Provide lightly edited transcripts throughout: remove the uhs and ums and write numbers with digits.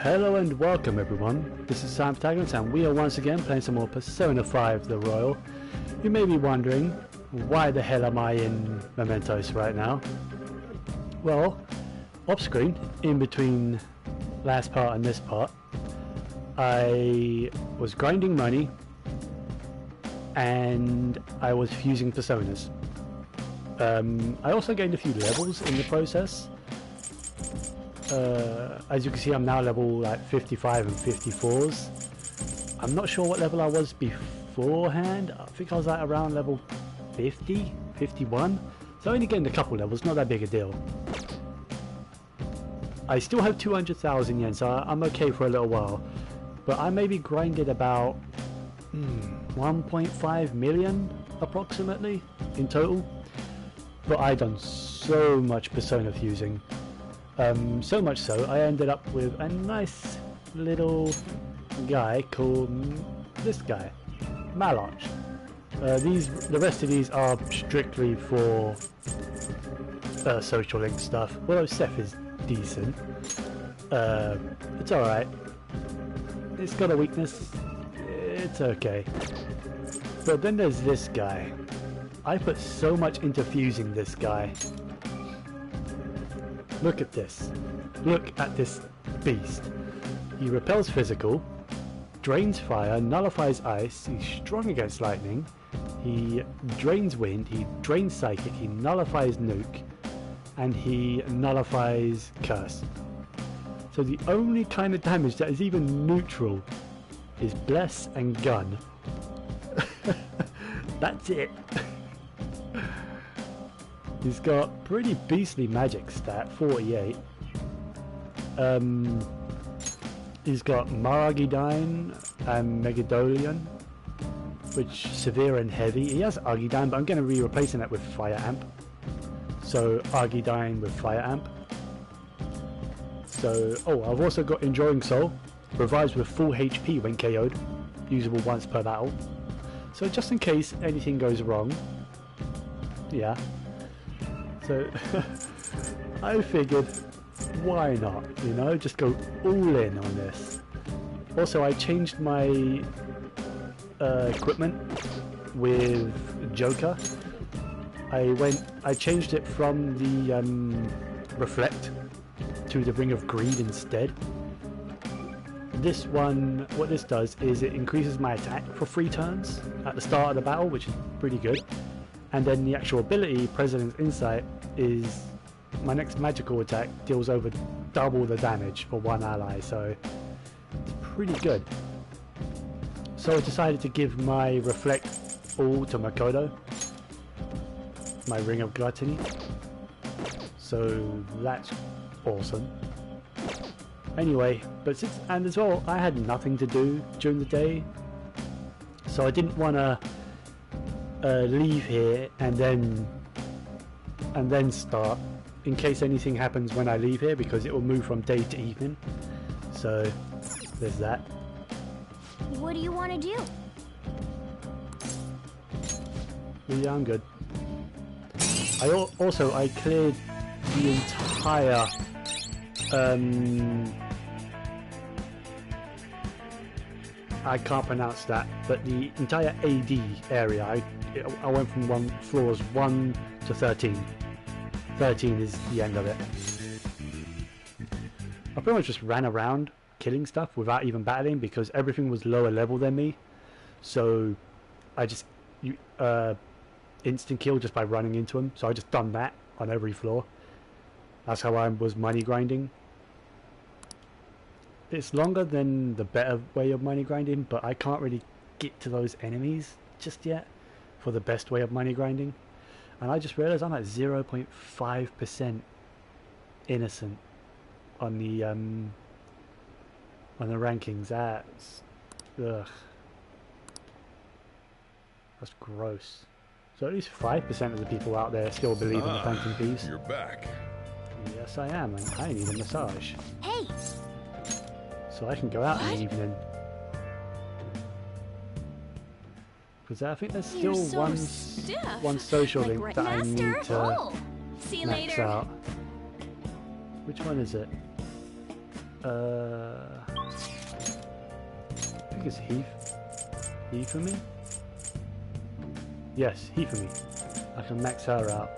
Hello and welcome everyone, this is Sam Protagonist and we are once again playing some more Persona 5 The Royal. You may be wondering, why the hell am I in Mementos right now? Well, off screen, in between last part and this part, I was grinding money and I was fusing Personas. I also gained a few levels in the process. As you can see, I'm now level like 55 and 54s. I'm not sure what level I was beforehand. I think I was like around level 50, 51. So I only gained a couple levels, not that big a deal. I still have 200,000 yen, so I'm okay for a little while. But I maybe grinded about 1.5 million approximately in total. But I done so much Persona fusing. So much so, I ended up with a nice little guy called this guy, Malach. The rest of these are strictly for social link stuff. Although Seth is decent, it's alright. It's got a weakness, it's okay. But then there's this guy. I put so much into fusing this guy. Look at this. Look at this beast. He repels physical, drains fire, nullifies ice, he's strong against lightning, he drains wind, he drains psychic, he nullifies nuke, and he nullifies curse. So the only kind of damage that is even neutral is bless and gun. That's it. He's got pretty beastly magic stat, 48. He's got Maragidine and Megadolion, which severe and heavy. He has Argidine, but I'm going to be replacing that with Fire Amp. So Argidine with Fire Amp. So, I've also got Enduring Soul, revives with full HP when KO'd, usable once per battle. So just in case anything goes wrong, yeah. So I figured, why not, you know, just go all in on this. Also, I changed my equipment with Joker. I changed it from the Reflect to the Ring of Greed instead. This one, what this does is it increases my attack for 3 turns at the start of the battle, which is pretty good. And then the actual ability, President's Insight, is my next magical attack deals over double the damage for one ally, so it's pretty good. So I decided to give my Reflect all to Makoto, my Ring of Gluttony, so that's awesome. Anyway, and as well, I had nothing to do during the day, so I didn't want to leave here and then start in case anything happens when I leave here, because it will move from day to evening. So there's that. What do you want to do? Yeah, I'm good. I cleared the entire I can't pronounce that, but the entire AD area. I went from floors 1 to 13. 13 is the end of it. I pretty much just ran around killing stuff without even battling, because everything was lower level than me. So I just instant kill just by running into them. So I just done that on every floor. That's how I was money grinding. It's longer than the better way of money grinding, but I can't really get to those enemies just yet for the best way of money grinding. And I just realised I'm at 0.5% innocent on the rankings. That's gross. So at least 5% of the people out there still believe in the Phantom Thieves. You're back. Yes, I am, and I need a massage. Hey! So I can go out in the evening. Because I think there's still one social link that I need to See you max later. out. Which one is it? I think it's Heath. He for me? Yes, he for me. I can max her out.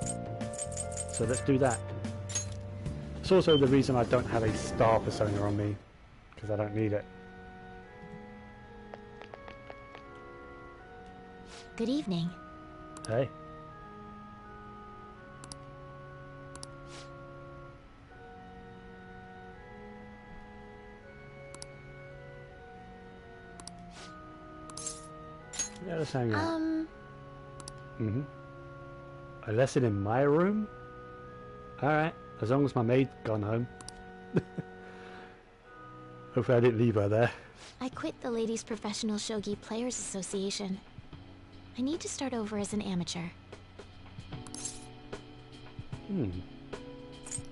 So let's do that. It's also the reason I don't have a star persona on me, because I don't need it. Good evening. Hey. Yeah, let's hang out. A lesson in my room? Alright, as long as my maid's gone home. Hopefully I didn't leave her there. I quit the Ladies Professional Shogi Players Association. I need to start over as an amateur.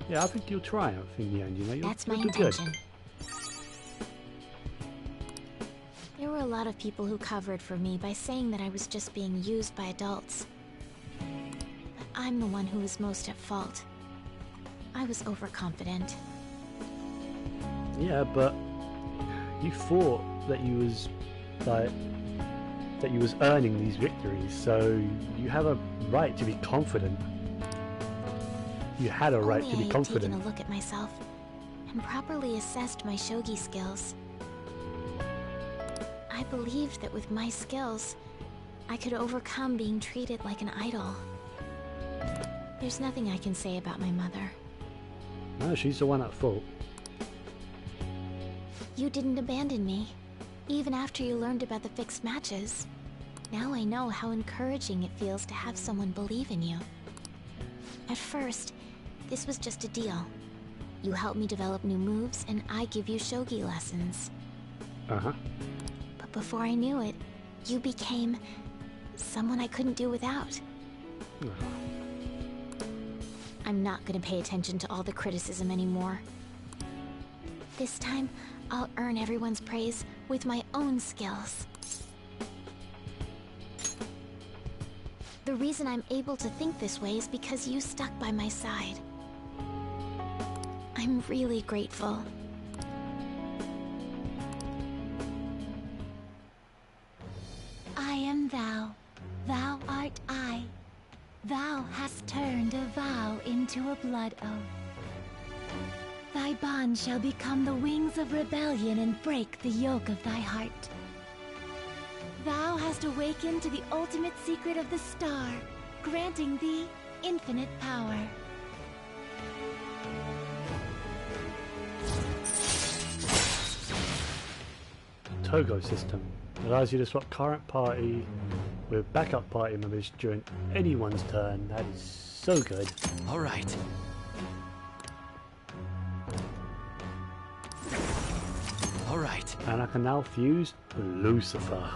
Yeah, I think you'll triumph in the end, you know. That's my you'll do good. intention. There were a lot of people who covered for me by saying that I was just being used by adults. But I'm the one who was most at fault. I was overconfident. Yeah, but you thought that you was earning these victories, so you have a right to be confident. You had a right to be confident. Only I had taken a look at myself and properly assessed my shogi skills. I believed that with my skills, I could overcome being treated like an idol. There's nothing I can say about my mother. No, she's the one at fault. You didn't abandon me, even after you learned about the fixed matches. Now I know how encouraging it feels to have someone believe in you. At first, this was just a deal. You help me develop new moves, and I give you shogi lessons. Uh-huh. But before I knew it, you became someone I couldn't do without. I'm not gonna pay attention to all the criticism anymore. This time, I'll earn everyone's praise with my own skills. The reason I'm able to think this way is because you stuck by my side. I'm really grateful. I am thou, thou art I. Thou hast turned a vow into a blood oath. Thy bond shall become the wings of rebellion and break the yoke of thy heart. Thou hast awakened to the ultimate secret of the star, granting thee infinite power. Togo system allows you to swap current party with backup party members during anyone's turn. That is so good. All right. All right. And I can now fuse Lucifer,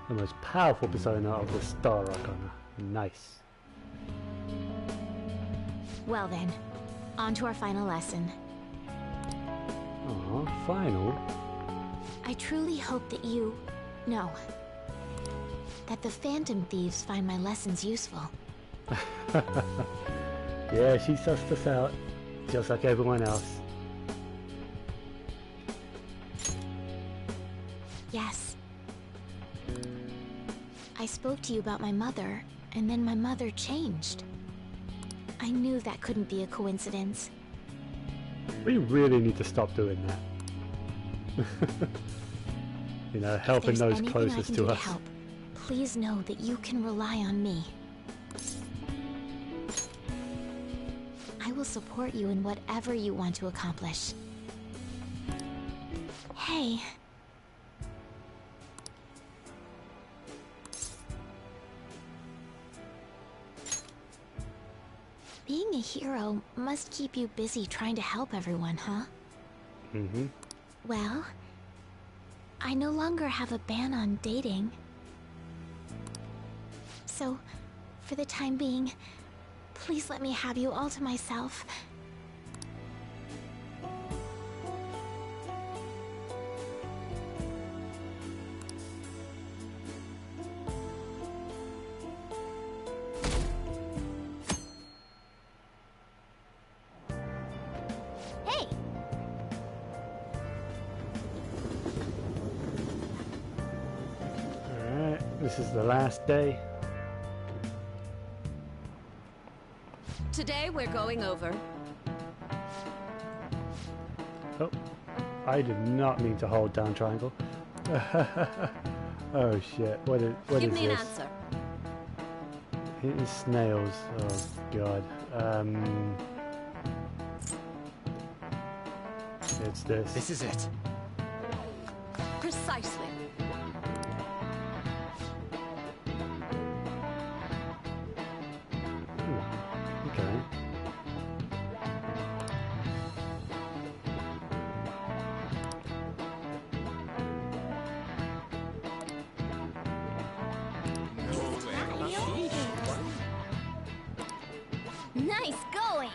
the most powerful persona of the Star Arcana. Nice. Well then, on to our final lesson. Aw, final? I truly hope that that the Phantom Thieves find my lessons useful. Yeah, she sussed us out, just like everyone else. Yes. I spoke to you about my mother, and then my mother changed. I knew that couldn't be a coincidence. We really need to stop doing that. You know, helping those closest to us. Help, please know that you can rely on me. I will support you in whatever you want to accomplish. Hey. Being a hero must keep you busy trying to help everyone, huh? Mm-hmm. Well, I no longer have a ban on dating. So, for the time being, please let me have you all to myself. This is the last day. Today we're going over. Oh, I did not mean to hold down triangle. Oh shit! What is Give me this? an answer. It is snails. Oh god. It's this. This is it. Precisely. Ooh, okay. Nice going!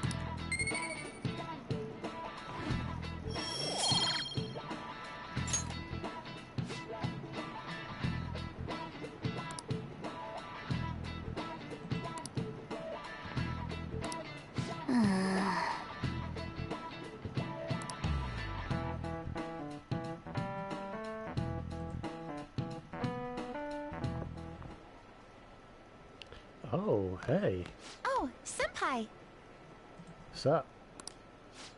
Oh, hey. Oh, Senpai! What's up?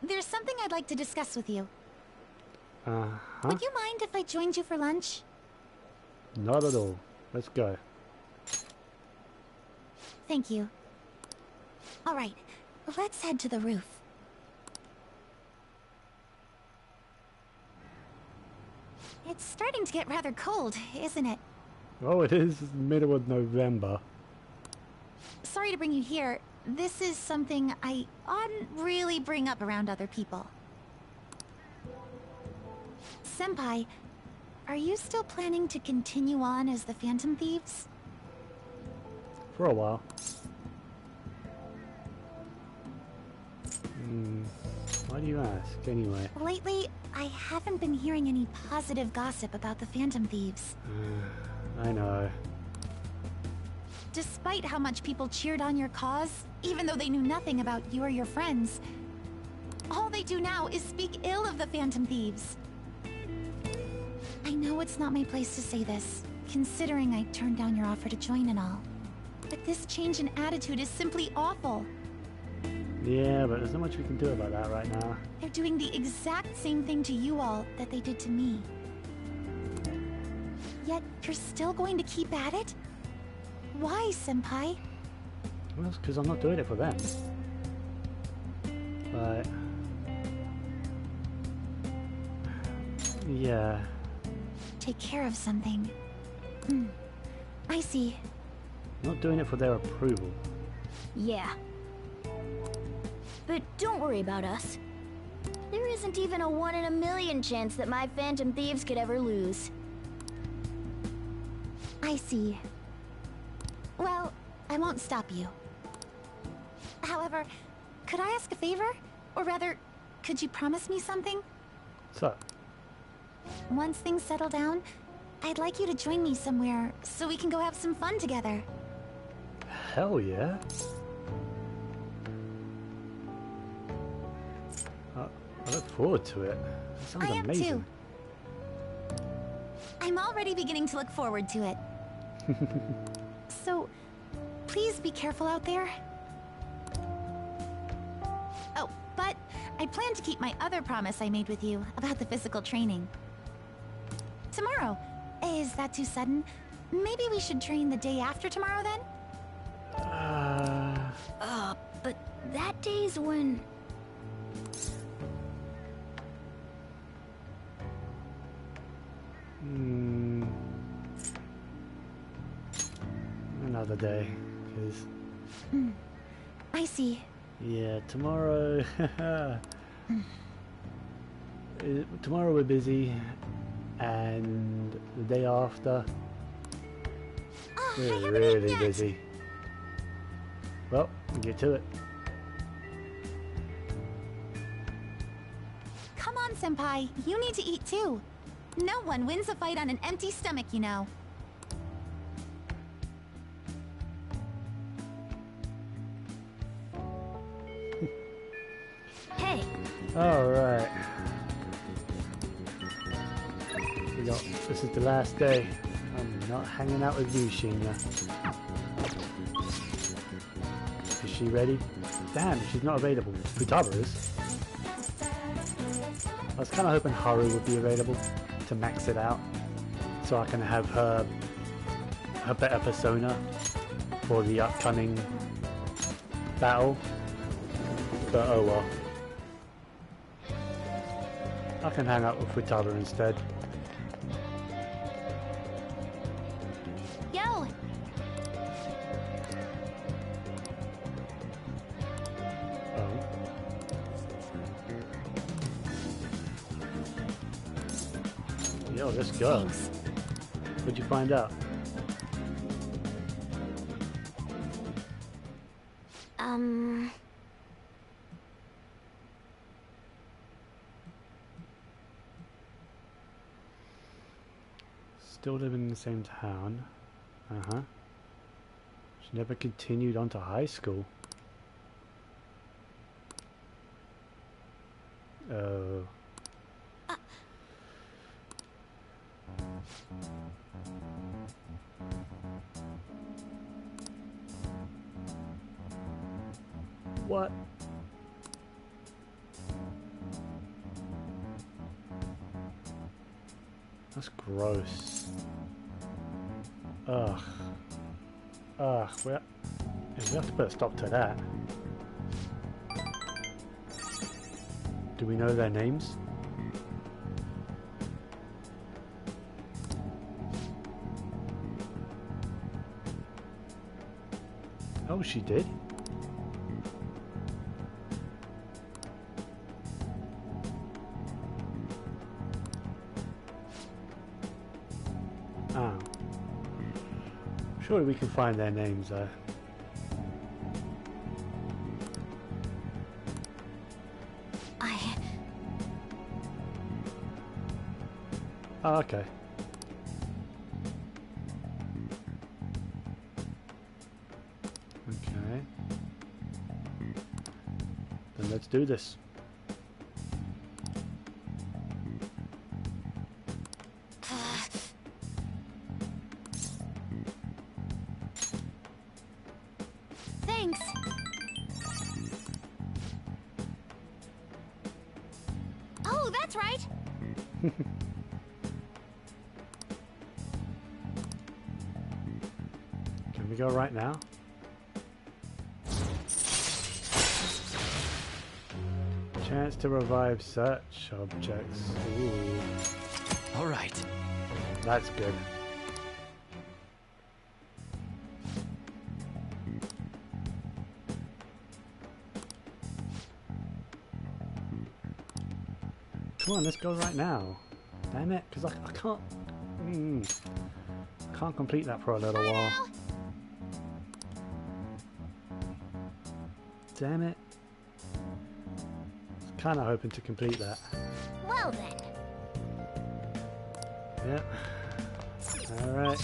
There's something I'd like to discuss with you. Uh-huh. Would you mind if I joined you for lunch? Not at all. Let's go. Thank you. Alright, let's head to the roof. It's starting to get rather cold, isn't it? Oh, it is middle of November. Sorry to bring you here. This is something I oughtn't really bring up around other people. Senpai, are you still planning to continue on as the Phantom Thieves? For a while. Why do you ask, anyway? Lately, I haven't been hearing any positive gossip about the Phantom Thieves. I know. Despite how much people cheered on your cause, even though they knew nothing about you or your friends, all they do now is speak ill of the Phantom Thieves. I know it's not my place to say this, considering I turned down your offer to join and all. But this change in attitude is simply awful. Yeah, but there's not much we can do about that right now. They're doing the exact same thing to you all that they did to me. Yet, you're still going to keep at it? Why, Senpai? Well, it's because I'm not doing it for them. But... yeah. Take care of something. I see. Not doing it for their approval. Yeah. But don't worry about us. There isn't even a 1 in a million chance that my Phantom Thieves could ever lose. I see. Well, I won't stop you. However, could I ask a favor? Or rather, could you promise me something? So, Once things settle down, I'd like you to join me somewhere so we can go have some fun together. hell yeah. I look forward to it. That sounds I am amazing. too. I'm already beginning to look forward to it. So, please be careful out there. Oh, but I plan to keep my other promise I made with you about the physical training. Tomorrow. Is that too sudden? Maybe we should train the day after tomorrow then? But that day's when... Another day, because... I see. yeah, tomorrow... tomorrow we're busy, and the day after Oh, I we're haven't really eaten yet. busy. Well, get to it. Come on, Senpai. You need to eat too. No one wins a fight on an empty stomach, you know. Hey, Alright. This is the last day. I'm not hanging out with you, Shinya. Is she ready? Damn, she's not available. Futaba is. I was kind of hoping Haru would be available to max it out, so I can have her better persona for the upcoming battle. But oh well. I can hang out with Futaba instead. Yo! Oh. Yo, let's go. Thanks. What'd you find out? Still living in the same town. Uh-huh. She never continued on to high school. Oh. What? That's gross. Ugh. Ugh. We have to put a stop to that. Do we know their names? Oh, she did? Oh. Surely we can find their names though. Oh, okay. Okay. Then let's do this. Thanks. Oh, that's right. Can we go right now? Chance to revive search objects. Ooh, All right. that's good. Come on, let's go right now. Damn it, because I can't... can't complete that for a little while. Damn it. Kind of hoping to complete that. Well then. Yep. Alright.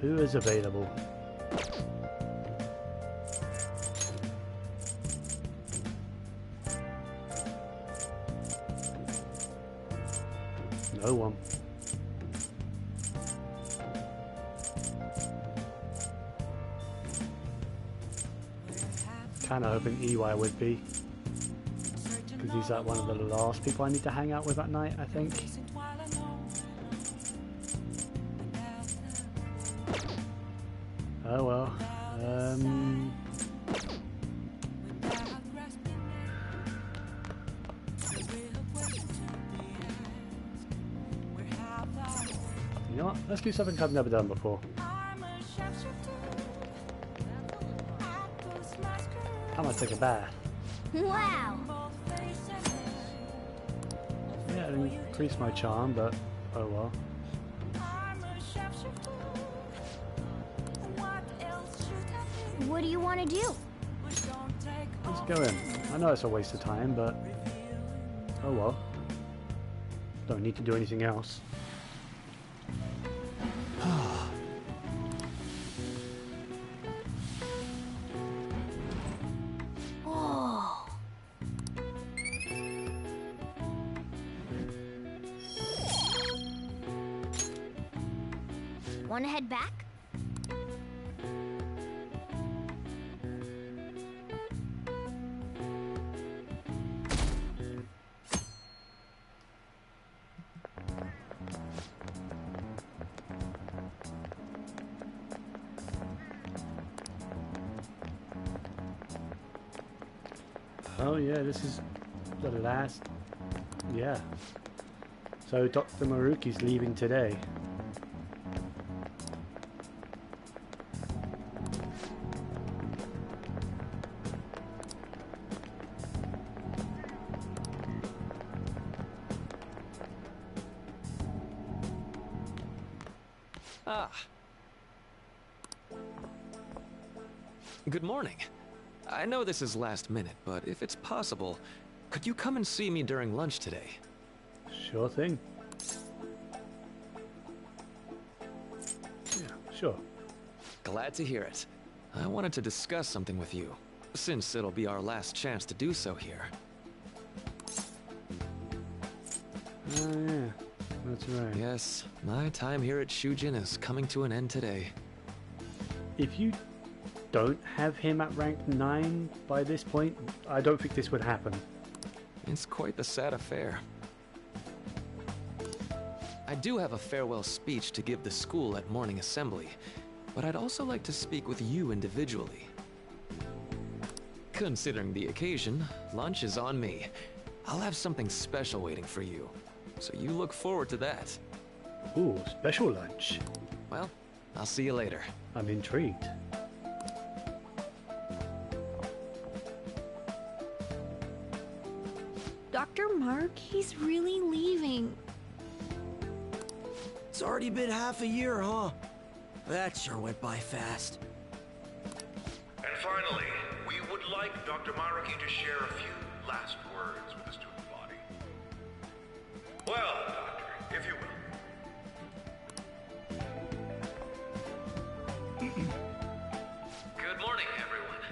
Who is available? No one. Kind of hoping EY would be. Because he's like one of the last people I need to hang out with at night, I think. Oh well. You know what? Let's do something I've never done before. I'm gonna take a bath. Wow. Yeah, it'll increase my charm, but oh well. What do you want to do? Let's go in. I know it's a waste of time, but oh well. Don't need to do anything else. Oh. Wanna head back? Oh yeah, this is the last... Yeah. So Dr. Maruki's leaving today. Ah. Good morning. I know this is last minute, but if it's possible, could you come and see me during lunch today? Sure thing. Yeah, sure. Glad to hear it. I wanted to discuss something with you, since it'll be our last chance to do so here. Oh yeah, that's right. Yes, my time here at Shujin is coming to an end today. If you don't have him at rank 9 by this point, I don't think this would happen. It's quite the sad affair. I do have a farewell speech to give the school at morning assembly, but I'd also like to speak with you individually. Considering the occasion, lunch is on me. I'll have something special waiting for you, so you look forward to that. Ooh, special lunch. Well, I'll see you later. I'm intrigued. Dr. Mark, he's really leaving. It's already been half a year, huh? That sure went by fast. And finally, we would like Dr. Maruki to share a few last words with the student body. Well, Doctor, if you will. Good morning, everyone.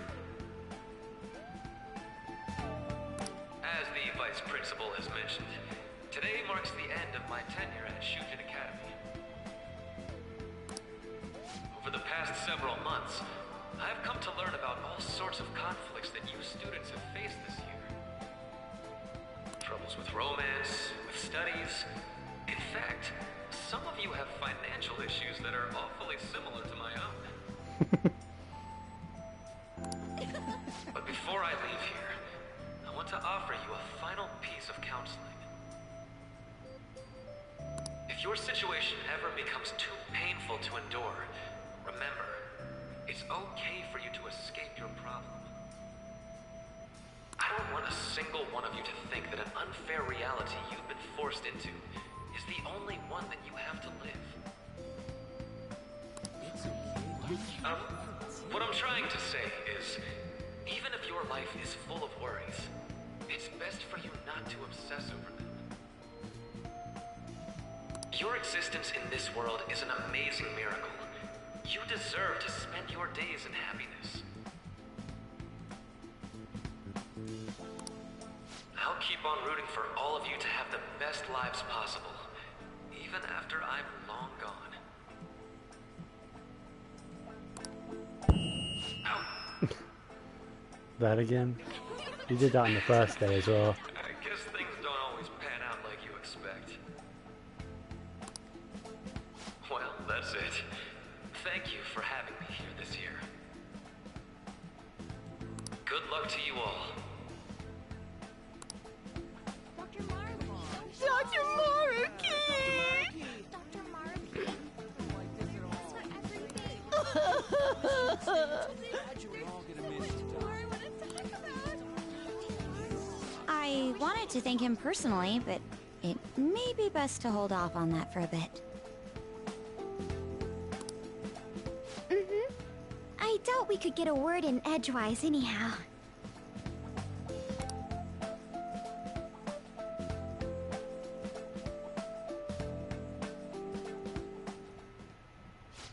As the Vice Principal has mentioned, today marks the end of my tenure at Shujin Academy. Over the past several months, I've come to learn about all sorts of conflicts that you students have faced this year. Troubles with romance, with studies. In fact, some of you have financial issues that are awfully similar to my own. But before I leave here, I want to offer you a final piece of counseling. If your situation ever becomes too painful to endure, remember, it's okay for you to escape your problem. I don't want a single one of you to think that an unfair reality you've been forced into is the only one that you have to live. What I'm trying to say is, even if your life is full of worries, it's best for you not to obsess over them. Your existence in this world is an amazing miracle. You deserve to spend your days in happiness. I'll keep on rooting for all of you to have the best lives possible, even after I'm long gone. Ow. That again? You did that on the first day as well. I guess things don't always pan out like you expect. Well, that's it. Thank you for having me here this year. Good luck to you all. Dr. Maruki! Dr. Maruki! Dr. Maruki! Thanks for everything! I wanted to thank him personally, but it may be best to hold off on that for a bit. I doubt we could get a word in edgewise anyhow.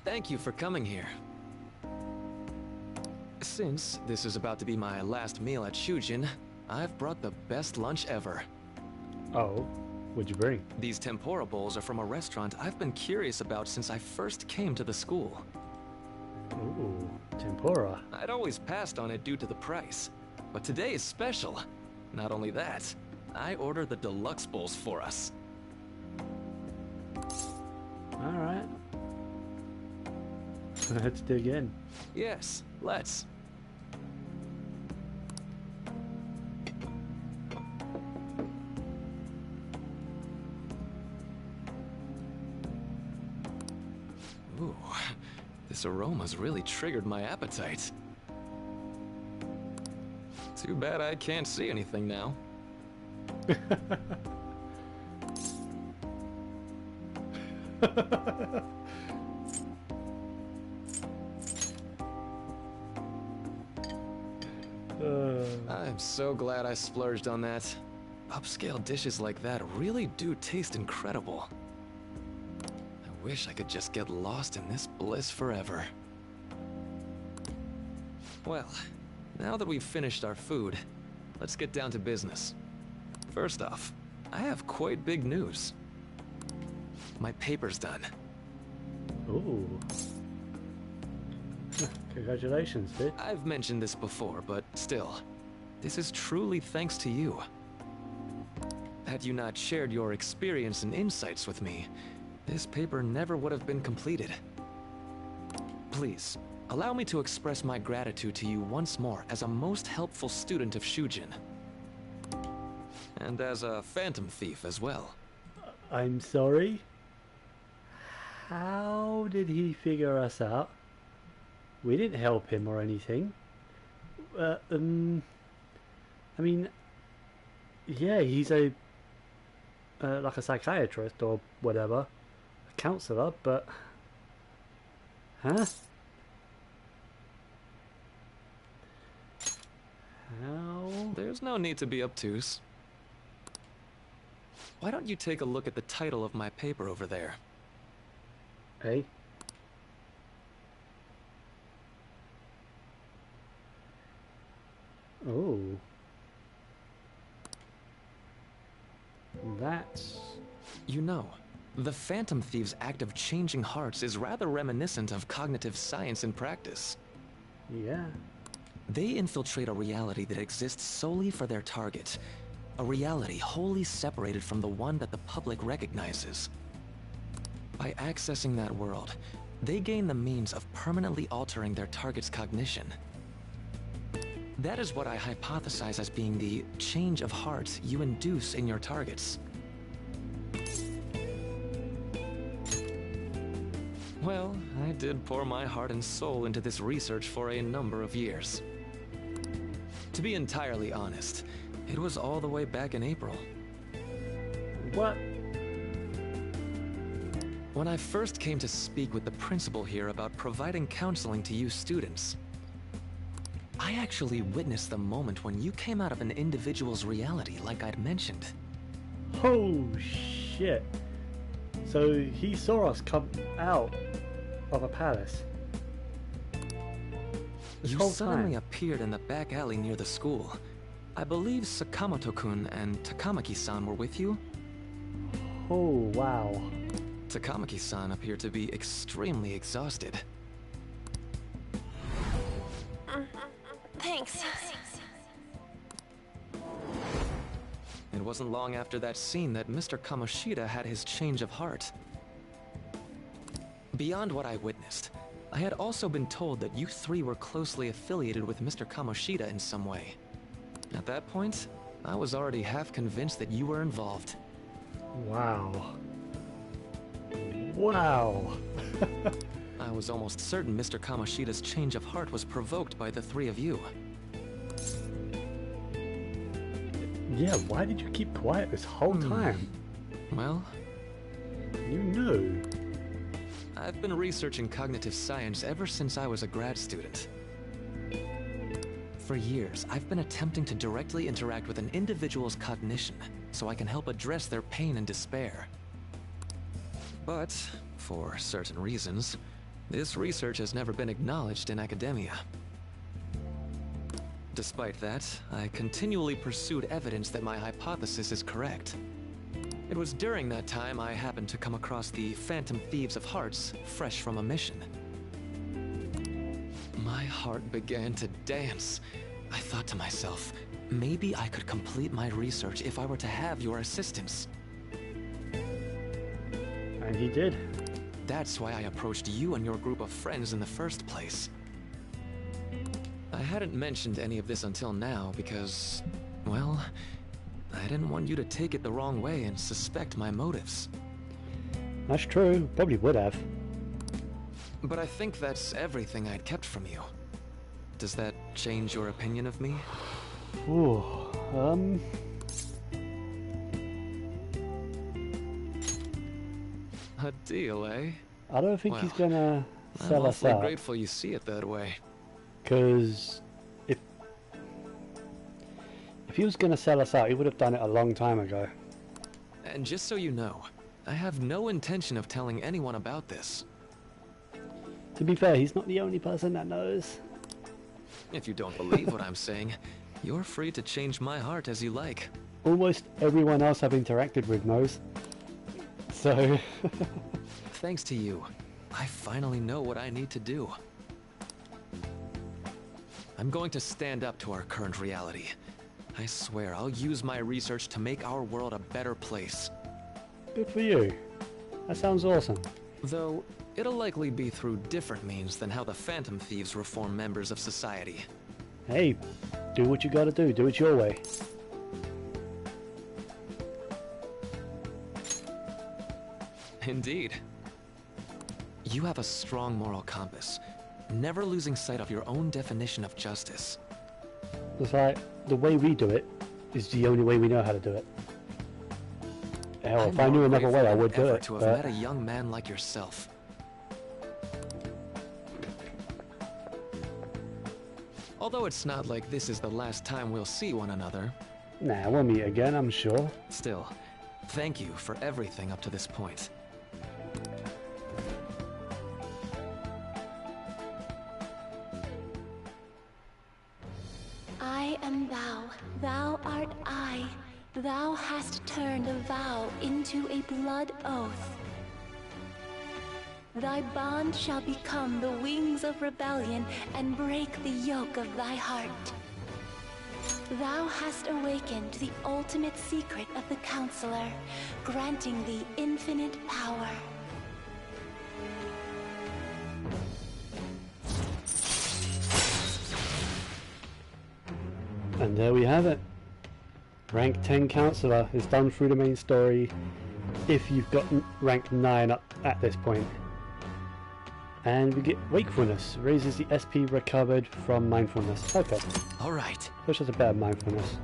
Thank you for coming here. Since this is about to be my last meal at Shujin, I've brought the best lunch ever. Oh, What'd you bring? These tempura bowls are from a restaurant I've been curious about since I first came to the school. Ooh, tempura. I'd always passed on it due to the price, but today is special. Not only that, I ordered the deluxe bowls for us. Alright. Let's dig in. Yes, let's. Ooh, this aroma's really triggered my appetite. Too bad I can't see anything now. I'm so glad I splurged on that. Upscale dishes like that really do taste incredible. I wish I could just get lost in this bliss forever. Well, now that we've finished our food, let's get down to business. First off, I have quite big news. My paper's done. Ooh. Congratulations, dude. I've mentioned this before, but still, this is truly thanks to you. Had you not shared your experience and insights with me, this paper never would have been completed. Please, allow me to express my gratitude to you once more as a most helpful student of Shujin. And as a phantom thief as well. I'm sorry? How did he figure us out? We didn't help him or anything. I mean, yeah, he's a like a psychiatrist or whatever, a counselor, but huh? How? There's no need to be obtuse. Why don't you take a look at the title of my paper over there? Hey? Oh. That's... You know, the Phantom Thieves' act of changing hearts is rather reminiscent of cognitive science in practice. yeah. They infiltrate a reality that exists solely for their target. A reality wholly separated from the one that the public recognizes. By accessing that world, they gain the means of permanently altering their target's cognition. That is what I hypothesize as being the change of hearts you induce in your targets. Well, I did pour my heart and soul into this research for a number of years. To be entirely honest, it was all the way back in April. What? When I first came to speak with the principal here about providing counseling to you students, I actually witnessed the moment when you came out of an individual's reality like I'd mentioned. Oh shit. So he saw us come out of a palace. This You whole suddenly time. appeared in the back alley near the school. I believe Sakamoto-kun and Takamaki-san were with you? Oh wow. Takamaki-san appeared to be extremely exhausted. Thanks. It wasn't long after that scene that Mr. Kamoshida had his change of heart. Beyond what I witnessed, I had also been told that you three were closely affiliated with Mr. Kamoshida in some way. At that point, I was already half convinced that you were involved. Wow. Wow. I was almost certain Mr. Kamoshida's change of heart was provoked by the three of you. Yeah, why did you keep quiet this whole time? Well, You knew. I've been researching cognitive science ever since I was a grad student. For years, I've been attempting to directly interact with an individual's cognition so I can help address their pain and despair. But, for certain reasons, this research has never been acknowledged in academia. Despite that, I continually pursued evidence that my hypothesis is correct. It was during that time I happened to come across the Phantom Thieves of Hearts, fresh from a mission. My heart began to dance. I thought to myself, maybe I could complete my research if I were to have your assistance. And he did. That's why I approached you and your group of friends in the first place. I hadn't mentioned any of this until now because, well, I didn't want you to take it the wrong way and suspect my motives. That's true. Probably would have. But I think that's everything I'd kept from you. Does that change your opinion of me? Ooh, A deal, eh? I don't think he's gonna I'm sell us awfully out. grateful you see it that way. Because if he was gonna sell us out, he would have done it a long time ago. And just so you know, I have no intention of telling anyone about this. To be fair, he's not the only person that knows. If you don't believe what I'm saying, you're free to change my heart as you like. Almost everyone else I've interacted with knows. So... Thanks to you, I finally know what I need to do. I'm going to stand up to our current reality. I swear I'll use my research to make our world a better place. Good for you. That sounds awesome. Though, it'll likely be through different means than how the Phantom Thieves reform members of society. Hey, do what you gotta do. Do it your way. Indeed. You have a strong moral compass, never losing sight of your own definition of justice. It's like, the way we do it is the only way we know how to do it. Hell, if I knew another way, I would do it. To have met a young man like yourself. Although it's not like this is the last time we'll see one another. Nah, we'll meet again, I'm sure. Still, thank you for everything up to this point. I am thou, thou art I. Thou hast turned a vow into a blood oath. Thy bond shall become the wings of rebellion and break the yoke of thy heart. Thou hast awakened the ultimate secret of the Counselor, granting thee infinite power. And there we have it. Rank 10 Counselor is done through the main story if you've got rank 9 up at this point. And we get Wakefulness, raises the SP recovered from Mindfulness. Okay. Alright. That's just a better Mindfulness.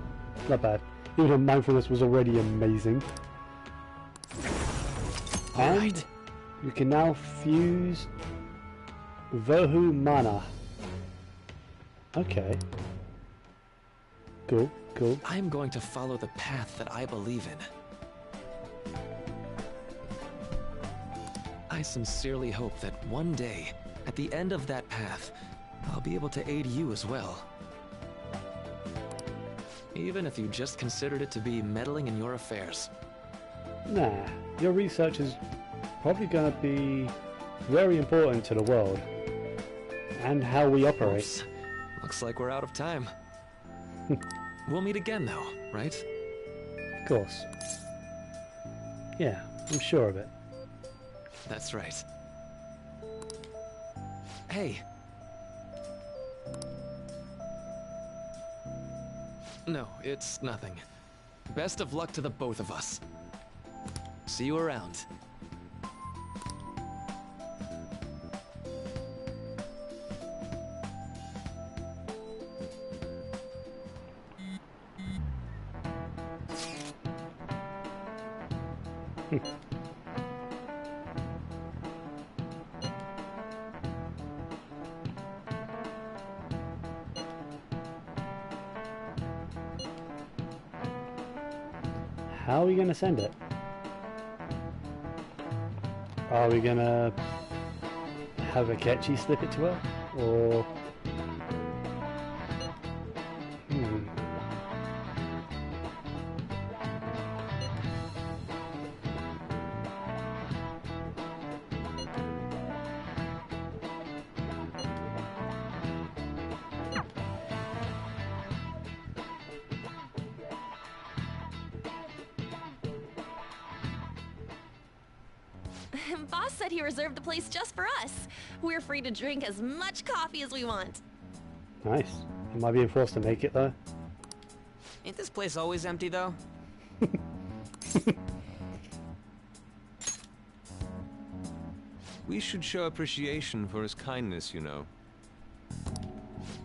Not bad. Even though Mindfulness was already amazing. And you can now fuse Vohu Mana. Okay. Cool, cool. I'm going to follow the path that I believe in. I sincerely hope that one day, at the end of that path, I'll be able to aid you as well. Even if you just considered it to be meddling in your affairs. Nah, your research is probably going to be very important to the world and how we operate. Oops. Looks like we're out of time. We'll meet again though, right? Of course. Yeah, I'm sure of it. That's right. Hey. No, it's nothing. Best of luck to the both of us. See you around. How are we going to send it? Are we going to have Akechi slip it to her? Or... Boss said he reserved the place just for us. We're free to drink as much coffee as we want. Nice. Am I being forced to make it though? Ain't this place always empty, though? We should show appreciation for his kindness, you know.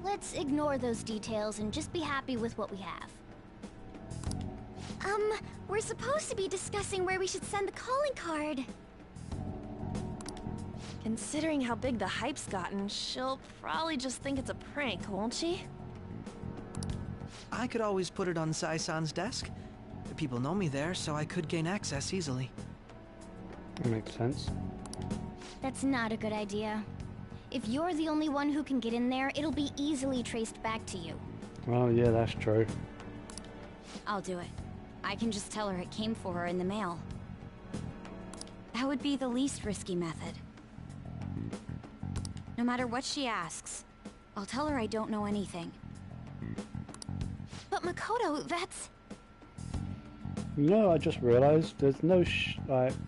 Let's ignore those details and just be happy with what we have. We're supposed to be discussing where we should send the calling card. Considering how big the hype's gotten, she'll probably just think it's a prank, won't she? I could always put it on Sai-san's desk. The people know me there, so I could gain access easily. That makes sense. That's not a good idea. If you're the only one who can get in there, it'll be easily traced back to you. Oh yeah, that's true. I'll do it. I can just tell her it came for her in the mail. That would be the least risky method. No matter what she asks, I'll tell her I don't know anything. But Makoto, that's... You know, I just realised there's no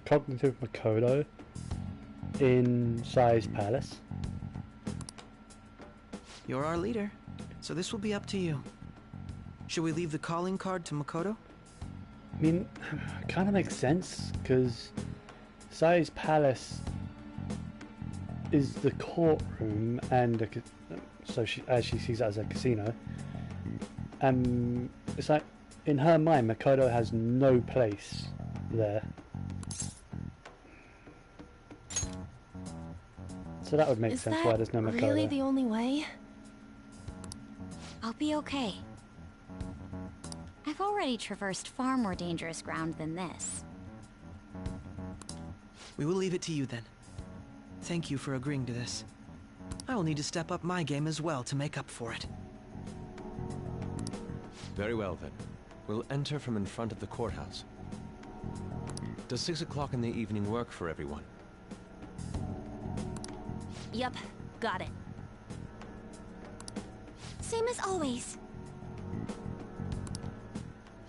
cognitive Makoto in Sai's palace. You're our leader, so this will be up to you. Should we leave the calling card to Makoto? I mean, it kind of makes sense, because Sai's palace is the courtroom, and so as she sees it as a casino. It's like, in her mind, Makoto has no place there. So that would make sense why there's no Makoto. Is that really the only way? I'll be okay. I've already traversed far more dangerous ground than this. We will leave it to you then. Thank you for agreeing to this. I will need to step up my game as well to make up for it. Very well then. We'll enter from in front of the courthouse. Does 6 o'clock in the evening work for everyone? Yep, got it. Same as always.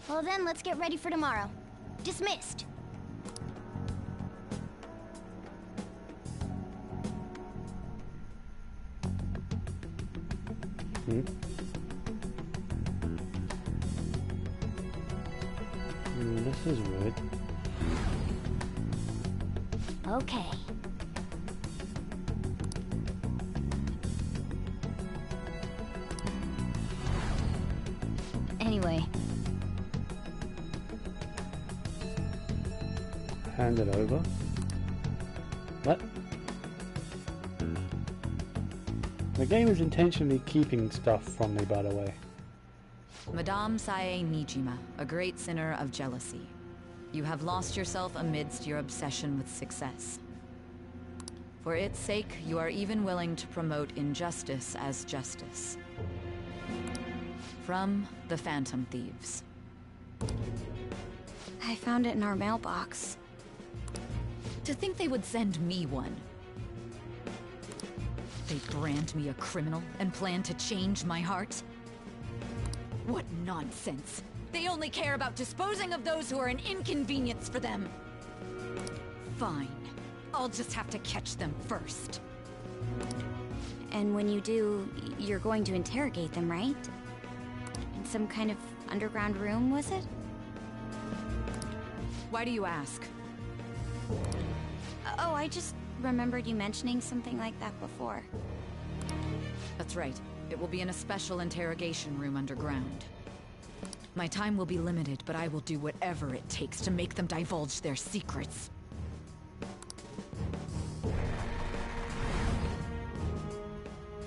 Well then, let's get ready for tomorrow. Dismissed. This is weird. Okay. Anyway. Hand it over. What? The game is intentionally keeping stuff from me, by the way. Madame Sae Nijima, a great sinner of jealousy. You have lost yourself amidst your obsession with success. For its sake, you are even willing to promote injustice as justice. From the Phantom Thieves. I found it in our mailbox. To think they would send me one. They brand me a criminal and plan to change my heart? What nonsense! They only care about disposing of those who are an inconvenience for them! Fine. I'll just have to catch them first. And when you do, you're going to interrogate them, right? In some kind of underground room, was it? Why do you ask? Oh, I just remembered you mentioning something like that before. That's right. It will be in a special interrogation room underground. My time will be limited, but I will do whatever it takes to make them divulge their secrets.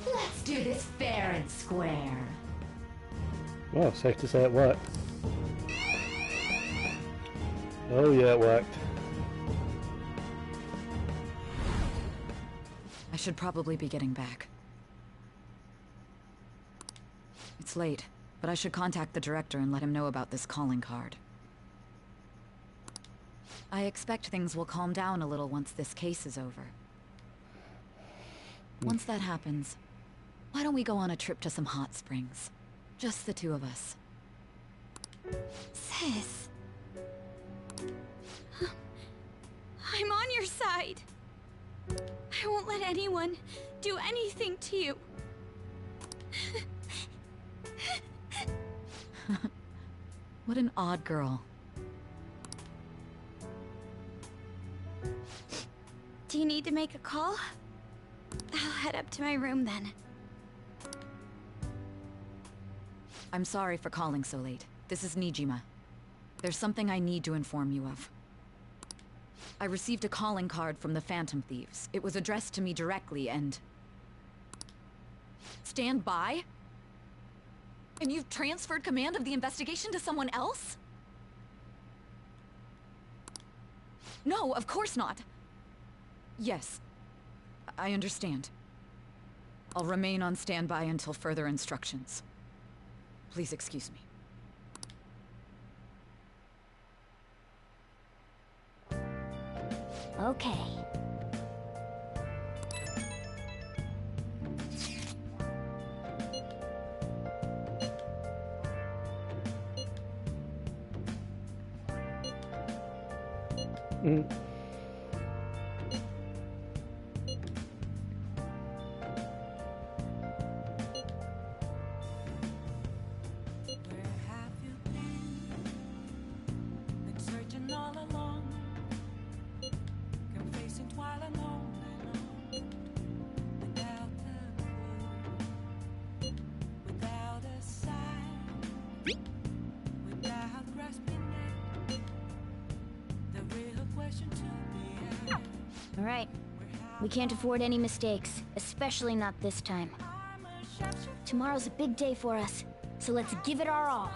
Let's do this fair and square. Well, safe to say it worked. Oh yeah, it worked. I should probably be getting back. It's late, but I should contact the director and let him know about this calling card. I expect things will calm down a little once this case is over. Once that happens, why don't we go on a trip to some hot springs? Just the two of us. Sis. I'm on your side. I won't let anyone do anything to you. What an odd girl. Do you need to make a call? I'll head up to my room then. I'm sorry for calling so late. This is Nijima. There's something I need to inform you of. I received a calling card from the Phantom Thieves. It was addressed to me directly and... Stand by? And you've transferred command of the investigation to someone else? No, of course not. Yes, I understand. I'll remain on standby until further instructions. Please excuse me. Okay. All right. We can't afford any mistakes, especially not this time. Tomorrow's a big day for us, so let's give it our all.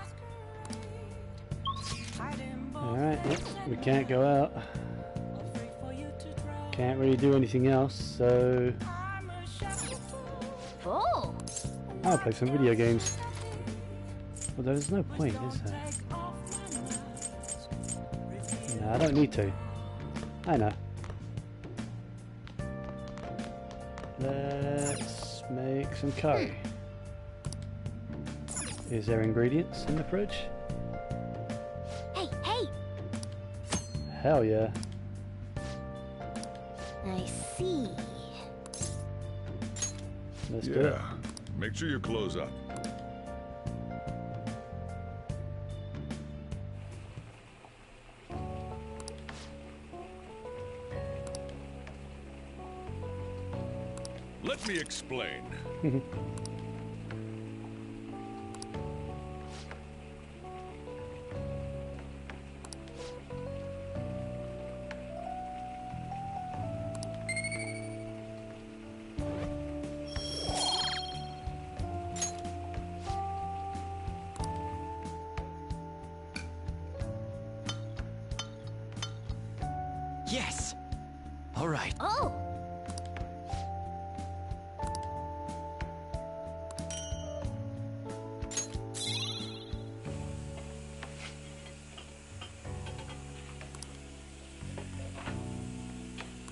Alright, we can't go out. Can't really do anything else, so... Oh! I'll play some video games. Well, there's no point, is there? No, I don't need to. I know. Let's make some curry. Is there ingredients in the fridge? Hey, hey! Hell yeah. I see. Let's do it. Make sure you close up. Let me explain. Yes! All right. Oh!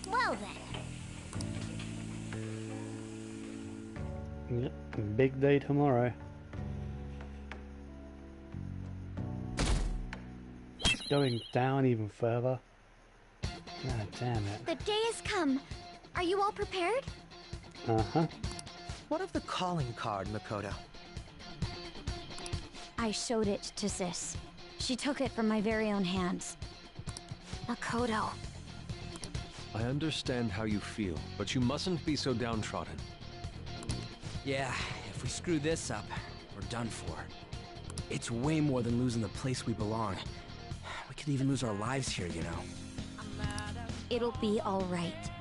Well then. Yep, big day tomorrow. Going down even further. God damn it. The day has come. Are you all prepared? Uh-huh. What of the calling card, Makoto? I showed it to Sis. She took it from my very own hands. Makoto. I understand how you feel, but you mustn't be so downtrodden. Yeah, if we screw this up, we're done for. It's way more than losing the place we belong. We could even lose our lives here, you know. It'll be all right.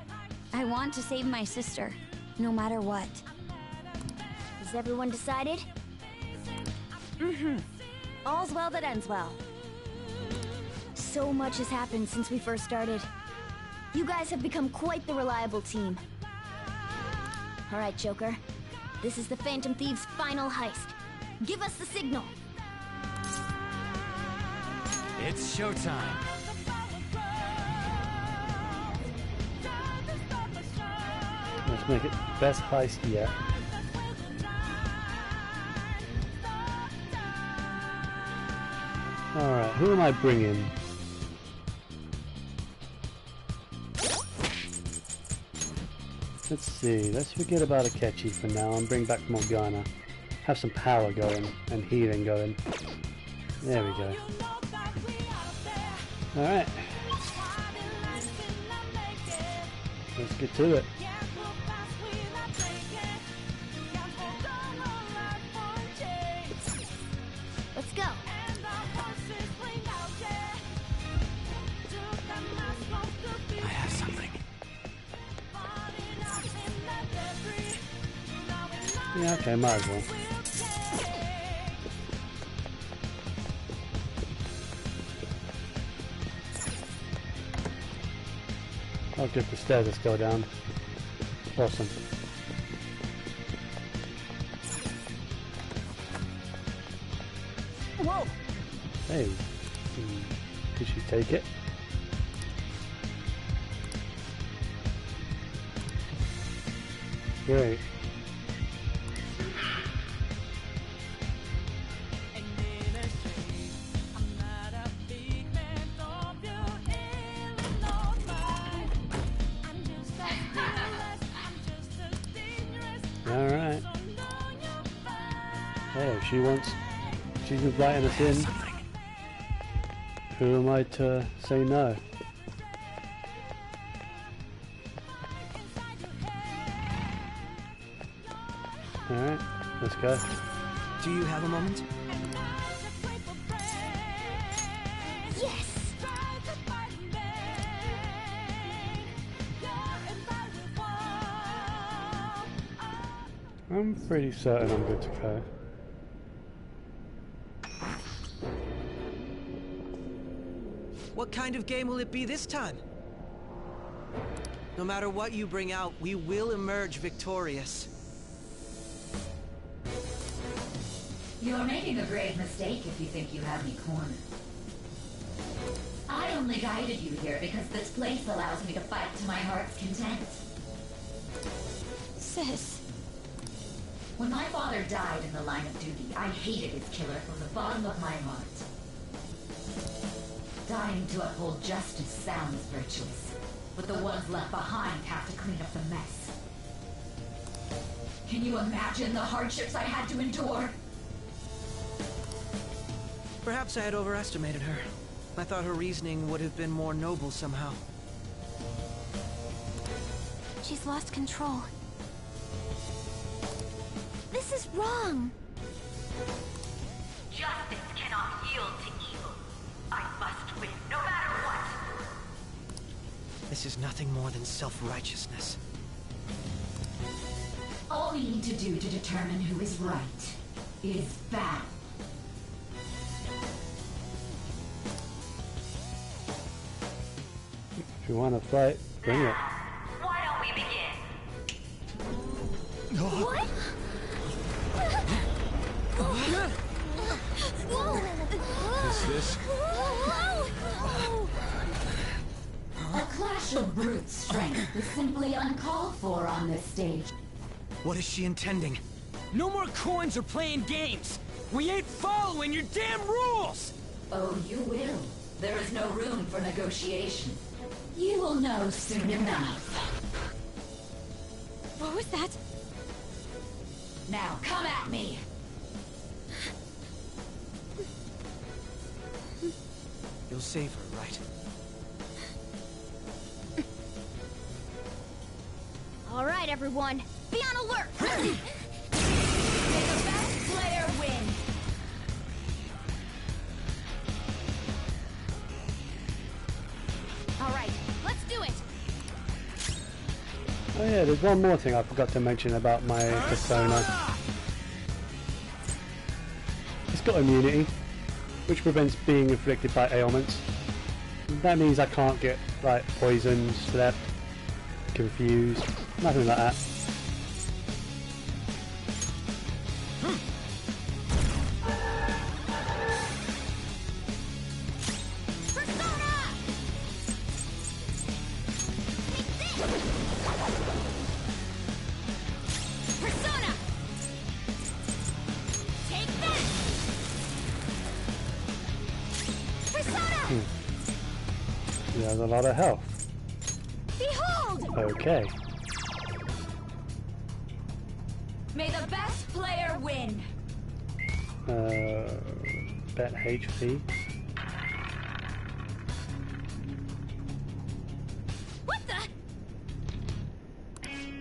I want to save my sister, no matter what. Has everyone decided? Mm-hmm. All's well that ends well. So much has happened since we first started. You guys have become quite the reliable team. All right, Joker. This is the Phantom Thieves' final heist. Give us the signal. It's showtime. Let's make it best heist yet. Alright, who am I bringing? Let's see, let's forget about Akechi for now and bring back Morgana. Have some power going and healing going. There we go. Alright. Let's get to it. Let's go. I have something. Yeah, okay, might as well. Oh, good, the stairs are still down. Awesome. Whoa! Hey, did she take it? Great. Alright. Oh, she's inviting us in. Who am I to say no? Alright, let's go. Do you have a moment? Yes! I'm pretty certain I'm good to go. What kind of game will it be this time? No matter what you bring out, we will emerge victorious. You're making a grave mistake if you think you have me cornered. I only guided you here because this place allows me to fight to my heart's content. Sis. When my father died in the line of duty, I hated his killer from the bottom of my heart. Dying to uphold justice sounds virtuous, but the ones left behind have to clean up the mess. Can you imagine the hardships I had to endure? Perhaps I had overestimated her. I thought her reasoning would have been more noble somehow. She's lost control. This is wrong. Justice cannot yield to evil. I must win, no matter what. This is nothing more than self-righteousness. All we need to do to determine who is right is battle. If you want to fight, bring it. Why don't we begin? What? Is this? A clash of brute strength is simply uncalled for on this stage. What is she intending? No more coins or playing games! We ain't following your damn rules! Oh, you will. There is no room for negotiation. You will know soon enough. What was that? Now come at me! You'll save her, right? All right, everyone. Be on alert! May the best player win! All right, let's do it! Oh yeah, there's one more thing I forgot to mention about my persona. It's got immunity, which prevents being inflicted by ailments. That means I can't get, like, poisoned, slept, confused, nothing like that. He has a lot of health. Behold! Okay. May the best player win. Bet HP. What the?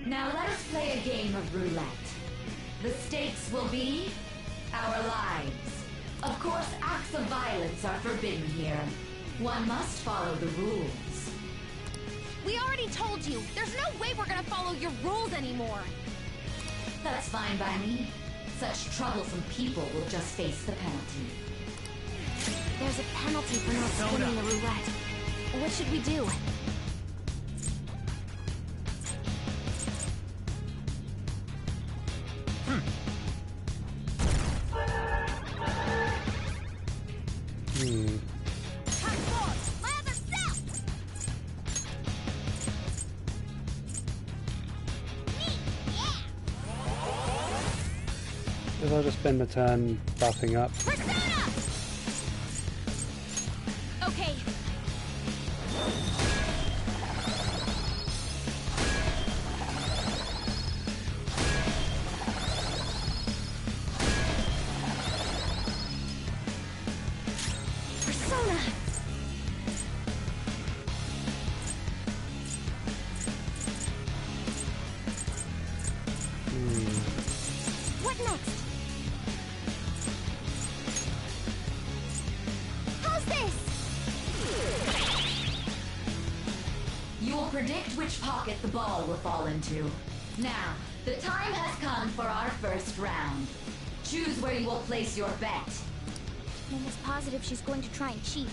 Now let us play a game of roulette. The stakes will be our lives. Of course, acts of violence are forbidden here. One must follow the rules. We already told you, there's no way we're gonna follow your rules anymore. That's fine by me. Such troublesome people will just face the penalty. There's a penalty for not spinning the roulette. What should we do? If I just spend the turn buffing up. Okay. Persona! What next? How's this? You will predict which pocket the ball will fall into. Now, the time has come for our first round. Choose where you will place your bet. I'm almost positive she's going to try and cheat.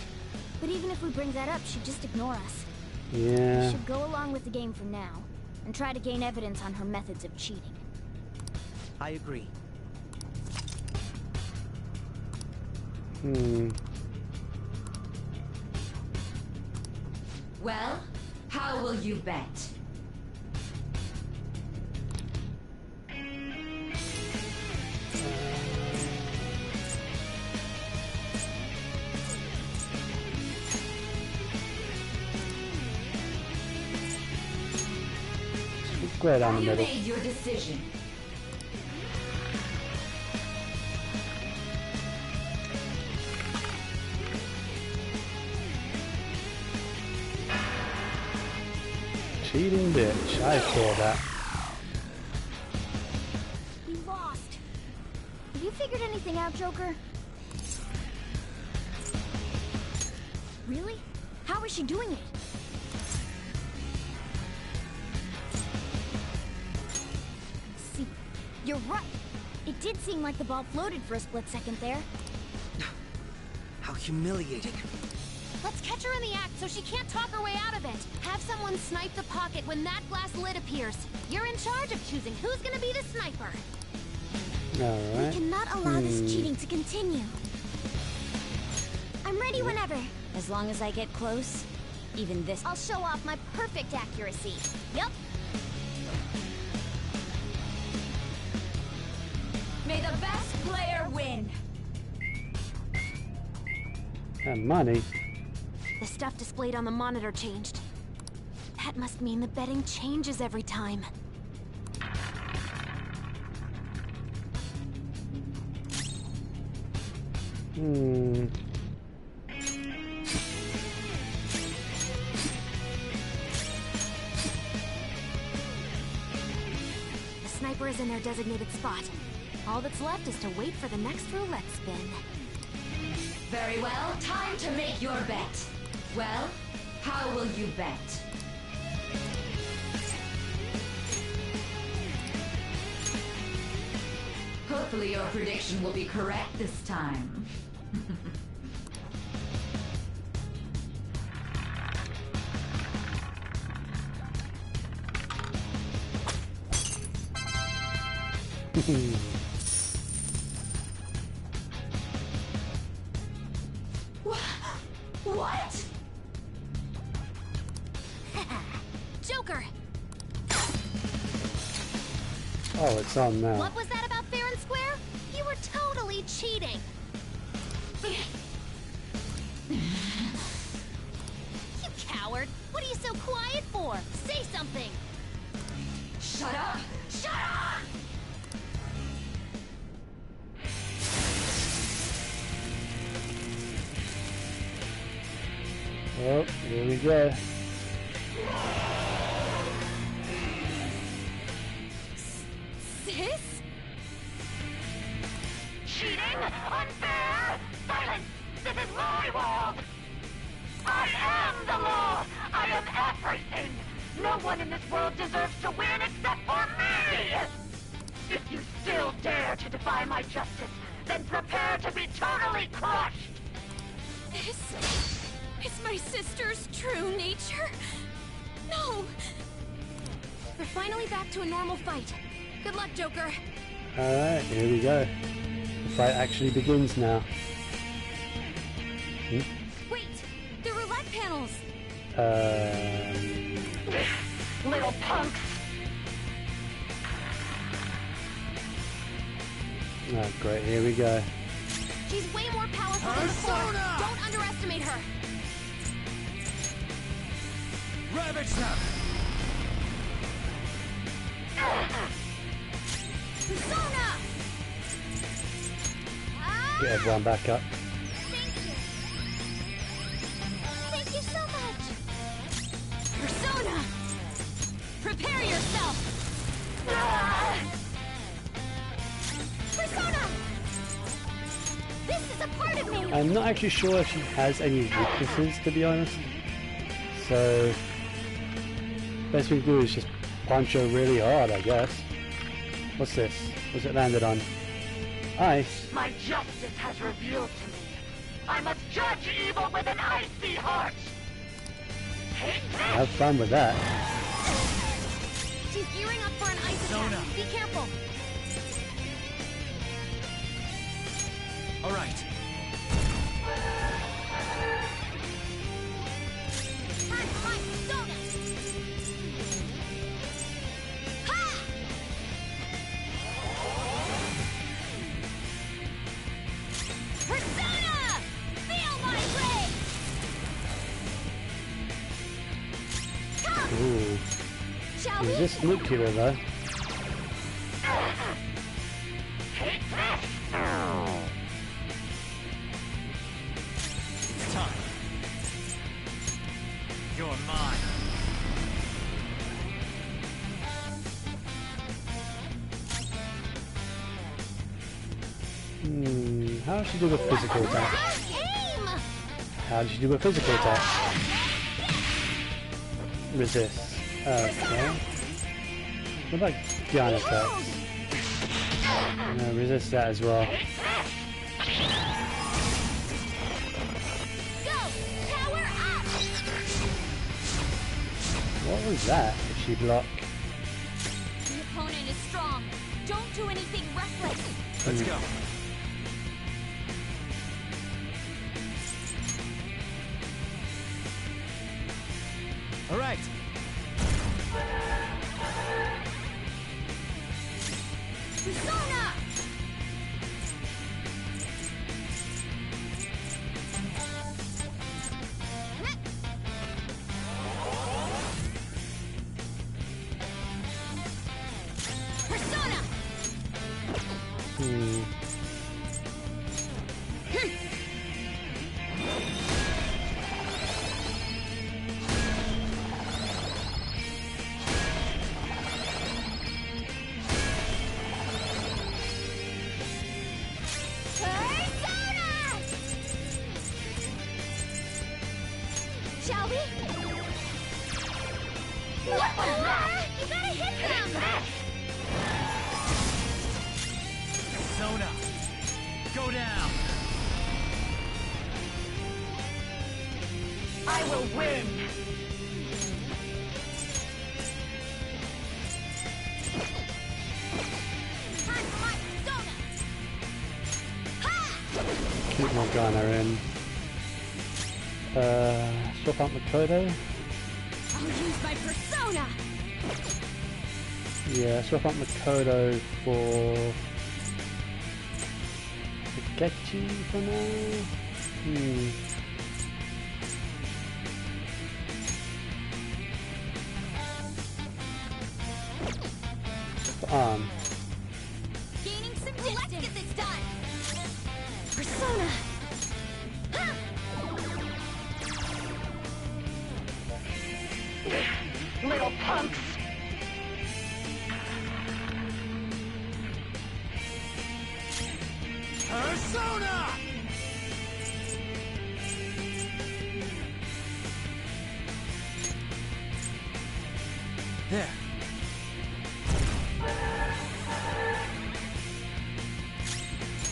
But even if we bring that up, she'd just ignore us. Yeah. We should go along with the game for now, and try to gain evidence on her methods of cheating. I agree. Well, how will you bet? Square down the You middle. made your decision. Cheating bitch. I saw that. We lost. Have you figured anything out, Joker? Really? How is she doing it? See, you're right. It did seem like the ball floated for a split second there. How humiliating. Let's catch her in the act so she can't talk her way out of it. Have someone snipe the pocket when that glass lid appears. You're in charge of choosing who's gonna be the sniper. Alright. We cannot allow this cheating to continue. I'm ready whenever. As long as I get close, even this... I'll show off my perfect accuracy. Yep. May the best player win. And money. The stuff displayed on the monitor changed. That must mean the betting changes every time. The sniper is in their designated spot. All that's left is to wait for the next roulette spin. Very well, time to make your bet. Well, how will you bet? Hopefully your prediction will be correct this time. What? Joker! Oh, it's on now. What was that about fair and square? You were totally cheating! You coward! What are you so quiet for? Say something! Shut up! Shut up! Oh, here we go. Sis? Cheating? Unfair? Silence! This is my world! I am the law! I am everything! No one in this world deserves to win except for me! If you still dare to defy my justice, then prepare to be totally crushed! Is my sister's true nature? No! We're finally back to a normal fight. Good luck, Joker. Alright, here we go. The fight actually begins now. Wait! The roulette panels! Little punks! Oh, great, here we go. She's way more powerful than before! Don't underestimate her! Ravage them! Persona! Get everyone back up. Thank you! Thank you so much! Persona! Prepare yourself! Persona! This is a part of me! I'm not actually sure if she has any weaknesses, to be honest. So, best thing to do is just punch her really hard, I guess. What's this? What's it landed on? Ice. My justice has revealed to me. I must judge evil with an icy heart. Hate this! Have fun with that. She's gearing up for an ice attack. Be careful! All right. Time for my persona! Ha! Persona! Feel my rage! Come! Ooh. Shall we? Is this nuclear though? Hate this! It's time. You're mine. How does she do a physical attack? Aim! How does she do a physical attack? Resist. Okay. What about gun attacks? No, resist that as well. Go! Power up! What was that? Did she block? The opponent is strong. Don't do anything reckless. Let's go. All right. Persona! Persona! Persona! Shall we? What was that? You gotta hit them! Persona. Go down. I will win! Time for my persona! Ha! Keep my gunner in. Swap out Makoto. I'll use my persona! Yeah, swap out Makoto for Takechi for now. Arm. Gaining some distance. Let's get this done! Persona! Ha! little punks! Persona! There.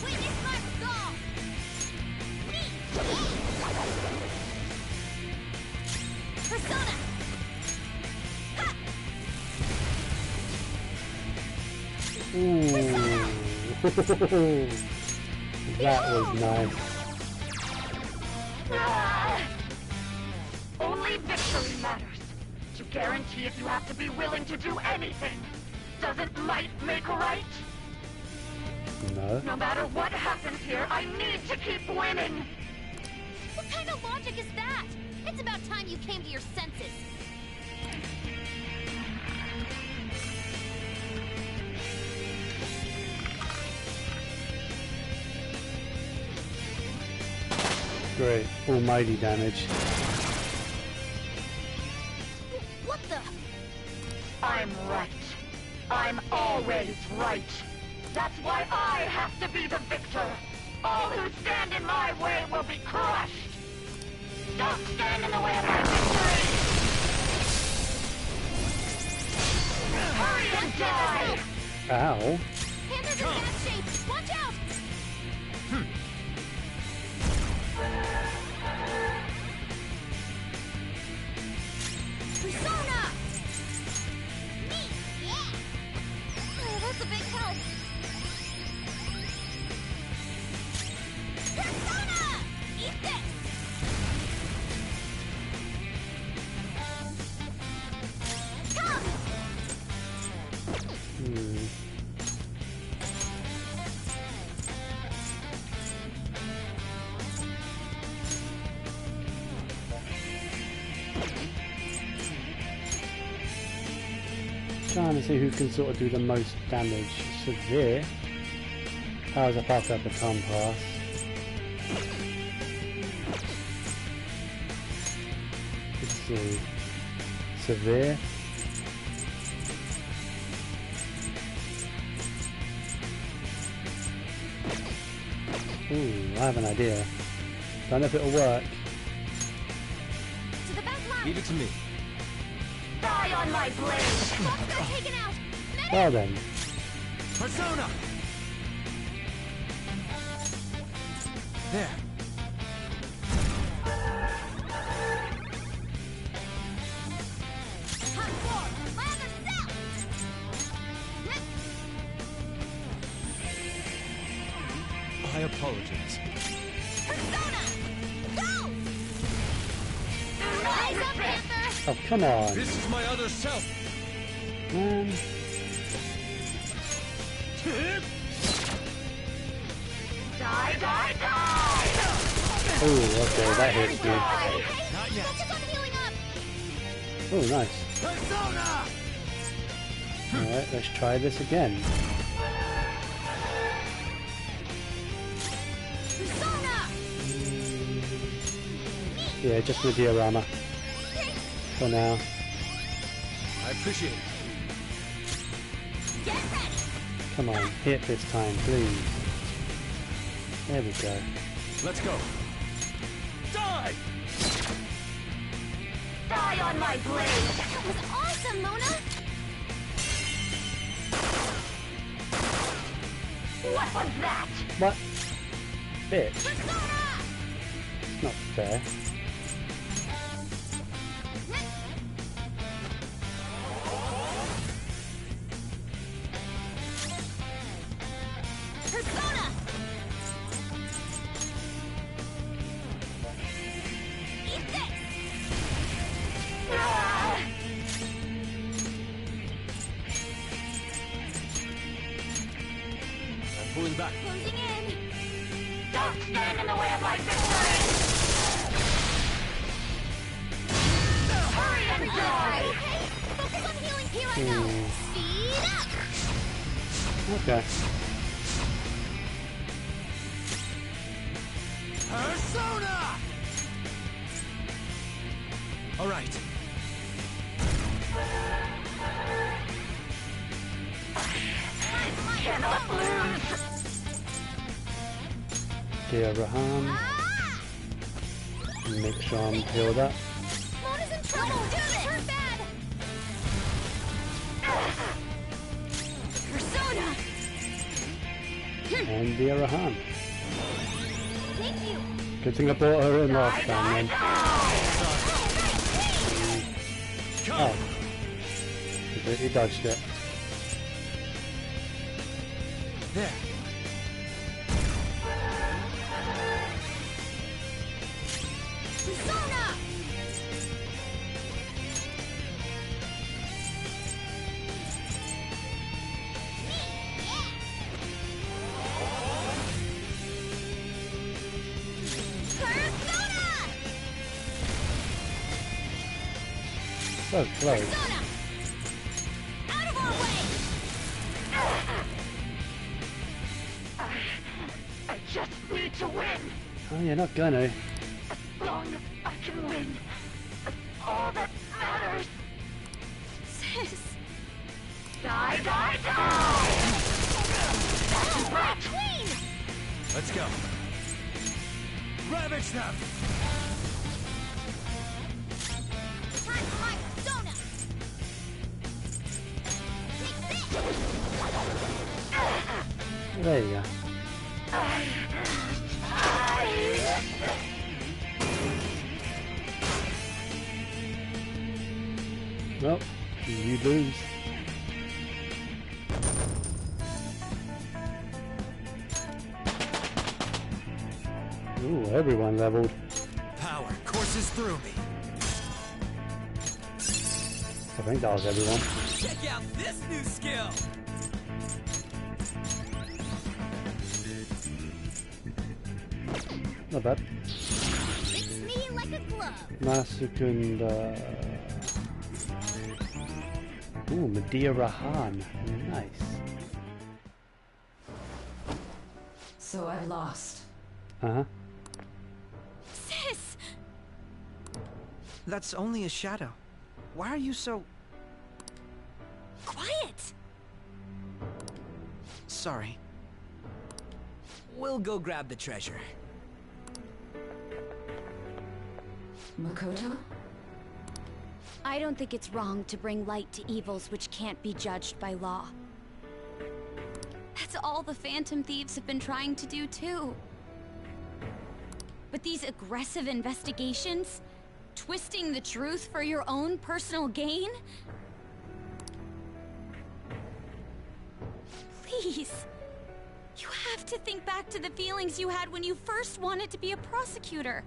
Witness my resolve! Persona! Ooh. That was nice. Only victory matters. To guarantee it, you have to be willing to do anything. Doesn't might make right? No. No matter what happens here, I need to keep winning. What kind of logic is that? It's about time you came to your senses. Great. Almighty damage. What the? I'm right. I'm always right. That's why I have to be the victor. All who stand in my way will be crushed. Don't stand in the way of my victory! Hurry and die! Ow. Panther's in bad shape! Watch out! Persona! Me! Yeah! Oh, that's a big help. Persona! Eat this! Come! Trying to see who can sort of do the most damage. Severe. Powers up after a baton pass. Let's see. Severe. Ooh, I have an idea. Don't know if it'll work. To the back line! Leave it to me. Die on my blade! Box got taken out! Medic! Well then. Persona! There. Hot floor! My other cell! I apologize. Persona! Go! Rise up, Panther! Oh, come on. This is my other self. Man. Die, die, die! Oh, okay, that hits me. Not yet. Focus on healing up! Oh, nice. Persona! Alright, let's try this again. Persona! Yeah, just the diorama. For now. I appreciate it. Get ready! Come on, hit this time, please. There we go. Let's go. Die! Die on my blade! That was awesome, Mona! What was that? What? Bitch. Persona! It's not fair. Persona! Eat this! Ah! I'm pulling back. Closing in! Don't stand in the way of my victory! Hurry and die! Okay, focus on healing P right now! Speed up! Okay. Persona! All right. cannot lose! Dear Rahan. Make sure I'm healed up. Mona's in trouble! Do this! Hurt bad! Persona! And Dear Rahan. Thank you! Good thing I brought her in last time then. Oh. Completely dodged it. There. Persona! So close. Persona! Out of our way! I just need to win. Oh, you're not gonna. As long as I can win. That's all that matters. Sis! Die, die, die! That's right! Queen! Let's go. Ravage them! Time for my persona! Take this! There you go. Well, you lose. Ooh, everyone leveled. Power courses through me. I think that was everyone. Check out this new skill. Not bad. Fits me like a glove! Masukunda. Ooh, Medea Rahan. Nice. So I lost. Uh-huh. Sis! That's only a shadow. Why are you so... Quiet! Sorry. We'll go grab the treasure. Makoto? I don't think it's wrong to bring light to evils which can't be judged by law. That's all the Phantom Thieves have been trying to do too. But these aggressive investigations, twisting the truth for your own personal gain? Please, you have to think back to the feelings you had when you first wanted to be a prosecutor.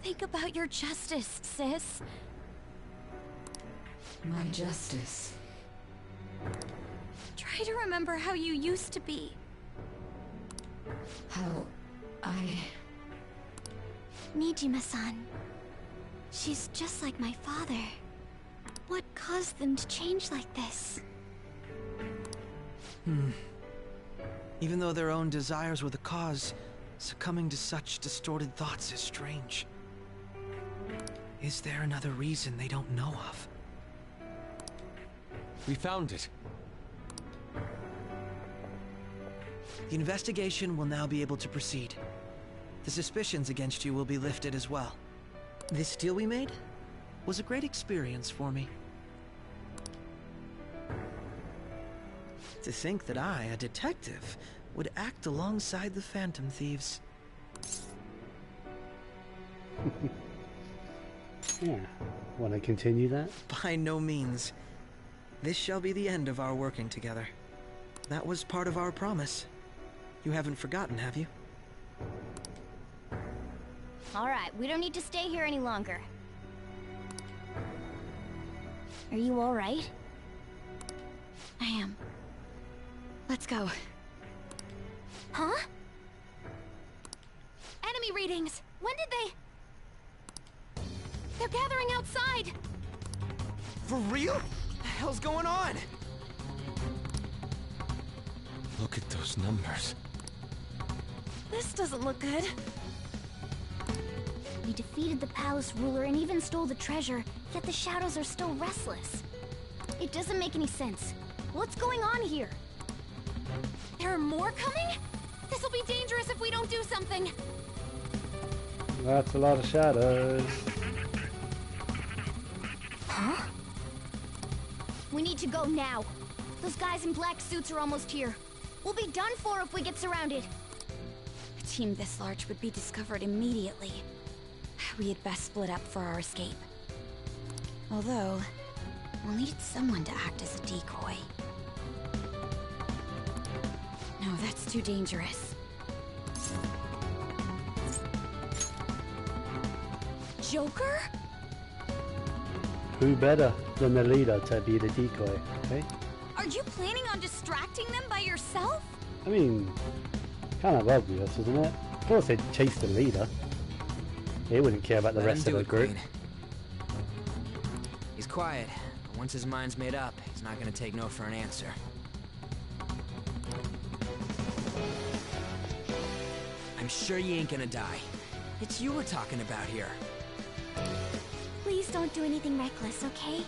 Think about your justice, sis. My justice. Try to remember how you used to be. How I... Nijima-san. She's just like my father. What caused them to change like this? Even though their own desires were the cause, succumbing to such distorted thoughts is strange. Is there another reason they don't know of? We found it. The investigation will now be able to proceed. The suspicions against you will be lifted as well. This deal we made was a great experience for me. To think that I, a detective, would act alongside the Phantom Thieves. Yeah. Want to continue that? By no means. This shall be the end of our working together. That was part of our promise. You haven't forgotten, have you? Alright, we don't need to stay here any longer. Are you alright? I am. Let's go. Huh? Enemy readings! When did they... They're gathering outside! For real? What the hell's going on? Look at those numbers. This doesn't look good. We defeated the palace ruler and even stole the treasure, yet the shadows are still restless. It doesn't make any sense. What's going on here? There are more coming? This'll be dangerous if we don't do something. That's a lot of shadows. Huh? We need to go now. Those guys in black suits are almost here. We'll be done for if we get surrounded. A team this large would be discovered immediately. We had best split up for our escape. Although, we'll need someone to act as a decoy. No, that's too dangerous. Joker? Who better than the leader to be the decoy, okay? Are you planning on distracting them by yourself? I mean, kind of obvious, isn't it? Of course they'd chase the leader. They wouldn't care about the rest of the group. Queen. He's quiet, but once his mind's made up, he's not gonna take no for an answer. I'm sure you ain't gonna die. It's you we're talking about here. Please don't do anything reckless, okay?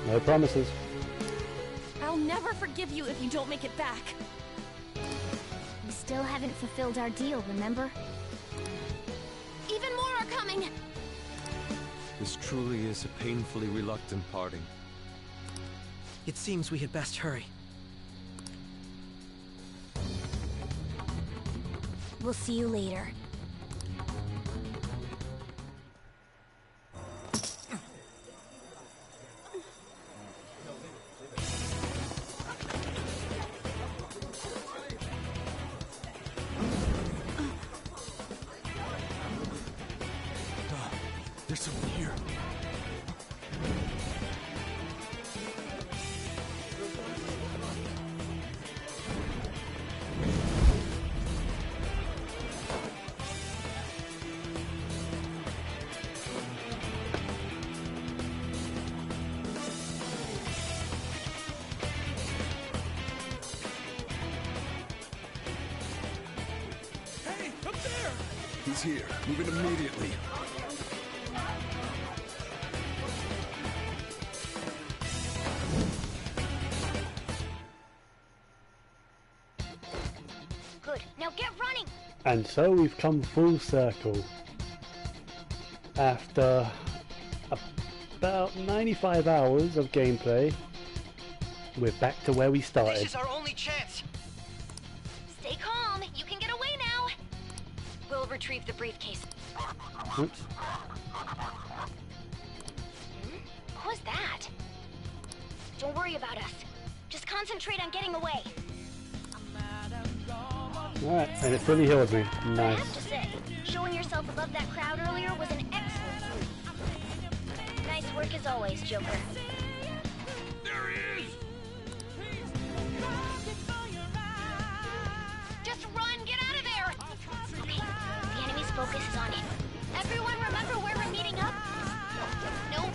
No promises. I'll never forgive you if you don't make it back. We still haven't fulfilled our deal, remember? Even more are coming! This truly is a painfully reluctant parting. It seems we had best hurry. We'll see you later. There's someone here. Hey, up there! He's here. Move in immediately. Good. Now get running! And so we've come full circle. After about 95 hours of gameplay, we're back to where we started. This is our only chance. Stay calm. You can get away now. We'll retrieve the briefcase. Oops. What was that? Don't worry about us. Just concentrate on getting away. Alright, and it fully heals me. I Nice. have to say, showing yourself above that crowd earlier was an excellent move. Nice work as always, Joker. There he is! Just run! Get out of there! Okay, the enemy's focus is on him. Everyone remember where we're meeting up? No?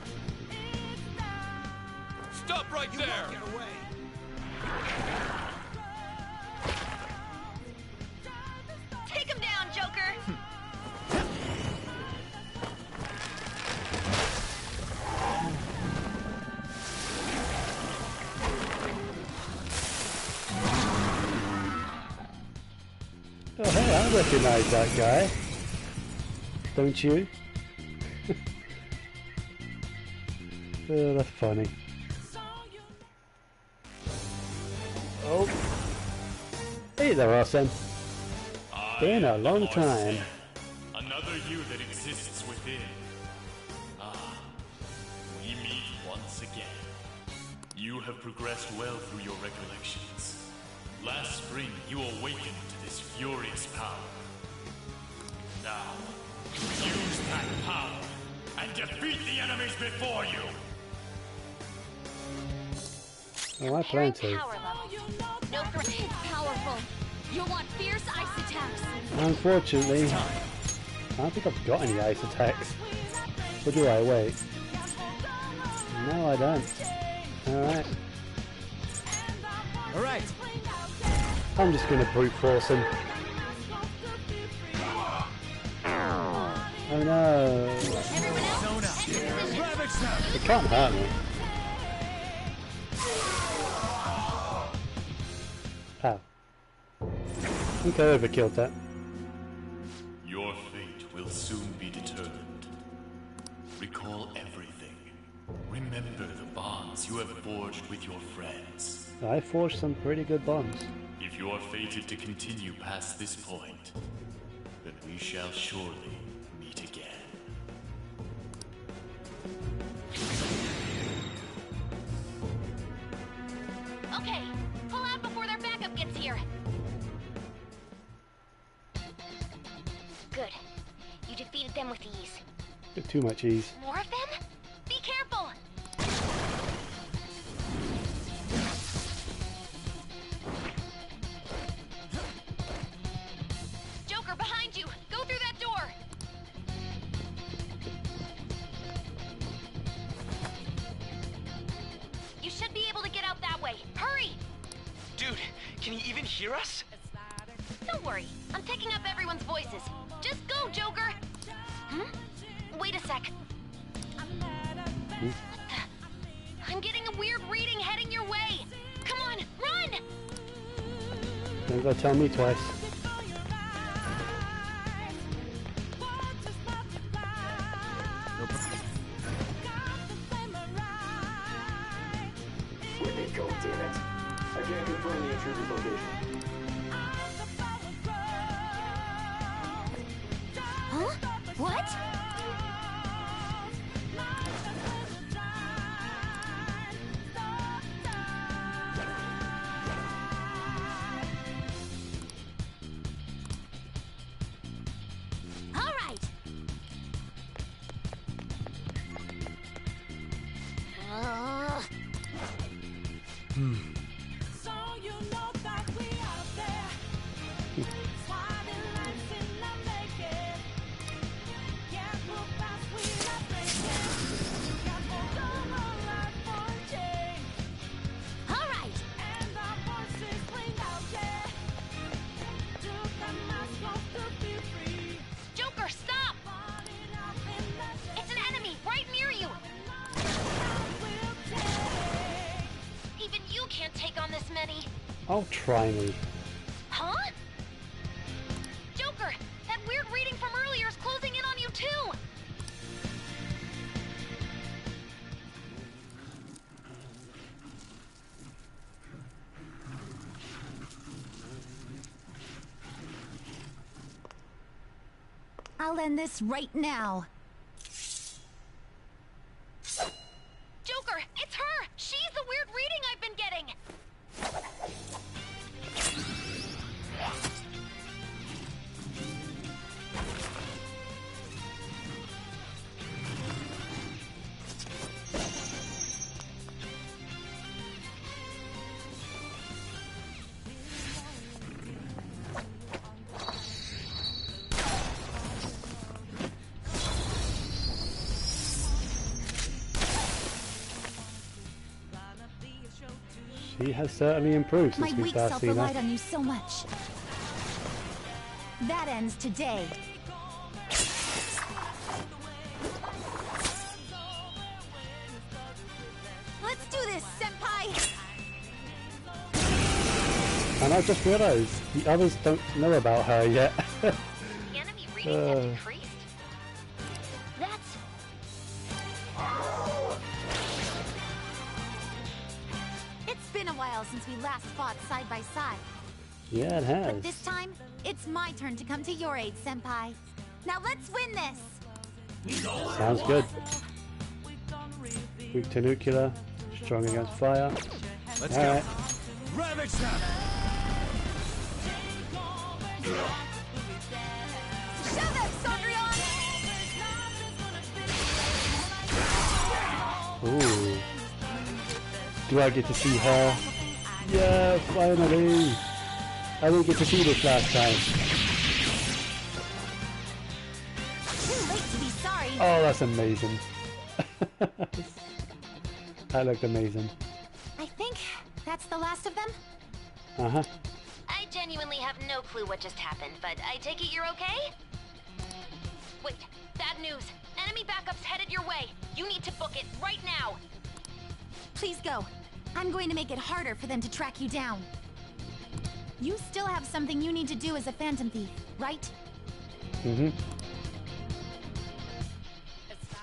Stop right there! Get away. Take him down, Joker! Oh hey, I recognize that guy. Don't you? Oh, that's funny. Oh. Hey there, Arsene. Been a long time. Another you that exists within. Ah, we meet once again. You have progressed well through your recollections. Last spring, you awakened to this furious power. Now, use that power and defeat the enemies before you. Oh, I plan to. Power level. No threat. It's powerful. You'll want fierce ice attacks. Unfortunately, I don't think I've got any ice attacks. Or do I? Wait. No, I don't. Alright. Alright. I'm just gonna brute force him. Oh no. It can't hurt me. I think I overkilled that. Your fate will soon be determined. Recall everything. Remember the bonds you have forged with your friends. I forged some pretty good bonds. If you are fated to continue past this point, then we shall surely meet again. Okay, pull out before their backup gets here. Good. You defeated them with ease. Bit too much ease. More of them? Be careful! Joker, behind you! Go through that door! You should be able to get out that way. Hurry! Dude, can he even hear us? Don't worry. I'm picking up everyone's voices. Just go, Joker! Wait a sec. I'm getting a weird reading heading your way. Come on, run! Don't go tell me twice. Where'd they go, damn it? I can't confirm the intruder's location. Huh? What? All right. So you know that we out there. Sliding lights in the naked. Can't move fast, we not breaking. Can't hold on our life for change. All right. And our voices ring out, yeah. To the mask of to be free. Joker, stop! It's an enemy right near you! Even you can't take on this many. Oh, try me. Huh? Joker, that weird reading from earlier is closing in on you too! I'll end this right now. Joker, it's her! She's the weird reading I've been getting! She has certainly improved since My we weak last self seen relied her. on you so much. That ends today. Let's do this, Senpai! And I just realised the others don't know about her yet. The enemy readings have decreased. That's... It's been a while since we last fought side by side. Yeah, it has. But this time, it's my turn to come to your aid, Senpai. Now let's win this! Sounds good. Weak to nuclear, strong against fire. Let's All go. right. Ravage them! Show them, Sondrion! Ooh. Do I get to see her? Yeah, finally! I didn't get to see this last time. Too late to be sorry. Oh, that's amazing. That looked amazing. I think that's the last of them? Uh-huh. I genuinely have no clue what just happened, but I take it you're okay? Wait, bad news. Enemy backup's headed your way. You need to book it right now. Please go. I'm going to make it harder for them to track you down. You still have something you need to do as a Phantom Thief, right? Mm-hmm.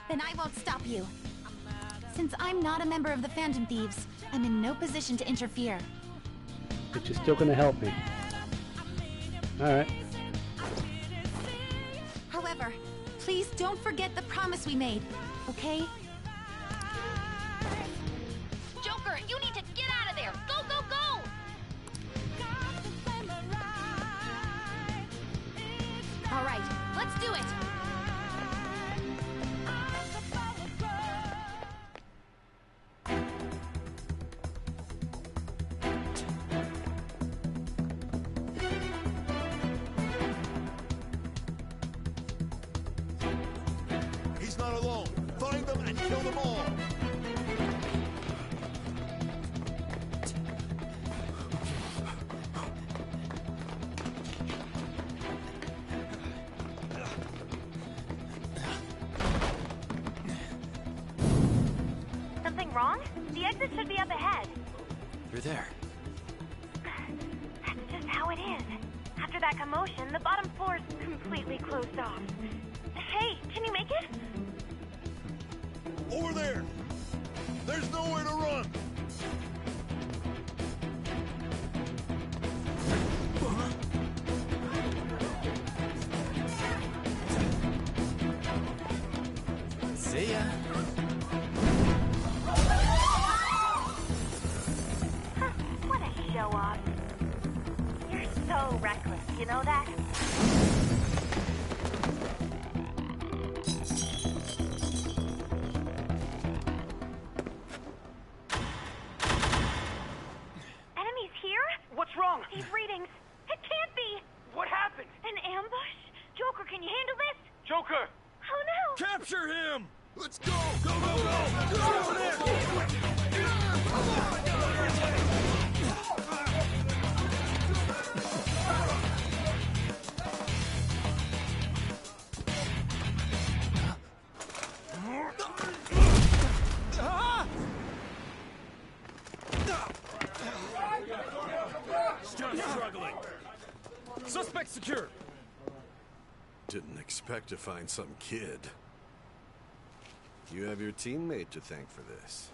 Then I won't stop you. Since I'm not a member of the Phantom Thieves, I'm in no position to interfere. But you're still gonna help me. Alright. However, please don't forget the promise we made, okay? Joker, you need to get out of there! Go, go, go! All right, let's do it! He's not alone. Find them and kill them all. Something wrong? The exit should be up ahead. You're there. That's just how it is. After that commotion, the bottom floor's completely closed off. Hey, can you make it? Over there. There's nowhere to run. See ya. What a show off. You're so reckless, you know that? Enemies here? What's wrong? These readings. It can't be. What happened? An ambush? Joker, can you handle this? Joker! Oh no! Capture him! Let's go! Go, go, go! Go there! Still struggling. Suspect secure. Didn't expect to find some kid. You have your teammate to thank for this.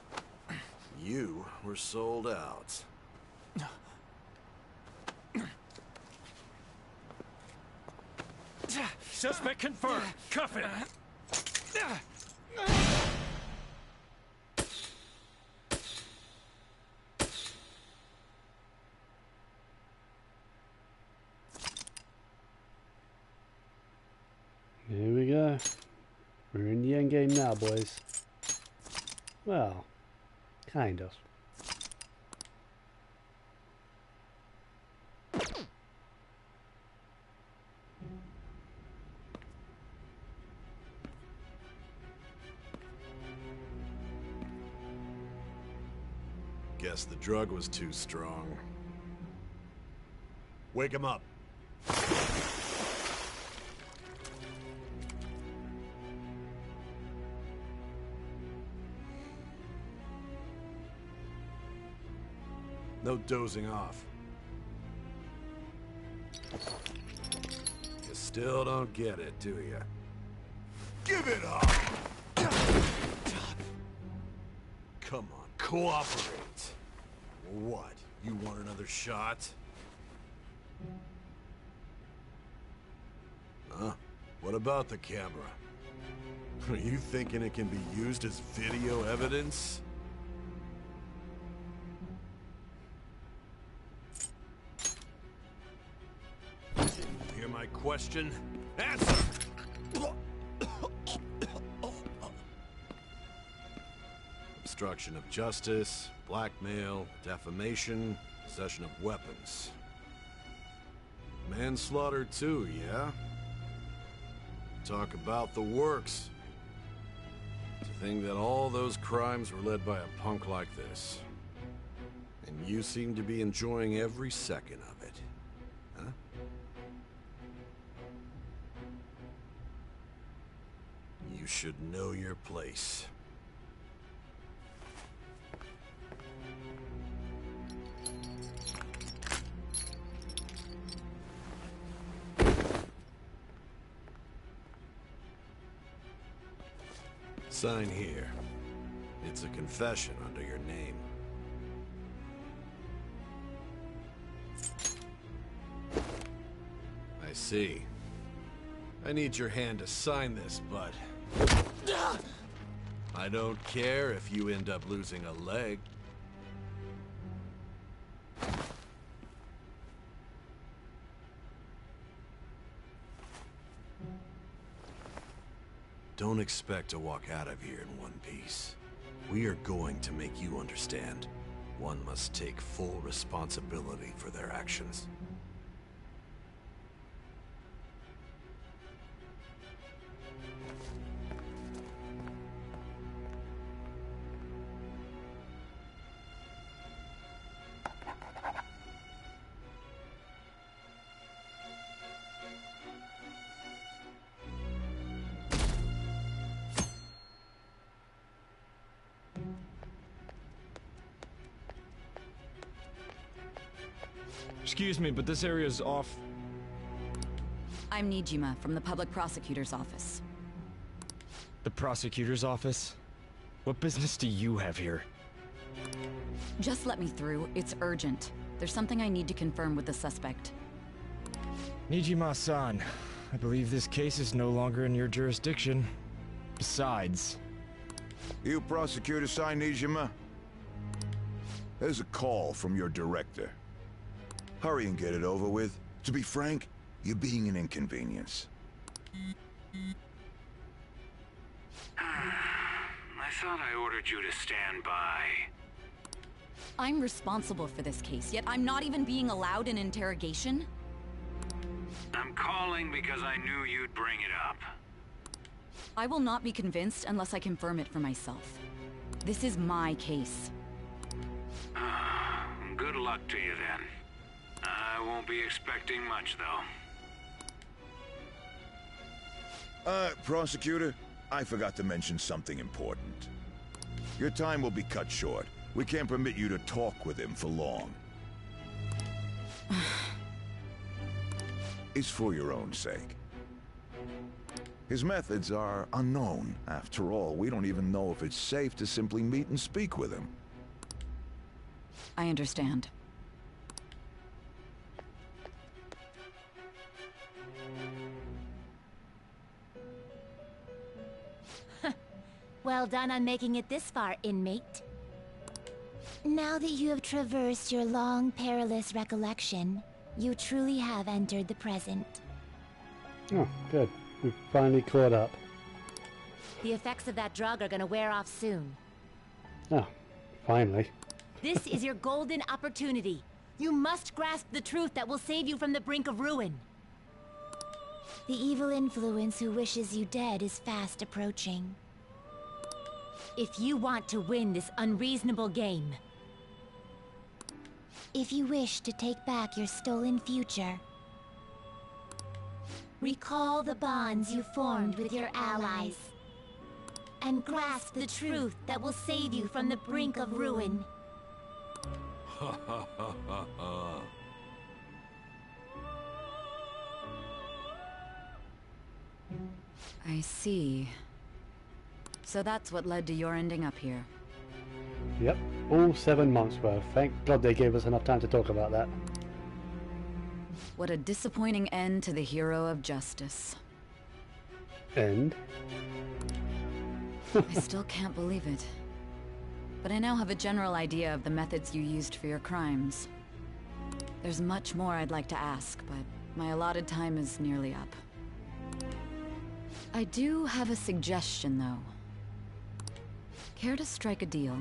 You were sold out. Suspect confirmed. Cuff it. Here we go. We're in the end game now, boys. Well, kind of. Guess the drug was too strong. Wake him up. No dozing off. You still don't get it, do you? Give it up! Come on, cooperate. What? You want another shot? Huh? What about the camera? Are you thinking it can be used as video evidence? Hear my question? Answer! Obstruction of justice, blackmail, defamation, possession of weapons. Manslaughter too, yeah? Talk about the works. To think that all those crimes were led by a punk like this. And you seem to be enjoying every second of it. Huh? You should know your place. Sign here. It's a confession under your name. I see. I need your hand to sign this, but I don't care if you end up losing a leg. Don't expect to walk out of here in one piece. We are going to make you understand. One must take full responsibility for their actions. Excuse me, but this area's off. I'm Nijima from the Public Prosecutor's Office. The prosecutor's office? What business do you have here? Just let me through. It's urgent. There's something I need to confirm with the suspect. Nijima-san, I believe this case is no longer in your jurisdiction. Besides... You prosecutor-san, Nijima? There's a call from your director. Hurry and get it over with. To be frank, you're being an inconvenience. I thought I ordered you to stand by. I'm responsible for this case, yet I'm not even being allowed an interrogation? I'm calling because I knew you'd bring it up. I will not be convinced unless I confirm it for myself. This is my case. Good luck to you then. I won't be expecting much, though. Prosecutor, I forgot to mention something important. Your time will be cut short. We can't permit you to talk with him for long. It's for your own sake. His methods are unknown. After all, we don't even know if it's safe to simply meet and speak with him. I understand. Well done on making it this far, inmate. Now that you have traversed your long, perilous recollection, you truly have entered the present. Oh, good. We've finally caught up. The effects of that drug are gonna wear off soon. Oh, finally. This is your golden opportunity. You must grasp the truth that will save you from the brink of ruin. The evil influence who wishes you dead is fast approaching. If you want to win this unreasonable game, if you wish to take back your stolen future, recall the bonds you formed with your allies, and grasp the truth that will save you from the brink of ruin. Ha ha ha ha ha. I see. So that's what led to your ending up here. Yep, all 7 months worth. Thank God they gave us enough time to talk about that. What a disappointing end to the hero of justice. End? I still can't believe it. But I now have a general idea of the methods you used for your crimes. There's much more I'd like to ask, but my allotted time is nearly up. I do have a suggestion, though. Care to strike a deal?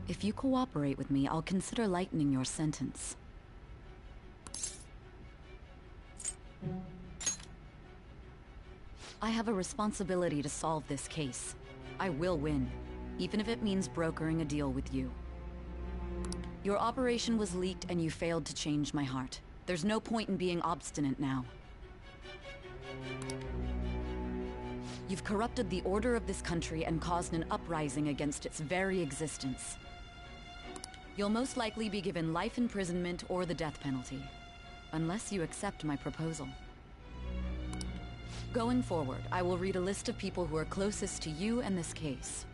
If you cooperate with me, I'll consider lightening your sentence. I have a responsibility to solve this case. I will win, even if it means brokering a deal with you. Your operation was leaked and you failed to change my heart. There's no point in being obstinate now. You've corrupted the order of this country and caused an uprising against its very existence. You'll most likely be given life imprisonment or the death penalty, unless you accept my proposal. Going forward, I will read a list of people who are closest to you and this case.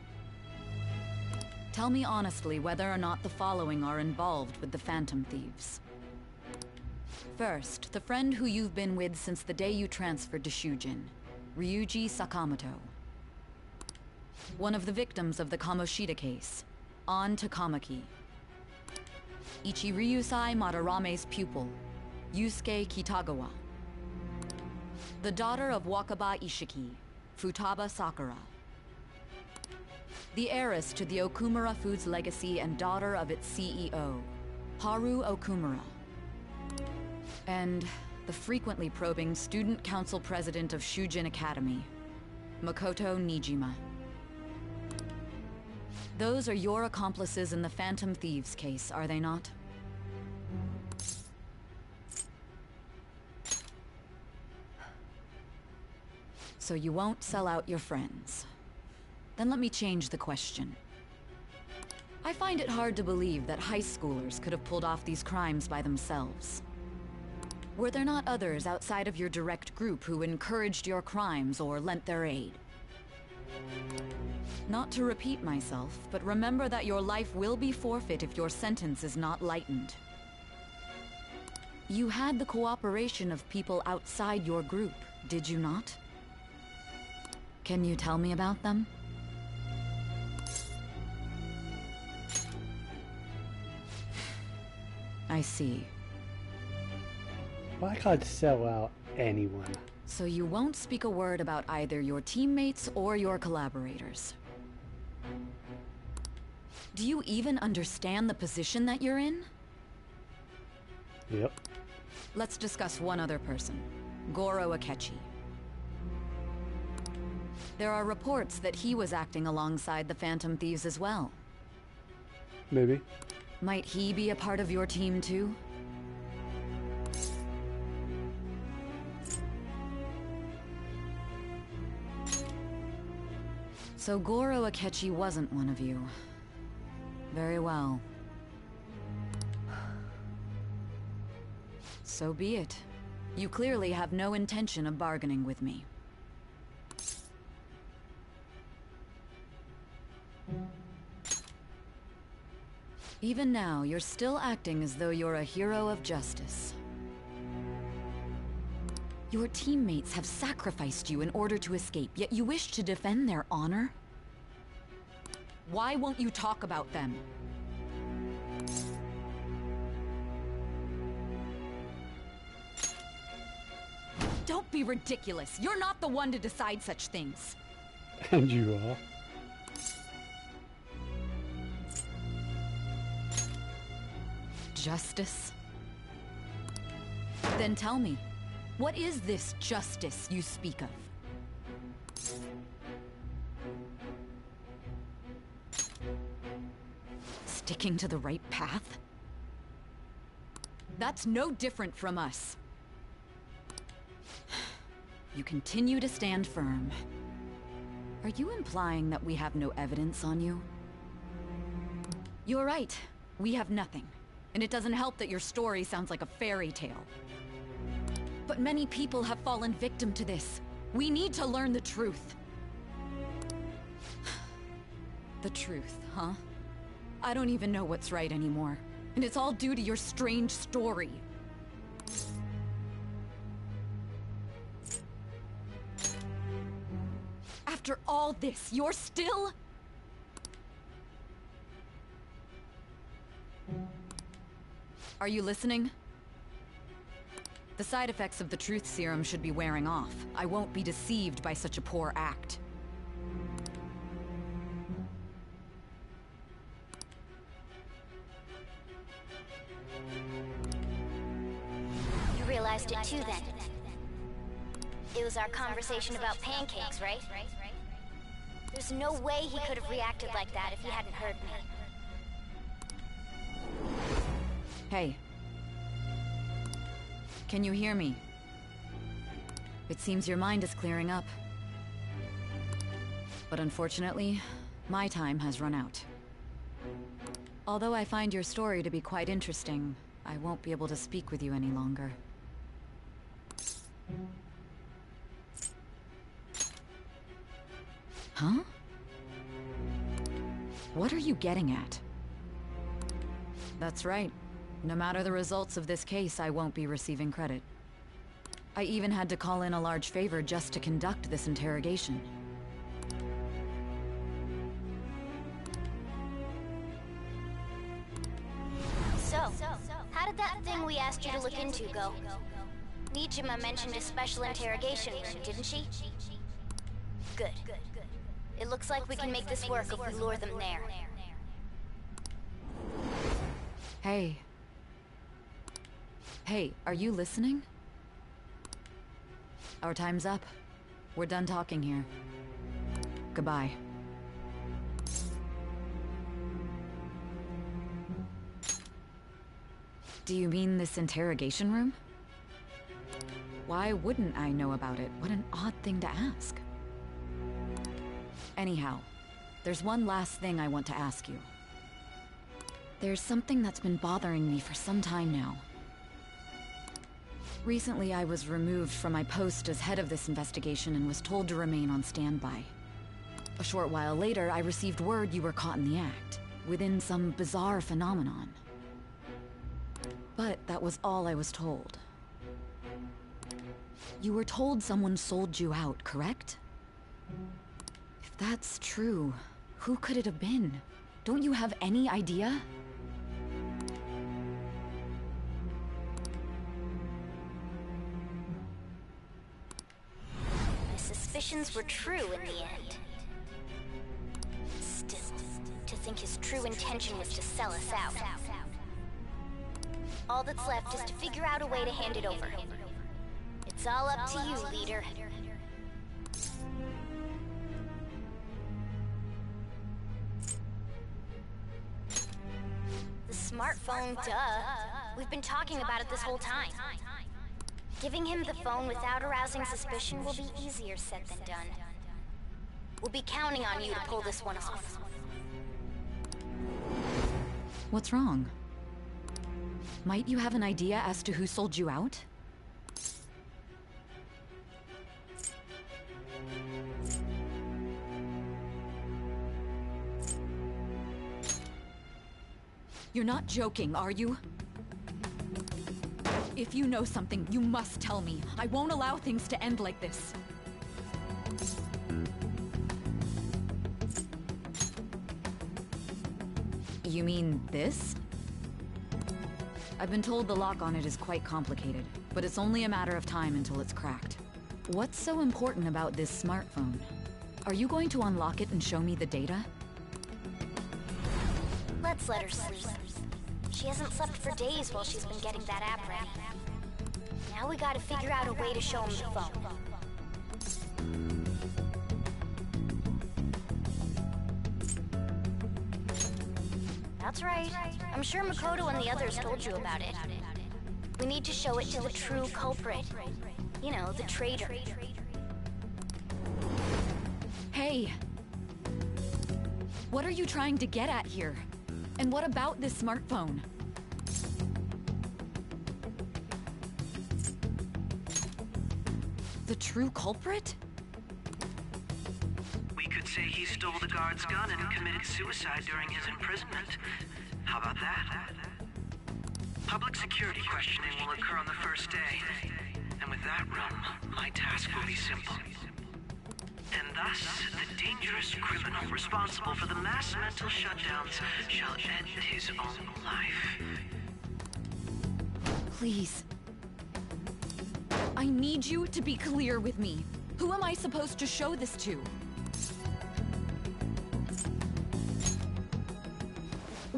Tell me honestly whether or not the following are involved with the Phantom Thieves. First, the friend who you've been with since the day you transferred to Shujin, Ryuji Sakamoto. One of the victims of the Kamoshida case, An Takamaki. Ichiryusai Madarame's pupil, Yusuke Kitagawa. The daughter of Wakaba Ishiki, Futaba Sakura. The heiress to the Okumura Foods legacy and daughter of its CEO, Haru Okumura. And the frequently probing student council president of Shujin Academy, Makoto Nijima. Those are your accomplices in the Phantom Thieves case, are they not? So you won't sell out your friends. Then let me change the question. I find it hard to believe that high schoolers could have pulled off these crimes by themselves. Were there not others outside of your direct group who encouraged your crimes or lent their aid? Not to repeat myself, but remember that your life will be forfeit if your sentence is not lightened. You had the cooperation of people outside your group, did you not? Can you tell me about them? I see. I can't sell out anyone. So you won't speak a word about either your teammates or your collaborators. Do you even understand the position that you're in? Yep. Let's discuss one other person, Goro Akechi. There are reports that he was acting alongside the Phantom Thieves as well. Maybe. Might he be a part of your team too? So Goro Akechi wasn't one of you. Very well. So be it. You clearly have no intention of bargaining with me. Even now, you're still acting as though you're a hero of justice. Your teammates have sacrificed you in order to escape, yet you wish to defend their honor? Why won't you talk about them? Don't be ridiculous. You're not the one to decide such things. And you are. Justice? Then tell me, what is this justice you speak of? Sticking to the right path? That's no different from us. You continue to stand firm. Are you implying that we have no evidence on you? You're right. We have nothing. And it doesn't help that your story sounds like a fairy tale. But many people have fallen victim to this. We need to learn the truth. The truth, huh? I don't even know what's right anymore. And it's all due to your strange story. After all this, you're still... Are you listening? The side effects of the truth serum should be wearing off. I won't be deceived by such a poor act. You realized it too then. It was our conversation about pancakes, right? There's no way he could have reacted like that if he hadn't heard me. Hey. Can you hear me? It seems your mind is clearing up. But unfortunately, my time has run out. Although I find your story to be quite interesting, I won't be able to speak with you any longer. Huh? What are you getting at? That's right. No matter the results of this case, I won't be receiving credit. I even had to call in a large favor just to conduct this interrogation. So, how did that thing we asked you to look into go? Nijima mentioned a special interrogation room, didn't she? Good. It looks like we can make this work if we lure them there. Hey. Hey, are you listening? Our time's up. We're done talking here. Goodbye. Do you mean this interrogation room? Why wouldn't I know about it? What an odd thing to ask. Anyhow, there's one last thing I want to ask you. There's something that's been bothering me for some time now. Recently, I was removed from my post as head of this investigation and was told to remain on standby. A short while later, I received word you were caught in the act, within some bizarre phenomenon. But that was all I was told. You were told someone sold you out, correct? If that's true, who could it have been? Don't you have any idea? My suspicions were true in the end. Still, to think his true intention was to sell us out. All that's left is to figure out a way to hand it over. It's all up to you, leader. The smartphone, duh. We've been talking about it this whole time. Giving him the phone without arousing suspicion will be easier said than done. We'll be counting on you to pull this one off. What's wrong? Might you have an idea as to who sold you out? You're not joking, are you? If you know something, you must tell me. I won't allow things to end like this. You mean this? I've been told the lock on it is quite complicated, but it's only a matter of time until it's cracked. What's so important about this smartphone? Are you going to unlock it and show me the data? Let's let her sleep. She hasn't slept for days while she's been getting that app ready. Now we gotta figure out a way to show him the phone. That's right. I'm sure Makoto and the others told you about it. We need to show it to the true culprit. You know, the traitor. Hey! What are you trying to get at here? And what about this smartphone? The true culprit? We could say he stole the guard's gun and committed suicide during his imprisonment. How about that? Public security questioning will occur on the first day. And with that room, my task will be simple. And thus, the dangerous criminal responsible for the mass mental shutdowns shall end his own life. Please. I need you to be clear with me. Who am I supposed to show this to?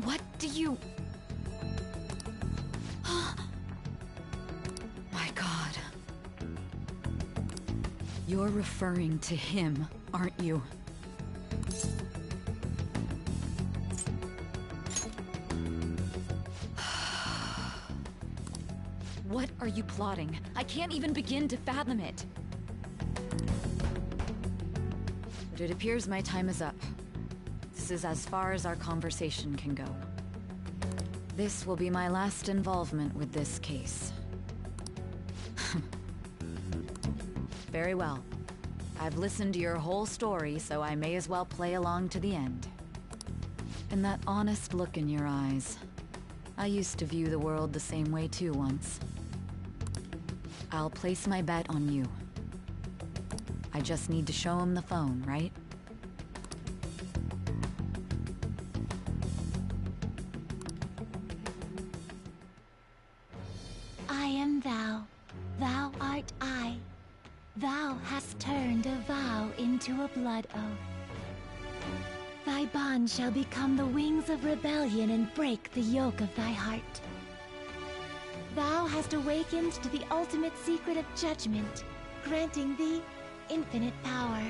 What do you... My God. You're referring to him, aren't you? What are you plotting? I can't even begin to fathom it. But it appears my time is up. This is as far as our conversation can go. This will be my last involvement with this case. Very well. I've listened to your whole story, so I may as well play along to the end. And that honest look in your eyes. I used to view the world the same way too once. I'll place my bet on you. I just need to show him the phone, right? I am thou, thou art I. Thou hast turned a vow into a blood oath. Thy bond shall become the wings of rebellion and break the yoke of thy heart. Thou hast awakened to the ultimate secret of judgment, granting thee infinite power.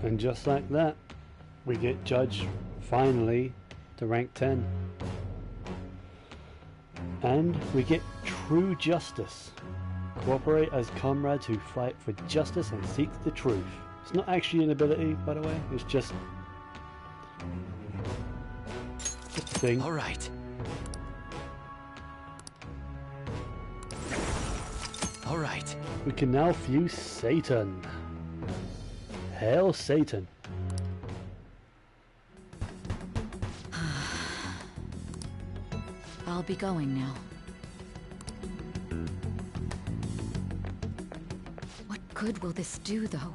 And just like that, we get Judge finally to rank 10. And we get true justice. Cooperate as comrades who fight for justice and seek the truth. It's not actually an ability, by the way, it's just a thing. Alright. Alright. We can now fuse Satan. Hail Satan. I'll be going now. What good will this do, though?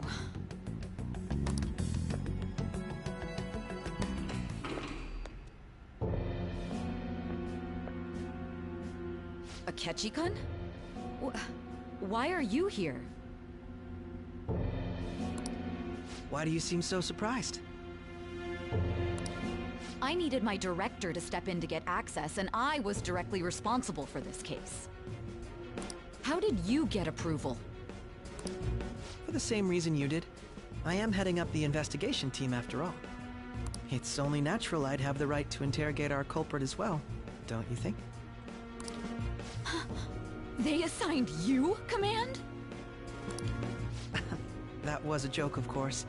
Akechi-kun? Why are you here? Why do you seem so surprised? I needed my director to step in to get access, and I was directly responsible for this case. How did you get approval? For the same reason you did. I am heading up the investigation team after all. It's only natural I'd have the right to interrogate our culprit as well, don't you think? They assigned you command? That was a joke, of course.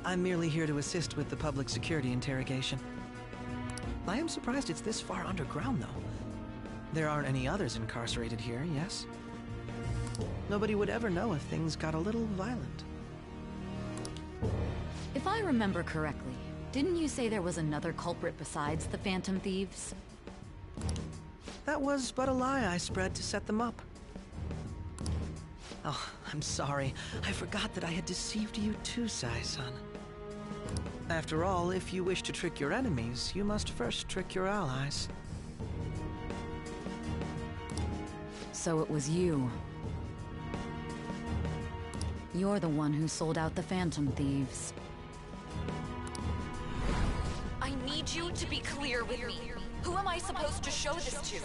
I'm merely here to assist with the public security interrogation. I am surprised it's this far underground, though. There aren't any others incarcerated here, yes? Nobody would ever know if things got a little violent. If I remember correctly, didn't you say there was another culprit besides the Phantom Thieves? That was but a lie I spread to set them up. Oh, I'm sorry. I forgot that I had deceived you too, Sai-san. After all, if you wish to trick your enemies, you must first trick your allies. So it was you. You're the one who sold out the Phantom Thieves. I need you to be clear with me. Who am I supposed to show this to?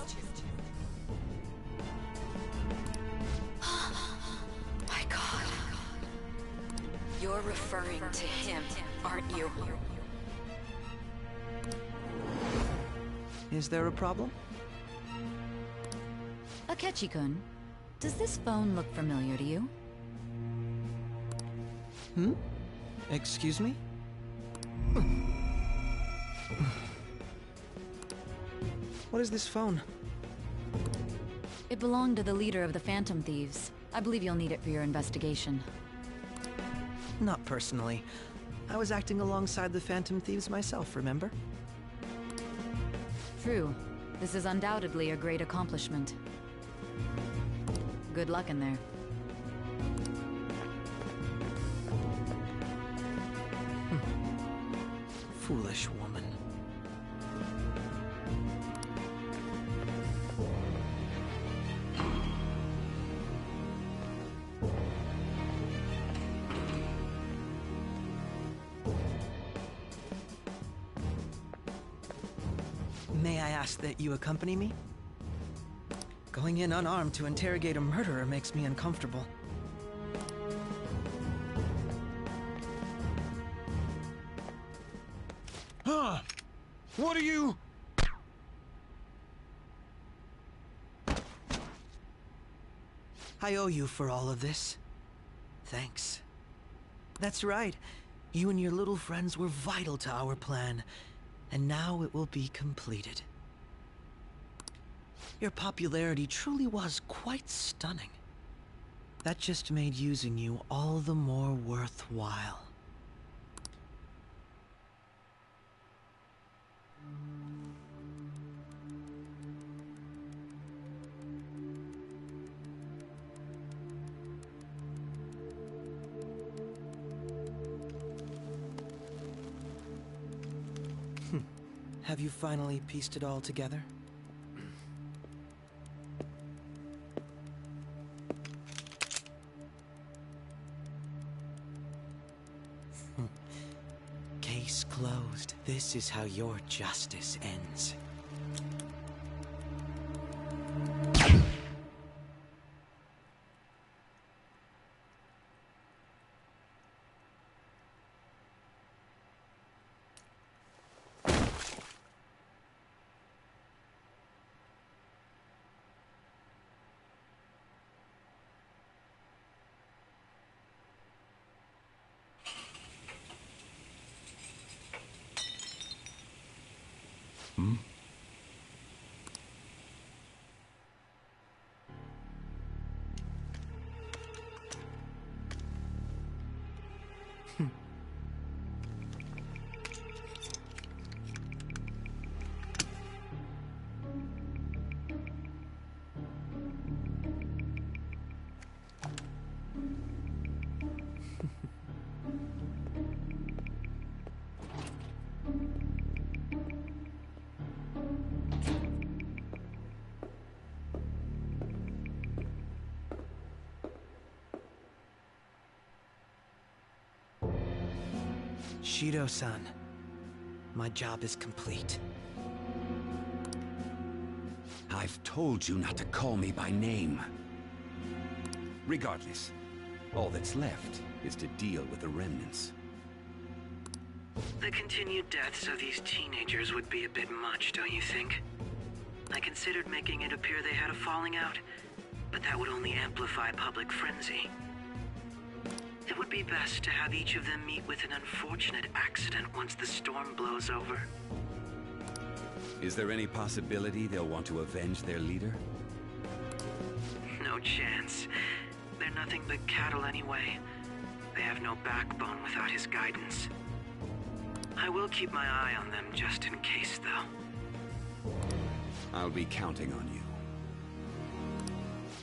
My God. You're referring to him, aren't you? Is there a problem? Akechi-kun, does this phone look familiar to you? Excuse me? What is this phone? It belonged to the leader of the Phantom Thieves. I believe you'll need it for your investigation. Not personally. I was acting alongside the Phantom Thieves myself, remember? True. This is undoubtedly a great accomplishment. Good luck in there. Foolish woman. May I ask that you accompany me? Going in unarmed to interrogate a murderer makes me uncomfortable. Huh? What are you... I owe you for all of this. Thanks. That's right. You and your little friends were vital to our plan. And now it will be completed. Your popularity truly was quite stunning. That just made using you all the more worthwhile. Have you finally pieced it all together? Case closed. This is how your justice ends. Shido-san, my job is complete. I've told you not to call me by name. Regardless, all that's left is to deal with the remnants. The continued deaths of these teenagers would be a bit much, don't you think? I considered making it appear they had a falling out, but that would only amplify public frenzy. It would be best to have each of them meet with an unfortunate accident once the storm blows over. Is there any possibility they'll want to avenge their leader? No chance. They're nothing but cattle anyway. They have no backbone without his guidance. I will keep my eye on them just in case, though. I'll be counting on you.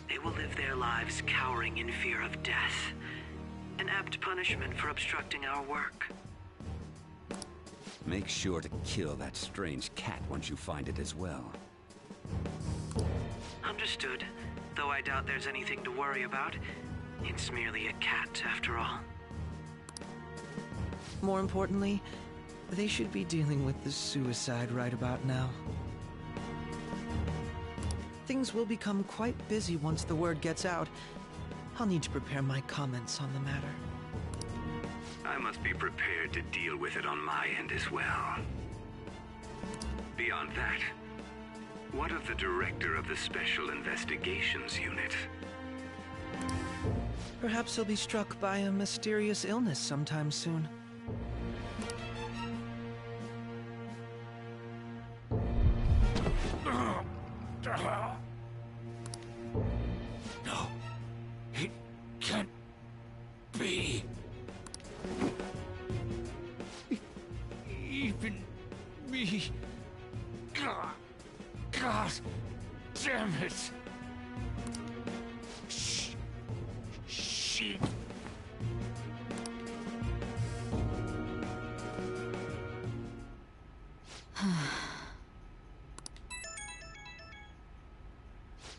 They will live their lives cowering in fear of death. An apt punishment for obstructing our work. Make sure to kill that strange cat once you find it as well. Understood. Though I doubt there's anything to worry about. It's merely a cat, after all. More importantly, they should be dealing with the suicide right about now. Things will become quite busy once the word gets out. I'll need to prepare my comments on the matter. I must be prepared to deal with it on my end as well. Beyond that, what of the director of the Special Investigations Unit? Perhaps he'll be struck by a mysterious illness sometime soon. No. It can't be. Even me. God damn it. She.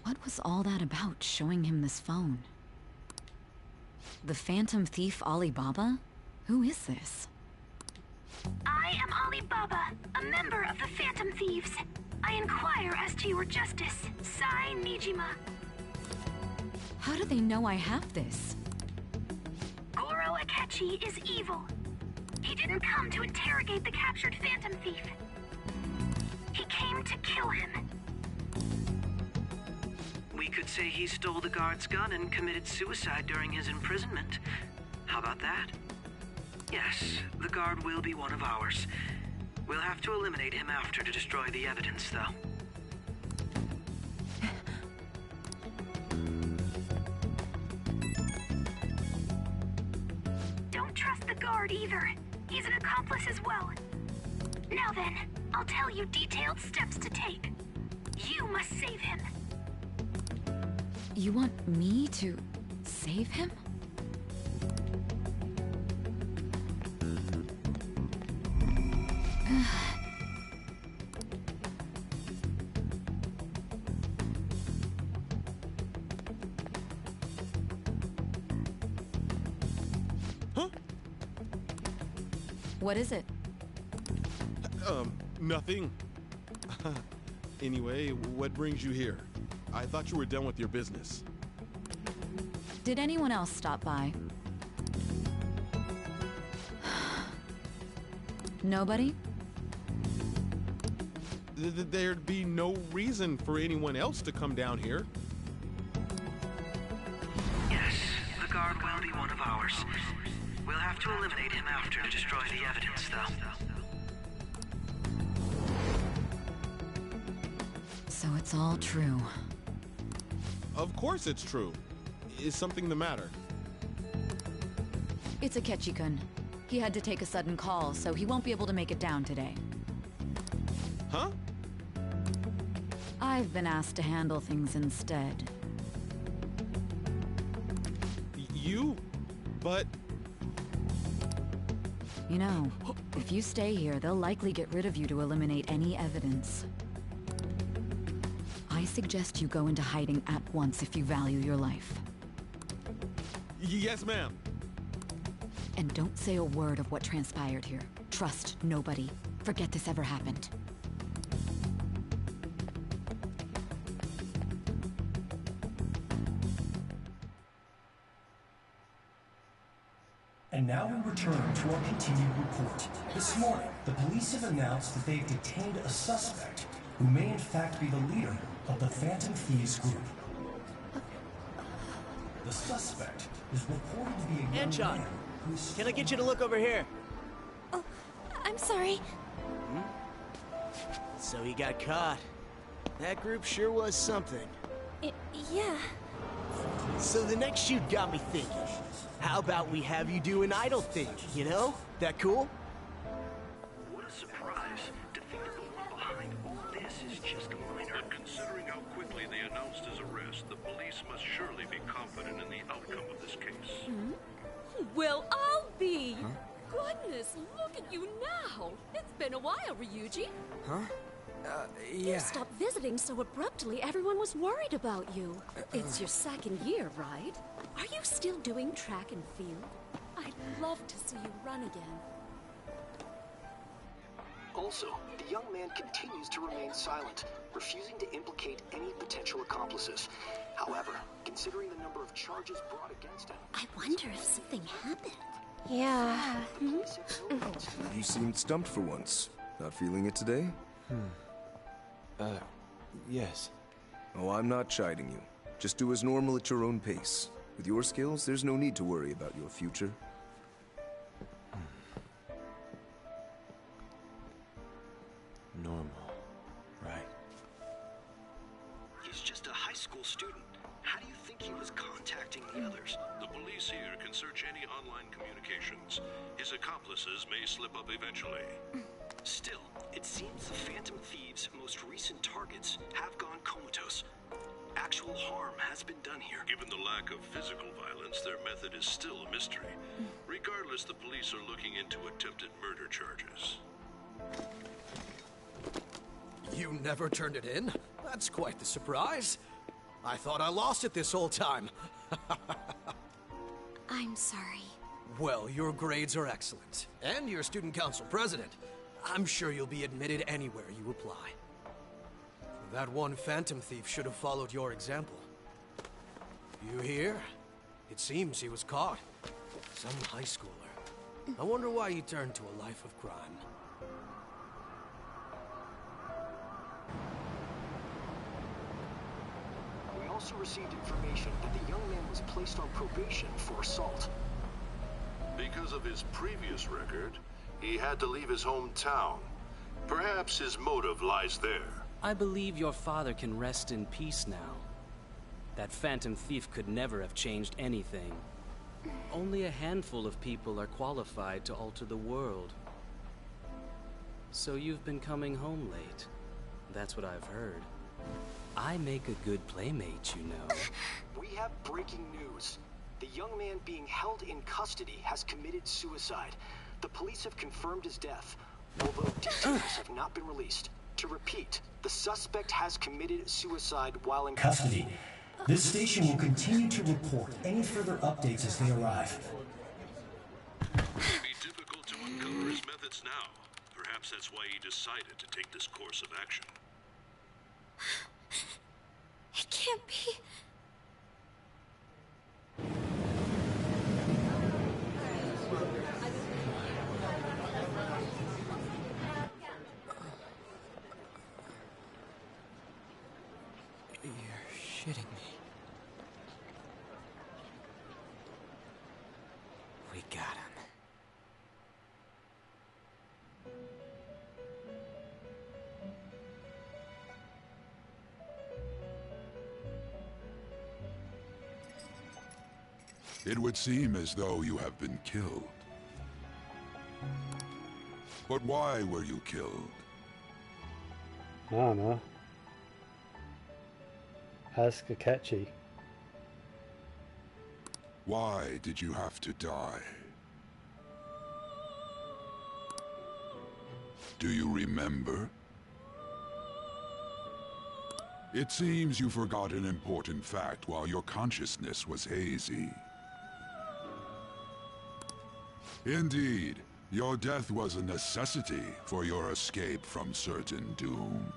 What was all that about, showing him this phone? The Phantom Thief Alibaba? Who is this? I am Alibaba, a member of the Phantom Thieves. I inquire as to your justice, Sai Nijima. How do they know I have this? Goro Akechi is evil. He didn't come to interrogate the captured Phantom Thief. He came to kill him. We could say he stole the guard's gun and committed suicide during his imprisonment. How about that? Yes, the guard will be one of ours. We'll have to eliminate him after to destroy the evidence, though. Don't trust the guard either. He's an accomplice as well. Now then, I'll tell you detailed steps to take. You must save him. You want me to save him? Huh? What is it? Nothing. Anyway, what brings you here? I thought you were done with your business. Did anyone else stop by? Nobody? There'd be no reason for anyone else to come down here. Yes, the guard will be one of ours. We'll have to eliminate him after to destroy the evidence, though. So it's all true. Of course it's true. Is something the matter? It's Akechi-kun. He had to take a sudden call, so he won't be able to make it down today. Huh? I've been asked to handle things instead. You? But... You know, if you stay here, they'll likely get rid of you to eliminate any evidence. I suggest you go into hiding at once if you value your life. Yes, ma'am. And don't say a word of what transpired here. Trust nobody. Forget this ever happened. And now we return to our continued report. This morning, the police have announced that they've detained a suspect who may in fact be the leader of the Phantom Thieves group. The suspect is reported to be a young Anchon, man who's... can I get you to look over here? Oh, I'm sorry. So he got caught. That group sure was something. Yeah. So the next shoot got me thinking. How about we have you do an idol thing, you know? That cool? What a surprise. To think that the one behind all this is just a minor. But considering how quickly they announced his arrest, the police must surely be confident in the outcome of this case. Well, I'll be. Goodness, look at you now. It's been a while, Ryuji. Huh? You stopped visiting so abruptly, everyone was worried about you. It's your second year, right? Are you still doing track and field? I'd love to see you run again. Also, the young man continues to remain silent, refusing to implicate any potential accomplices. However, considering the number of charges brought against him... I wonder if something happened. Yeah. You seemed stumped for once. Not feeling it today? Yes. Oh, I'm not chiding you. Just do as normal at your own pace. With your skills, there's no need to worry about your future. Normal. Right. He's just a high school student. How do you think he was contacting the others? The police here can search any online communications. His accomplices may slip up eventually. Still, it seems the Phantom Thieves' most recent targets have gone comatose. Actual harm has been done here. Given the lack of physical violence, their method is still a mystery. Regardless, the police are looking into attempted murder charges. You never turned it in? That's quite the surprise. I thought I lost it this whole time. I'm sorry. Well, your grades are excellent. And you're student council president. I'm sure you'll be admitted anywhere you apply. That one Phantom Thief should have followed your example. You hear? It seems he was caught. Some high schooler. I wonder why he turned to a life of crime. We also received information that the young man was placed on probation for assault. Because of his previous record, he had to leave his hometown. Perhaps his motive lies there. I believe your father can rest in peace now. That Phantom Thief could never have changed anything. Only a handful of people are qualified to alter the world. So you've been coming home late. That's what I've heard. I make a good playmate, you know. We have breaking news. The young man being held in custody has committed suicide. The police have confirmed his death, although details have not been released. To repeat, the suspect has committed suicide while in custody. This station will continue to report any further updates as they arrive. It would be difficult to uncover his methods now. Perhaps that's why he decided to take this course of action. It can't be. You're shitting me. We got him. It would seem as though you have been killed. But why were you killed? I don't know. Ask Akechi. Why did you have to die? Do you remember? It seems you forgot an important fact while your consciousness was hazy. Indeed, your death was a necessity for your escape from certain doom.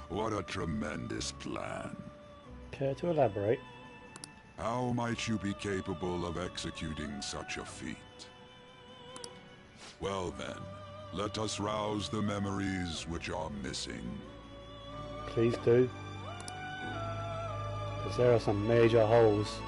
What a tremendous plan. Care to elaborate? How might you be capable of executing such a feat? Well then, let us rouse the memories which are missing. Please do. Because there are some major holes.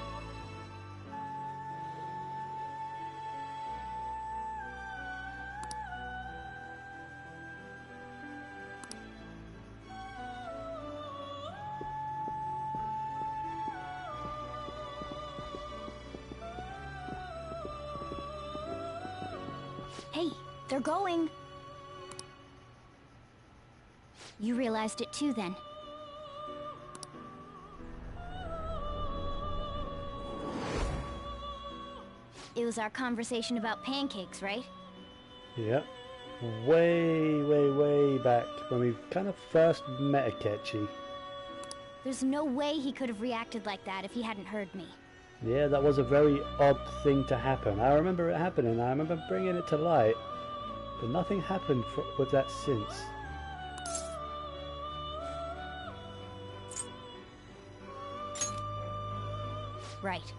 Hey, they're going. You realized it too, then? It was our conversation about pancakes, right? Yep. Way back when we kind of first met Akechi. There's no way he could have reacted like that if he hadn't heard me. Yeah, that was a very odd thing to happen. I remember it happening. I remember bringing it to light. But nothing happened with that since. Right.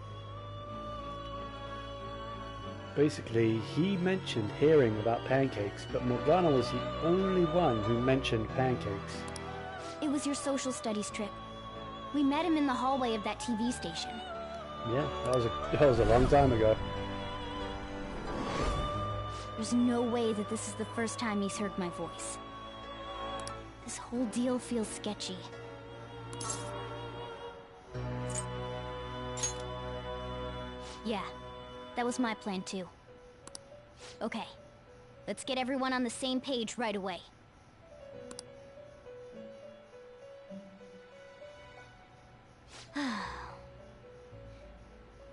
Basically, he mentioned hearing about pancakes, but Morgana was the only one who mentioned pancakes. It was your social studies trip. We met him in the hallway of that TV station. Yeah, that was a long time ago. There's no way that this is the first time he's heard my voice. This whole deal feels sketchy. Yeah, that was my plan too. Okay, let's get everyone on the same page right away.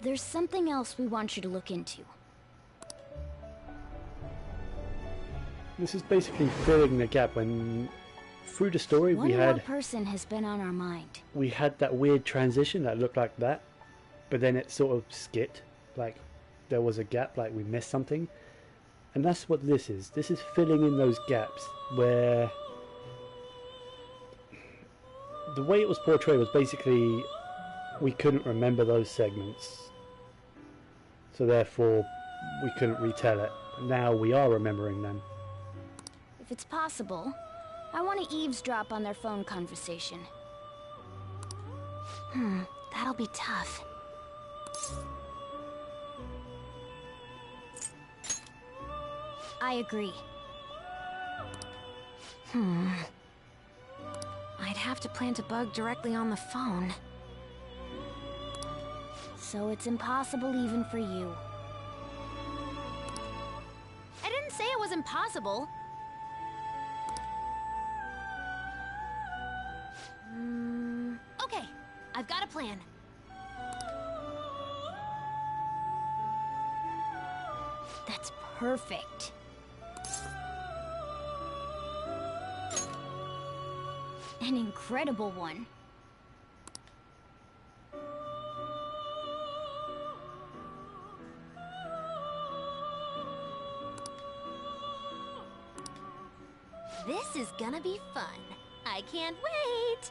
There's something else we want you to look into. This is basically filling the gap when, through the story, One more person has been on our mind. we had that weird transition that looked like that, but then it sort of skipped, like there was a gap, like we missed something. And that's what this is. This is filling in those gaps where the way it was portrayed was basically we couldn't remember those segments. So therefore we couldn't retell it. Now we are remembering them. If it's possible, I want to eavesdrop on their phone conversation. That'll be tough. I agree. I'd have to plant a bug directly on the phone. So it's impossible even for you. I didn't say it was impossible. Okay, I've got a plan. That's perfect. An incredible one. This is gonna be fun. I can't wait!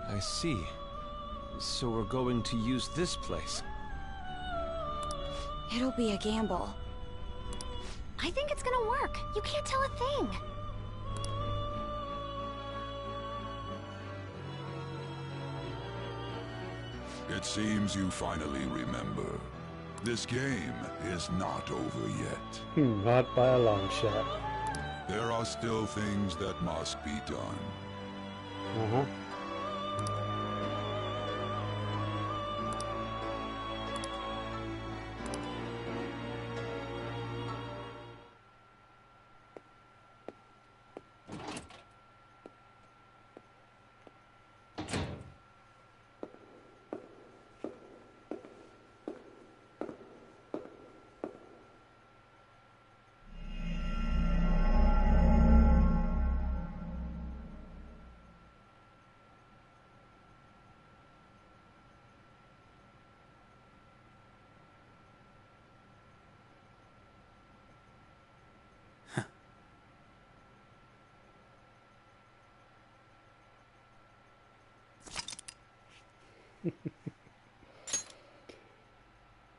I see. So we're going to use this place. It'll be a gamble. I think it's gonna work. You can't tell a thing. It seems you finally remember. This game is not over yet. Not by a long shot. There are still things that must be done. Uh-huh.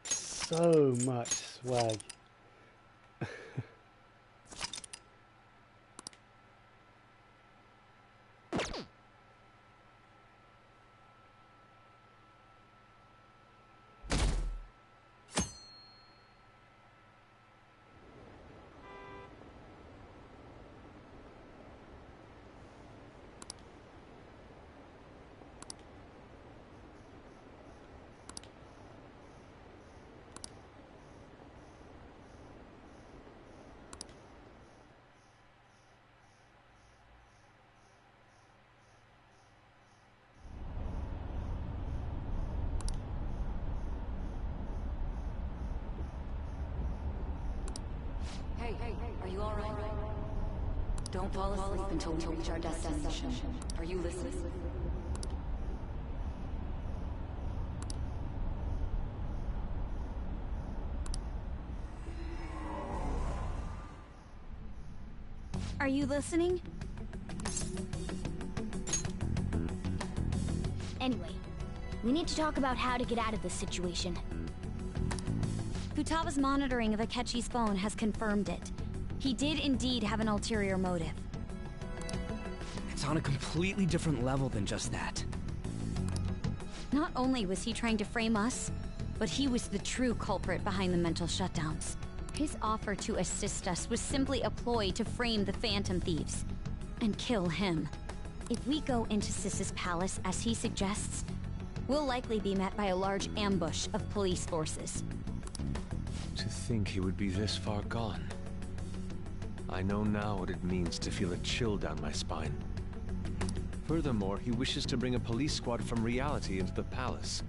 So much swag. Hey, are you all right? Don't fall asleep until we reach our destination. Are you listening? Are you listening? Anyway, we need to talk about how to get out of this situation. Futaba's monitoring of Akechi's phone has confirmed it. He did indeed have an ulterior motive. It's on a completely different level than just that. Not only was he trying to frame us, but he was the true culprit behind the mental shutdowns. His offer to assist us was simply a ploy to frame the Phantom Thieves and kill him. If we go into Sis's palace as he suggests, we'll likely be met by a large ambush of police forces. To think he would be this far gone. I know now what it means to feel a chill down my spine. Furthermore, he wishes to bring a police squad from reality into the palace.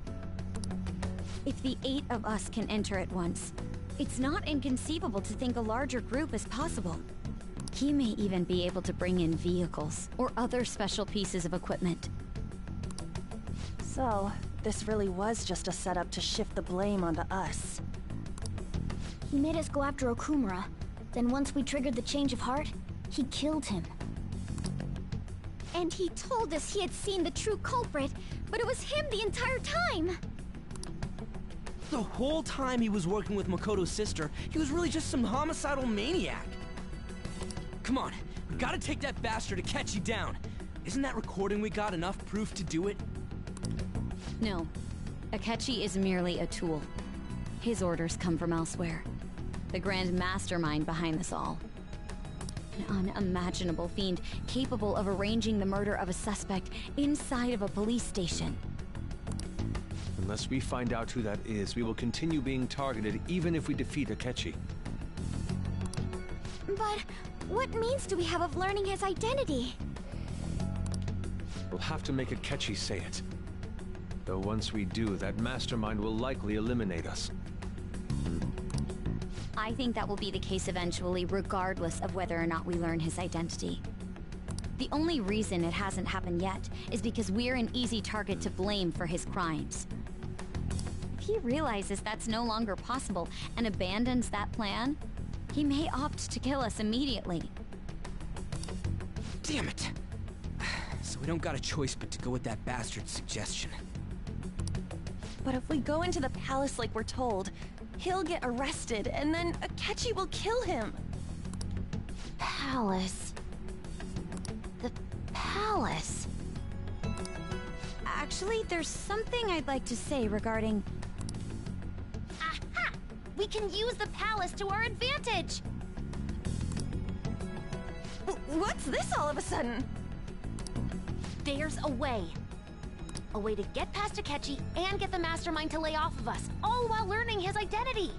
If the 8 of us can enter at once, it's not inconceivable to think a larger group is possible. He may even be able to bring in vehicles or other special pieces of equipment. So, this really was just a setup to shift the blame onto us. He made us go after Okumura. Then once we triggered the change of heart, he killed him. And he told us he had seen the true culprit, but it was him the entire time! The whole time he was working with Makoto's sister, he was really just some homicidal maniac. Come on, we gotta take that bastard Akechi down. Isn't that recording we got enough proof to do it? No. Akechi is merely a tool. His orders come from elsewhere. the grand mastermind behind this all. An unimaginable fiend capable of arranging the murder of a suspect inside of a police station. Unless we find out who that is, we will continue being targeted even if we defeat Akechi. But what means do we have of learning his identity? We'll have to make Akechi say it. Though once we do, that mastermind will likely eliminate us. I think that will be the case eventually, regardless of whether or not we learn his identity. The only reason it hasn't happened yet is because we're an easy target to blame for his crimes. If he realizes that's no longer possible and abandons that plan, he may opt to kill us immediately. Damn it! So we don't got a choice but to go with that bastard's suggestion. But if we go into the palace like we're told, he'll get arrested, and then Akechi will kill him. Palace. The palace. Actually, there's something I'd like to say regarding... Aha! We can use the palace to our advantage! What's this all of a sudden? There's a way. A way to get past Akechi and get the mastermind to lay off of us, all while learning his identity.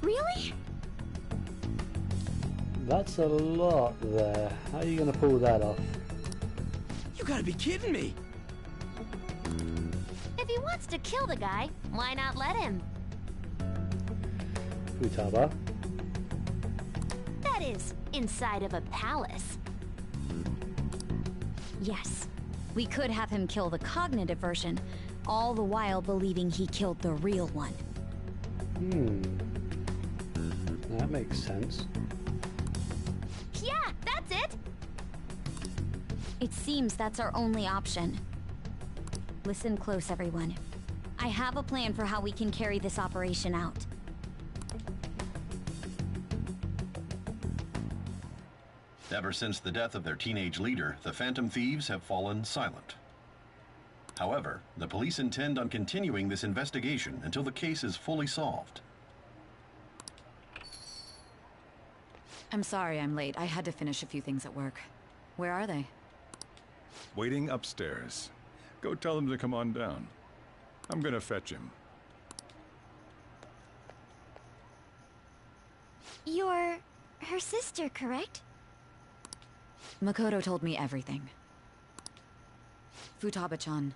Really? That's a lot there. How are you gonna pull that off? You gotta be kidding me! If he wants to kill the guy, why not let him? Futaba. That is, inside of a palace. Yes. We could have him kill the cognitive version, all the while believing he killed the real one. That makes sense. Yeah, that's it! It seems that's our only option. Listen close, everyone. I have a plan for how we can carry this operation out. Ever since the death of their teenage leader, the Phantom Thieves have fallen silent. However, the police intend on continuing this investigation until the case is fully solved. I'm sorry I'm late. I had to finish a few things at work. Where are they? Waiting upstairs. Go tell them to come on down. I'm gonna fetch him. You're her sister, correct? Makoto told me everything. Futaba-chan,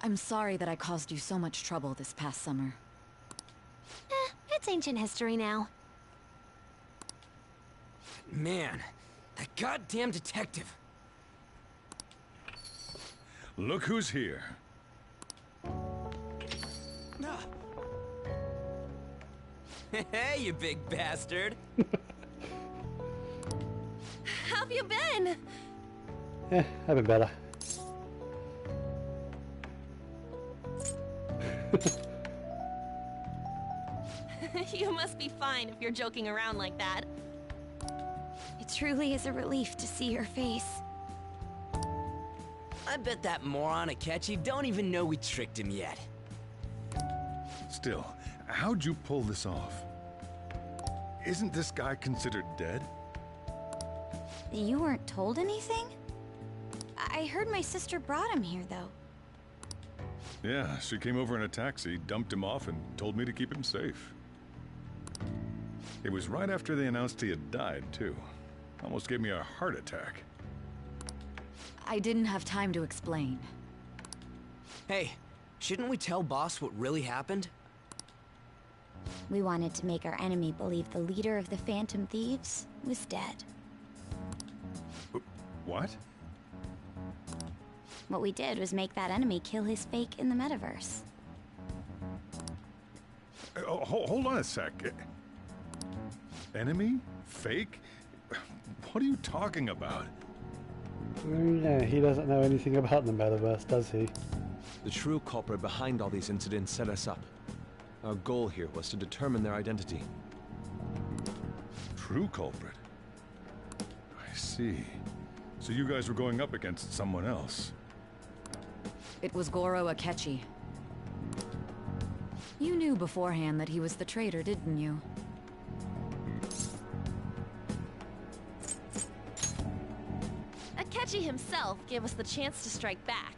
I'm sorry that I caused you so much trouble this past summer. It's ancient history now. Man, that goddamn detective. Look who's here. Hey, you big bastard. How have you been? Yeah, I've been better. You must be fine if you're joking around like that. It truly is a relief to see your face. I bet that moron Akechi don't even know we tricked him yet. Still, how'd you pull this off? Isn't this guy considered dead? You weren't told anything? I heard my sister brought him here, though. Yeah, she came over in a taxi, dumped him off, and told me to keep him safe. It was right after they announced he had died, too. Almost gave me a heart attack. I didn't have time to explain. Hey, shouldn't we tell boss what really happened? We wanted to make our enemy believe the leader of the Phantom Thieves was dead. What? What we did was make that enemy kill his fake in the metaverse. Hold on a sec. Enemy? Fake? What are you talking about? No, he doesn't know anything about the metaverse, does he? The true culprit behind all these incidents set us up. Our goal here was to determine their identity. True culprit? I see. So you guys were going up against someone else. It was Goro Akechi. You knew beforehand that he was the traitor, didn't you? Akechi himself gave us the chance to strike back.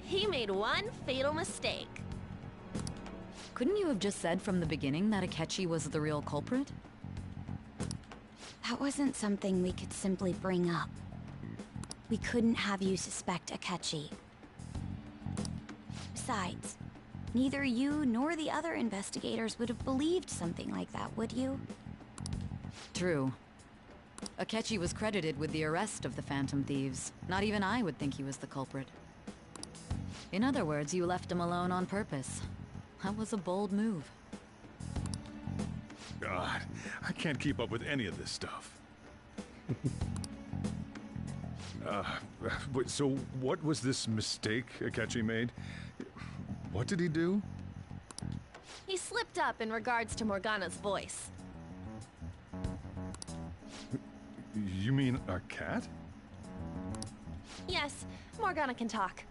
He made one fatal mistake. Couldn't you have just said from the beginning that Akechi was the real culprit? That wasn't something we could simply bring up. We couldn't have you suspect Akechi. Besides, neither you nor the other investigators would have believed something like that, would you? True. Akechi was credited with the arrest of the Phantom Thieves. Not even I would think he was the culprit. In other words, you left him alone on purpose. That was a bold move. God, I can't keep up with any of this stuff. So what was this mistake Akechi made? What did he do? He slipped up in regards to Morgana's voice. You mean a cat? Yes, Morgana can talk.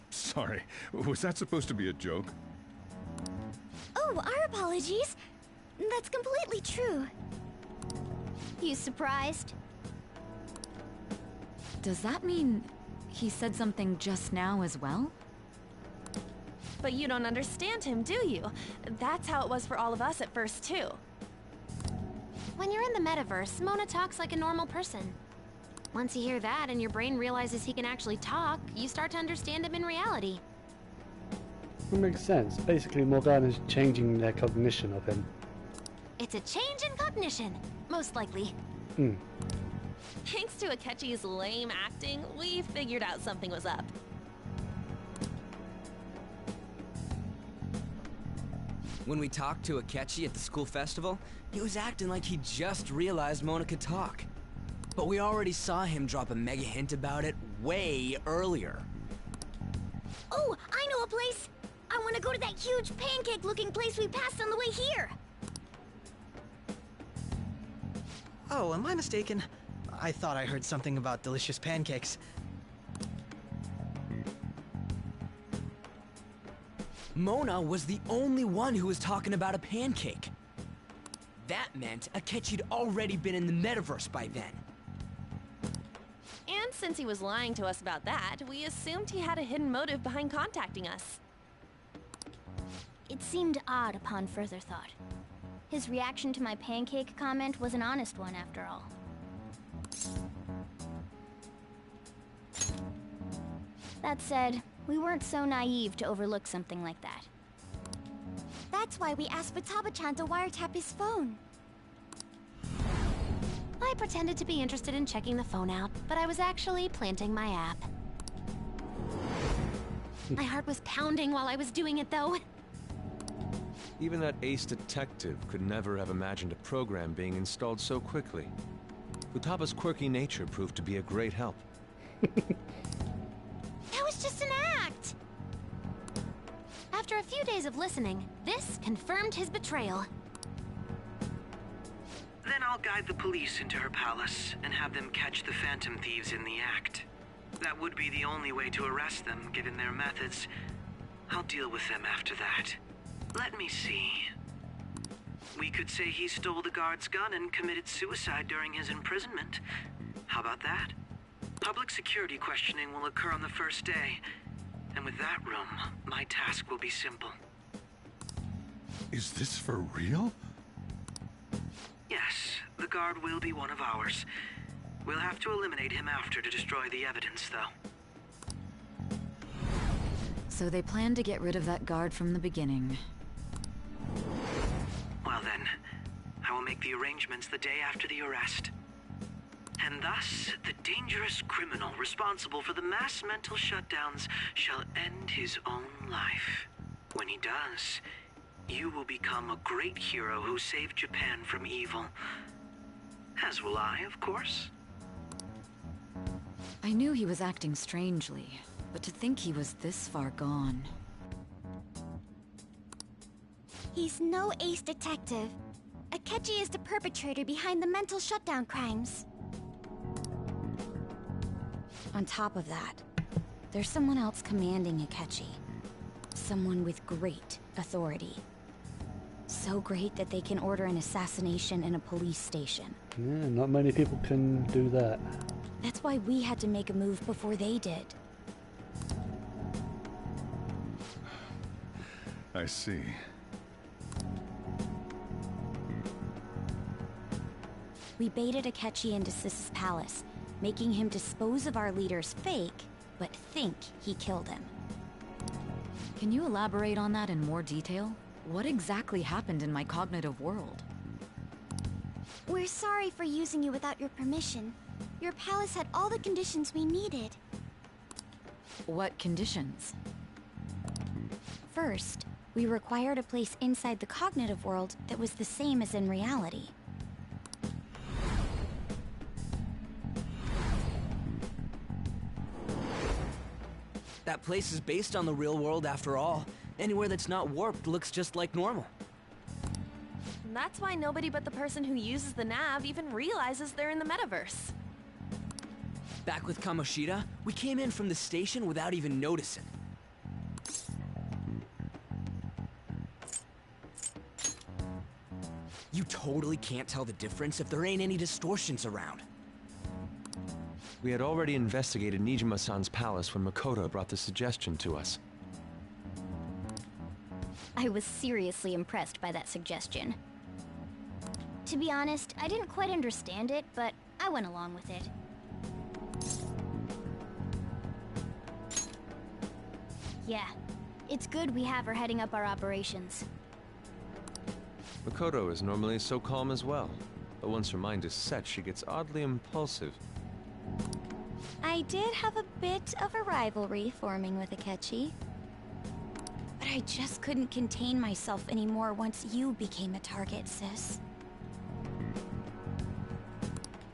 Sorry. Was that supposed to be a joke? Oh, our apologies. That's completely true. You surprised? Does that mean he said something just now as well? But you don't understand him, do you? That's how it was for all of us at first, too. When you're in the metaverse, Mona talks like a normal person. Once you hear that and your brain realizes he can actually talk, you start to understand him in reality. That makes sense. Basically, Morgana's changing their cognition of him. It's a change in cognition, most likely. Thanks to Akechi's lame acting, we figured out something was up. When we talked to Akechi at the school festival, he was acting like he just realized Mona could talk. But we already saw him drop a mega hint about it way earlier. Oh, I know a place! I want to go to that huge pancake-looking place we passed on the way here! Oh, am I mistaken? I thought I heard something about delicious pancakes. Mona was the only one who was talking about a pancake. That meant Akechi'd already been in the metaverse by then. And since he was lying to us about that, we assumed he had a hidden motive behind contacting us. It seemed odd upon further thought. His reaction to my pancake comment was an honest one, after all. That said, we weren't so naive to overlook something like that. That's why we asked Futaba-chan to wiretap his phone. I pretended to be interested in checking the phone out, but I was actually planting my app. My heart was pounding while I was doing it, though. Even that ace detective could never have imagined a program being installed so quickly. Futaba's quirky nature proved to be a great help. That was just an act! After a few days of listening, this confirmed his betrayal. Then I'll guide the police into her palace and have them catch the Phantom Thieves in the act. That would be the only way to arrest them, given their methods. I'll deal with them after that. Let me see. We could say he stole the guard's gun and committed suicide during his imprisonment. How about that? Public security questioning will occur on the first day. And with that room, my task will be simple. Is this for real? Yes, the guard will be one of ours. We'll have to eliminate him after to destroy the evidence, though. So they planned to get rid of that guard from the beginning. Well then, I will make the arrangements the day after the arrest. And thus, the dangerous criminal responsible for the mass mental shutdowns shall end his own life. When he does, you will become a great hero who saved Japan from evil. As will I, of course. I knew he was acting strangely, but to think he was this far gone. He's no ace detective. Akechi is the perpetrator behind the mental shutdown crimes. On top of that, there's someone else commanding Akechi. Someone with great authority. so great that they can order an assassination in a police station. Yeah, not many people can do that. That's why we had to make a move before they did. I see. We baited Akechi into Sis's palace, making him dispose of our leader's fake, but think he killed him. Can you elaborate on that in more detail? What exactly happened in my cognitive world? We're sorry for using you without your permission. Your palace had all the conditions we needed. What conditions? First, we required a place inside the cognitive world that was the same as in reality. That place is based on the real world after all. Anywhere that's not warped looks just like normal. That's why nobody but the person who uses the nav even realizes they're in the metaverse. Back with Kamoshida, we came in from the station without even noticing. You totally can't tell the difference if there ain't any distortions around. We had already investigated Nijima-san's palace when Makoto brought the suggestion to us. I was seriously impressed by that suggestion. To be honest, I didn't quite understand it, but I went along with it. Yeah, it's good we have her heading up our operations. Makoto is normally so calm as well, but once her mind is set, she gets oddly impulsive. I did have a bit of a rivalry forming with Akechi. But I just couldn't contain myself anymore once you became a target, sis.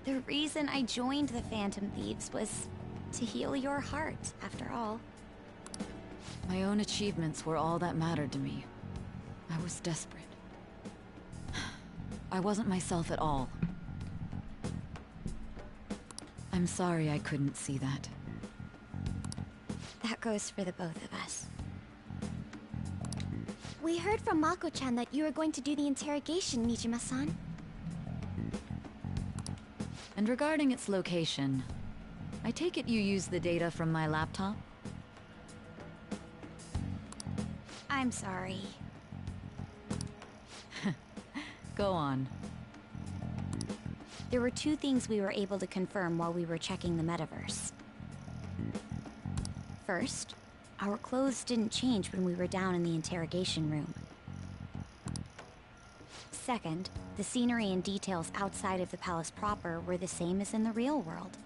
The reason I joined the Phantom Thieves was to heal your heart, after all. My own achievements were all that mattered to me. I was desperate. I wasn't myself at all. I'm sorry I couldn't see that. That goes for the both of us. We heard from Mako-chan that you were going to do the interrogation, Nijima-san. And regarding its location, I take it you used the data from my laptop? I'm sorry. Go on. There were two things we were able to confirm while we were checking the metaverse. First, our clothes didn't change when we were down in the interrogation room. Second, the scenery and details outside of the palace proper were the same as in the real world.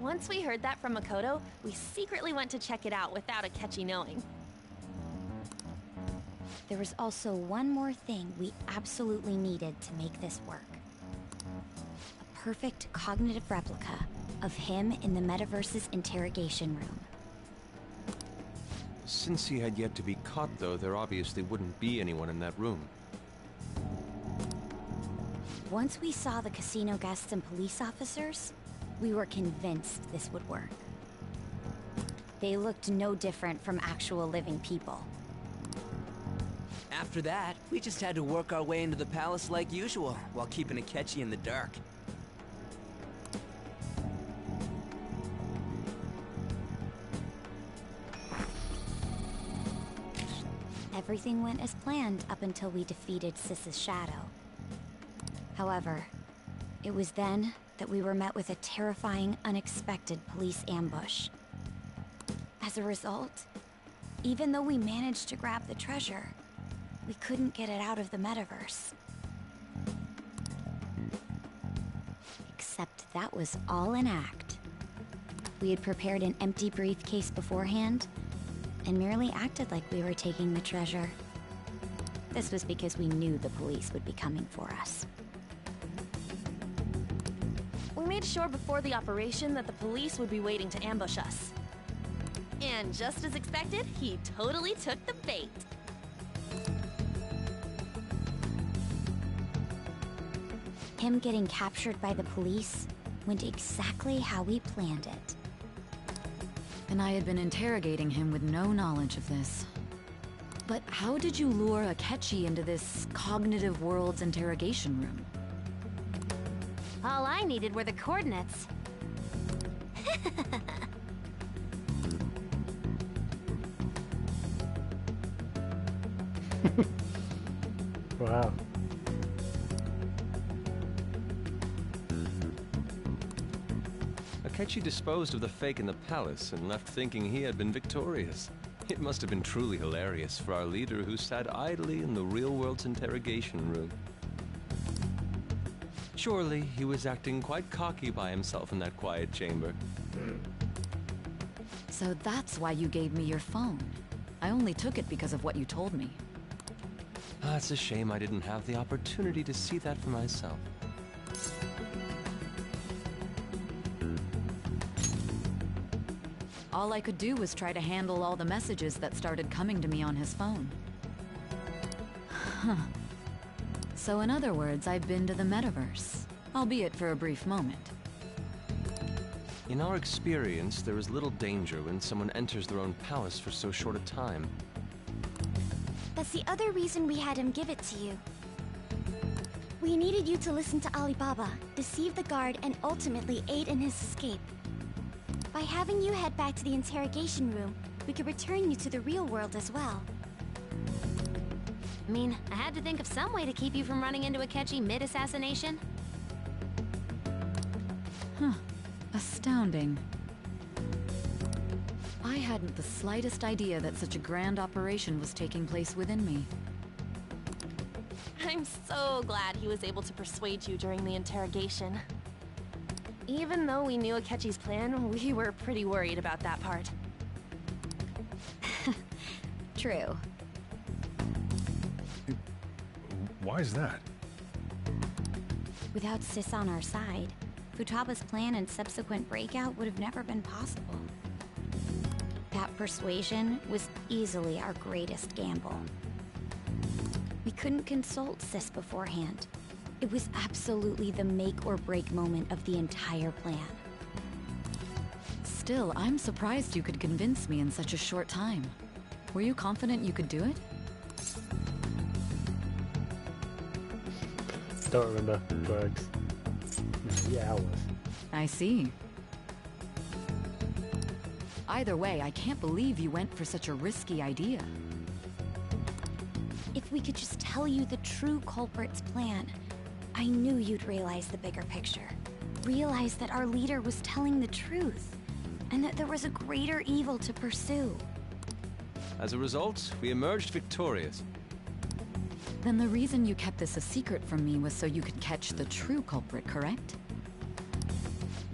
Once we heard that from Makoto, we secretly went to check it out without Akechi knowing. There was also one more thing we absolutely needed to make this work. A perfect cognitive replica of him in the metaverse's interrogation room. Since he had yet to be caught, though, there obviously wouldn't be anyone in that room. Once we saw the casino guests and police officers, we were convinced this would work. They looked no different from actual living people. After that, we just had to work our way into the palace like usual, while keeping Akechi in the dark. Everything went as planned up until we defeated Sis's shadow. However, it was then that we were met with a terrifying, unexpected police ambush. As a result, even though we managed to grab the treasure, we couldn't get it out of the metaverse. Except that was all an act. We had prepared an empty briefcase beforehand, and merely acted like we were taking the treasure. This was because we knew the police would be coming for us. We made sure before the operation that the police would be waiting to ambush us. And just as expected, he totally took the bait. Him getting captured by the police went exactly how we planned it. And I had been interrogating him with no knowledge of this. But how did you lure Akechi into this cognitive world's interrogation room? All I needed were the coordinates. Wow. Akechi disposed of the fake in the palace and left thinking he had been victorious. It must have been truly hilarious for our leader who sat idly in the real world's interrogation room. Surely he was acting quite cocky by himself in that quiet chamber. So that's why you gave me your phone. I only took it because of what you told me. It's a shame I didn't have the opportunity to see that for myself. All I could do was try to handle all the messages that started coming to me on his phone. Huh. So in other words, I've been to the metaverse, albeit for a brief moment. In our experience, there is little danger when someone enters their own palace for so short a time. That's the other reason we had him give it to you. We needed you to listen to Alibaba, deceive the guard, and ultimately aid in his escape. By having you head back to the interrogation room, we could return you to the real world as well. I mean, I had to think of some way to keep you from running into Akechi mid-assassination. Huh. Astounding. I hadn't the slightest idea that such a grand operation was taking place within me. I'm so glad he was able to persuade you during the interrogation. Even though we knew Akechi's plan, we were pretty worried about that part. True. Why is that? Without Sis on our side, Futaba's plan and subsequent breakout would have never been possible. That persuasion was easily our greatest gamble. We couldn't consult Sis beforehand. It was absolutely the make or break moment of the entire plan. Still, I'm surprised you could convince me in such a short time. Were you confident you could do it? Don't remember, Bergs. Yeah, I was. I see. Either way, I can't believe you went for such a risky idea. If we could just tell you the true culprit's plan, I knew you'd realize the bigger picture. Realize that our leader was telling the truth, and that there was a greater evil to pursue. As a result, we emerged victorious. Then the reason you kept this a secret from me was so you could catch the true culprit, correct?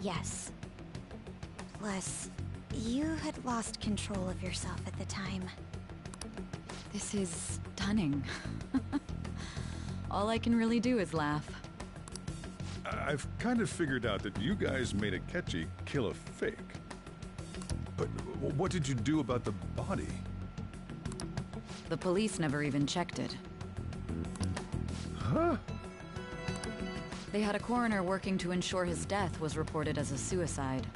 Yes. Plus, you had lost control of yourself at the time. This is stunning. All I can really do is laugh. I've kind of figured out that you guys made Akechi kill a fake. But what did you do about the body? The police never even checked it. Huh? They had a coroner working to ensure his death was reported as a suicide.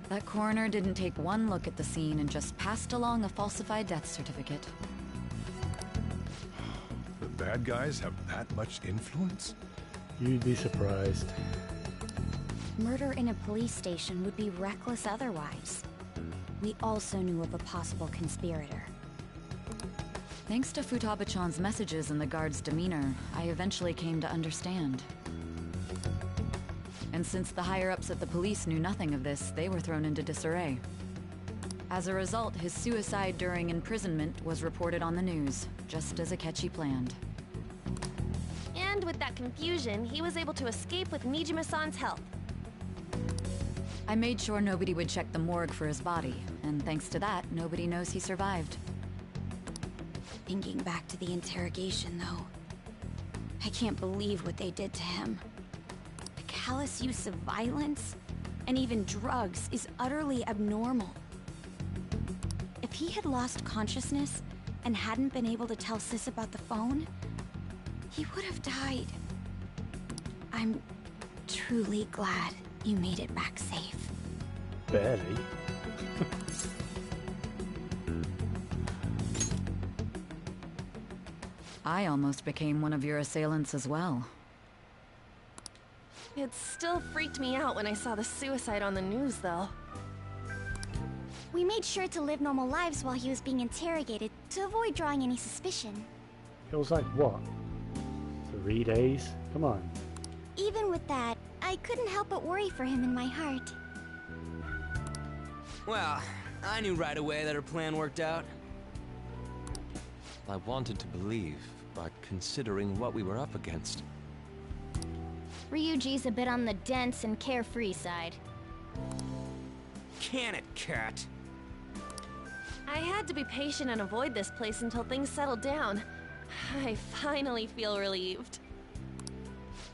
That coroner didn't take one look at the scene and just passed along a falsified death certificate. The bad guys have that much influence? You'd be surprised. Murder in a police station would be reckless otherwise. We also knew of a possible conspirator. Thanks to Futaba-chan's messages and the guard's demeanor, I eventually came to understand. And since the higher-ups at the police knew nothing of this, they were thrown into disarray. As a result, his suicide during imprisonment was reported on the news, just as Akechi planned. And with that confusion, he was able to escape with Nijima-san's help. I made sure nobody would check the morgue for his body, and thanks to that, nobody knows he survived. Thinking back to the interrogation, though, I can't believe what they did to him. The callous use of violence, and even drugs, is utterly abnormal. If he had lost consciousness and hadn't been able to tell Sis about the phone, he would have died. I'm truly glad you made it back safe. Barely. I almost became one of your assailants as well. It still freaked me out when I saw the suicide on the news, though. We made sure to live normal lives while he was being interrogated to avoid drawing any suspicion. It was like what? 3 days? Come on. Even with that, I couldn't help but worry for him in my heart. Well, I knew right away that her plan worked out. I wanted to believe, but considering what we were up against... Ryuji's a bit on the dense and carefree side. Can it, cat? I had to be patient and avoid this place until things settled down. I finally feel relieved.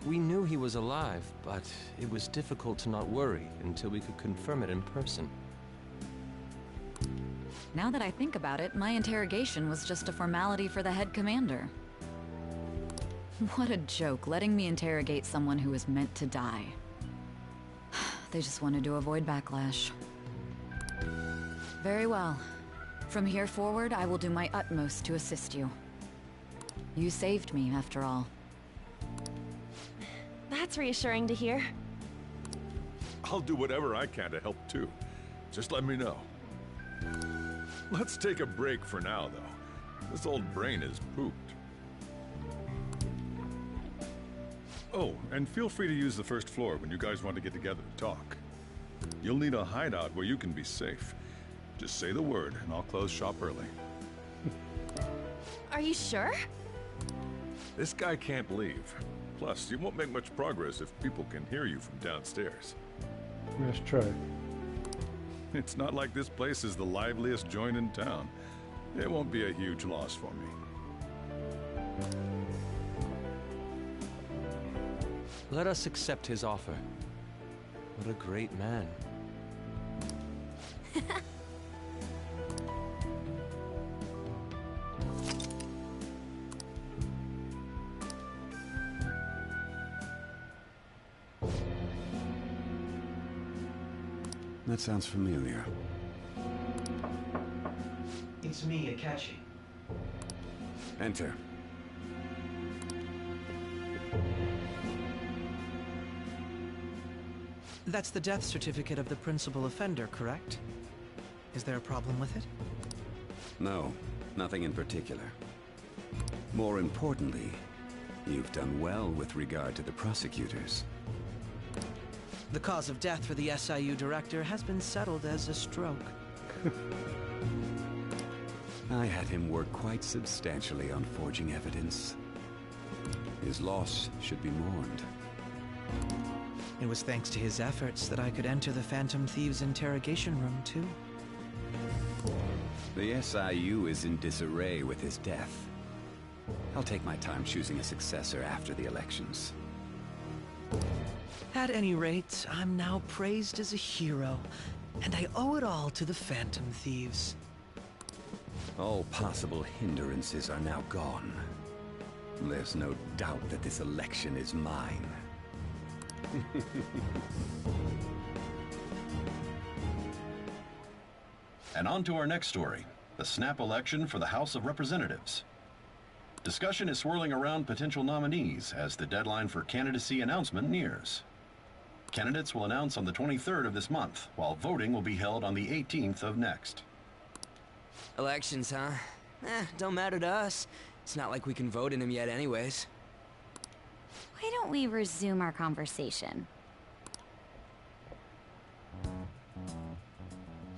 We knew he was alive, but it was difficult to not worry until we could confirm it in person. Now that I think about it, my interrogation was just a formality for the head commander. What a joke, letting me interrogate someone who was meant to die. They just wanted to avoid backlash. Very well. From here forward, I will do my utmost to assist you. You saved me, after all. That's reassuring to hear. I'll do whatever I can to help too. Just let me know. Let's take a break for now, though. This old brain is pooped. Oh, and feel free to use the first floor when you guys want to get together to talk. You'll need a hideout where you can be safe. Just say the word, and I'll close shop early. Are you sure? This guy can't leave. Plus, you won't make much progress if people can hear you from downstairs. That's true. It's not like this place is the liveliest joint in town. It won't be a huge loss for me. Let us accept his offer. What a great man. That sounds familiar. It's me, Akechi. Enter. That's the death certificate of the principal offender, correct? Is there a problem with it? No, nothing in particular. More importantly, you've done well with regard to the prosecutors. The cause of death for the SIU director has been settled as a stroke. I had him work quite substantially on forging evidence. His loss should be mourned. It was thanks to his efforts that I could enter the Phantom Thieves interrogation room, too. The SIU is in disarray with his death. I'll take my time choosing a successor after the elections. At any rate, I'm now praised as a hero, and I owe it all to the Phantom Thieves. All possible hindrances are now gone. There's no doubt that this election is mine. And on to our next story, the snap election for the House of Representatives. Discussion is swirling around potential nominees as the deadline for candidacy announcement nears. Candidates will announce on the 23rd of this month, while voting will be held on the 18th of next. Elections, huh? Don't matter to us. It's not like we can vote in them yet anyways. Why don't we resume our conversation?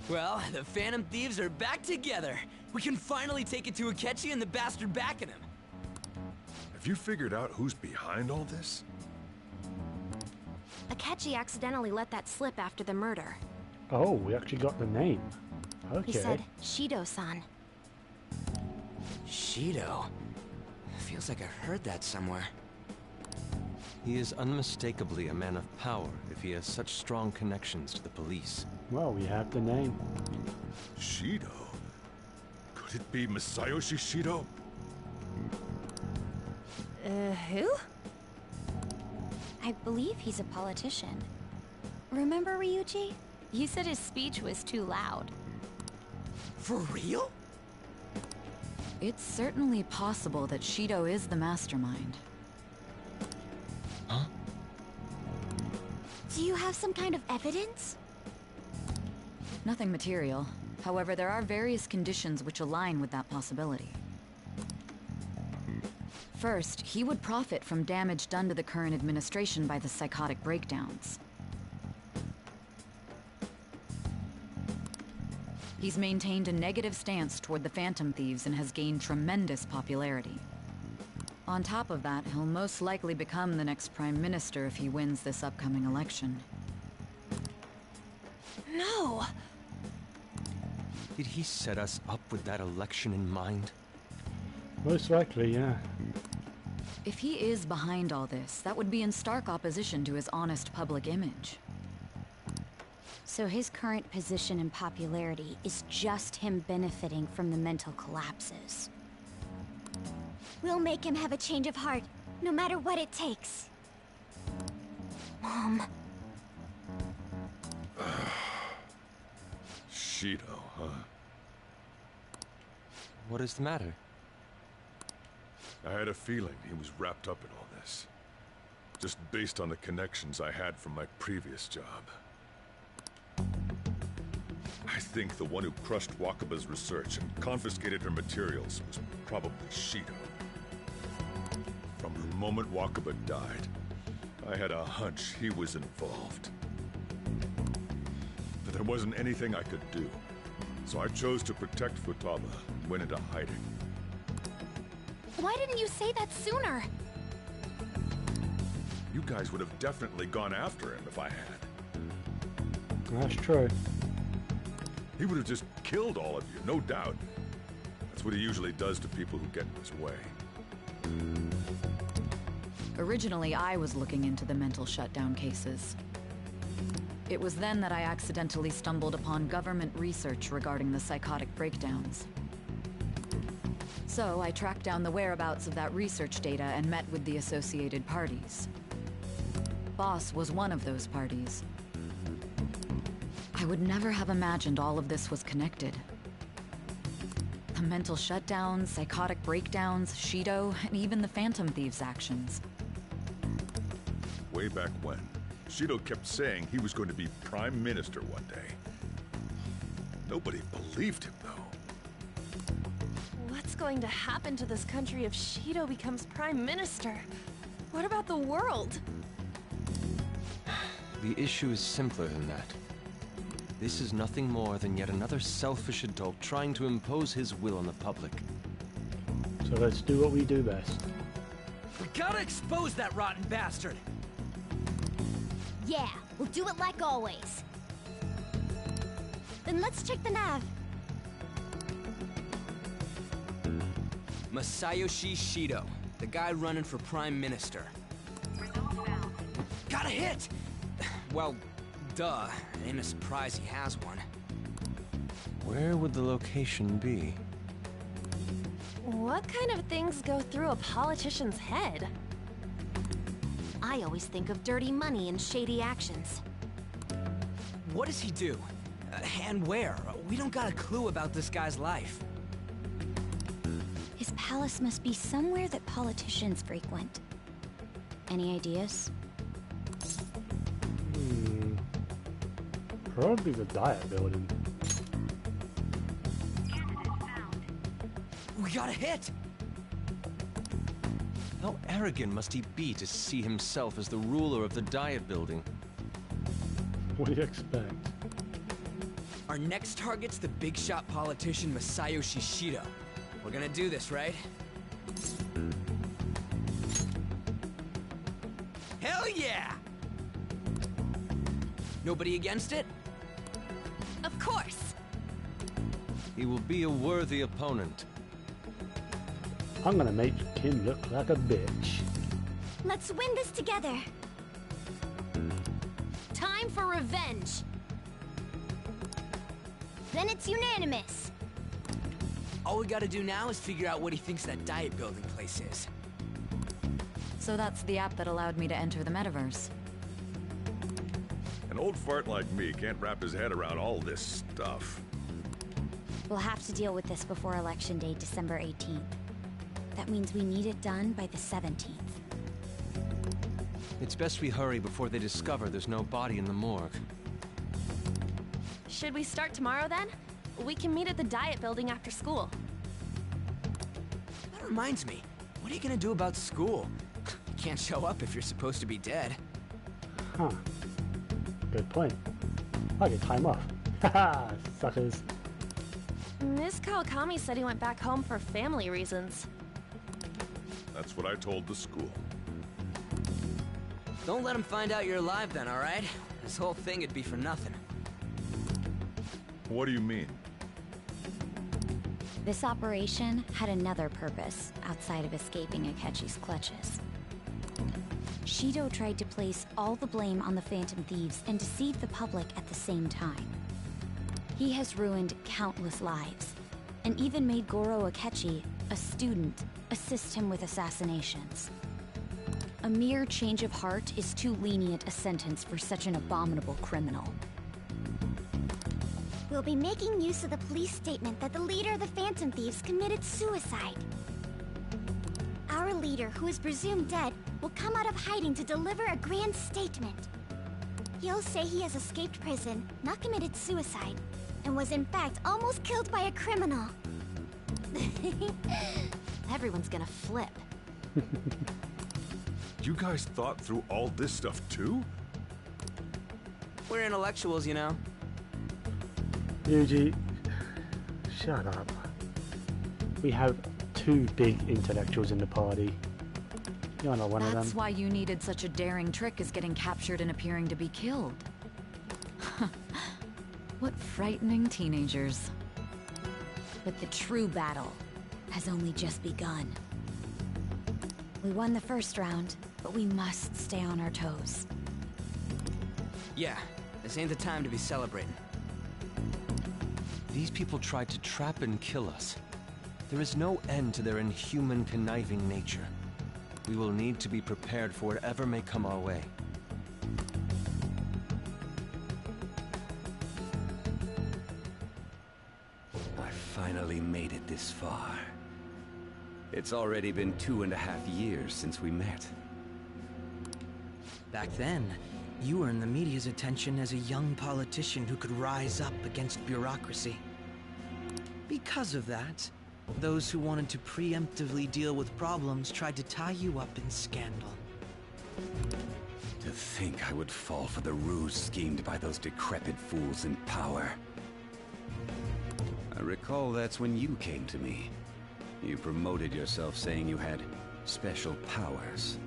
Well, the Phantom Thieves are back together. We can finally take it to Akechi and the bastard backing him. Have you figured out who's behind all this? Akechi accidentally let that slip after the murder. Oh, we actually got the name. Okay. He said Shido-san. Shido? Feels like I've heard that somewhere. He is unmistakably a man of power if he has such strong connections to the police. Well, we have the name. Shido? Could it be Masayoshi Shido? Who? I believe he's a politician. Remember, Ryuji? You said his speech was too loud. For real? It's certainly possible that Shido is the mastermind. Huh? Do you have some kind of evidence? Nothing material. However, there are various conditions which align with that possibility. First, he would profit from damage done to the current administration by the psychotic breakdowns. He's maintained a negative stance toward the Phantom Thieves and has gained tremendous popularity. On top of that, he'll most likely become the next Prime Minister if he wins this upcoming election. No! Did he set us up with that election in mind? Most likely, yeah. If he is behind all this, that would be in stark opposition to his honest public image. So his current position and popularity is just him benefiting from the mental collapses. We'll make him have a change of heart, no matter what it takes. Mom. Shido, huh? What is the matter? I had a feeling he was wrapped up in all this. Just based on the connections I had from my previous job. I think the one who crushed Wakaba's research and confiscated her materials was probably Shido. From the moment Wakaba died, I had a hunch he was involved. But there wasn't anything I could do, so I chose to protect Futaba and went into hiding. Why didn't you say that sooner? You guys would have definitely gone after him if I had. That's true. He would have just killed all of you, no doubt. That's what he usually does to people who get in his way. Originally, I was looking into the mental shutdown cases. It was then that I accidentally stumbled upon government research regarding the psychotic breakdowns. So I tracked down the whereabouts of that research data and met with the associated parties. Boss was one of those parties. I would never have imagined all of this was connected. The mental shutdowns, psychotic breakdowns, Shido, and even the Phantom Thieves' actions. Way back when, Shido kept saying he was going to be Prime Minister one day. Nobody believed him, though. What's going to happen to this country if Shido becomes Prime Minister? What about the world? The issue is simpler than that. This is nothing more than yet another selfish adult trying to impose his will on the public. So let's do what we do best. We gotta expose that rotten bastard! Yeah, we'll do it like always. Then let's check the nav. Masayoshi Shido, the guy running for Prime Minister. Got a hit! Well, duh. Ain't a surprise he has one. Where would the location be? What kind of things go through a politician's head? I always think of dirty money and shady actions. What does he do? And where? We don't got a clue about this guy's life. His palace must be somewhere that politicians frequent. Any ideas? Probably the Diet Building. We got a hit! How arrogant must he be to see himself as the ruler of the Diet Building? What do you expect? Our next target's the big shot politician Masayoshi Shido. We're gonna do this, right? Hell yeah! Nobody against it? Of course! He will be a worthy opponent. I'm gonna make Kim look like a bitch. Let's win this together. Time for revenge! Then it's unanimous. All we gotta do now is figure out what he thinks that Diet Building place is. So that's the app that allowed me to enter the metaverse. An old fart like me can't wrap his head around all this stuff. We'll have to deal with this before Election Day, December 18th. That means we need it done by the 17th. It's best we hurry before they discover there's no body in the morgue. Should we start tomorrow then? We can meet at the Diet Building after school. That reminds me, what are you gonna do about school? You can't show up if you're supposed to be dead. Huh. Good point. I get time off. Haha, suckers. Miss Kawakami said he went back home for family reasons. That's what I told the school. Don't let him find out you're alive then, alright? This whole thing would be for nothing. What do you mean? This operation had another purpose outside of escaping Akechi's clutches. Shido tried to place all the blame on the Phantom Thieves and deceive the public at the same time. He has ruined countless lives, and even made Goro Akechi, a student, assist him with assassinations. A mere change of heart is too lenient a sentence for such an abominable criminal. We'll be making use of the police statement that the leader of the Phantom Thieves committed suicide. Our leader, who is presumed dead, will come out of hiding to deliver a grand statement. He'll say he has escaped prison, not committed suicide, and was in fact almost killed by a criminal. Everyone's gonna flip. You guys thought through all this stuff too? We're intellectuals, you know. Yuji, shut up. We have two big intellectuals in the party. You're not one of them. That's why you needed such a daring trick as getting captured and appearing to be killed. What frightening teenagers. But the true battle has only just begun. We won the first round, but we must stay on our toes. Yeah, this ain't the time to be celebrating. These people tried to trap and kill us. There is no end to their inhuman, conniving nature. We will need to be prepared for whatever may come our way. I finally made it this far. It's already been 2.5 years since we met. Back then, you were in the media's attention as a young politician who could rise up against bureaucracy. Because of that, those who wanted to preemptively deal with problems tried to tie you up in scandal. To think I would fall for the ruse schemed by those decrepit fools in power. I recall that's when you came to me. You promoted yourself saying you had special powers.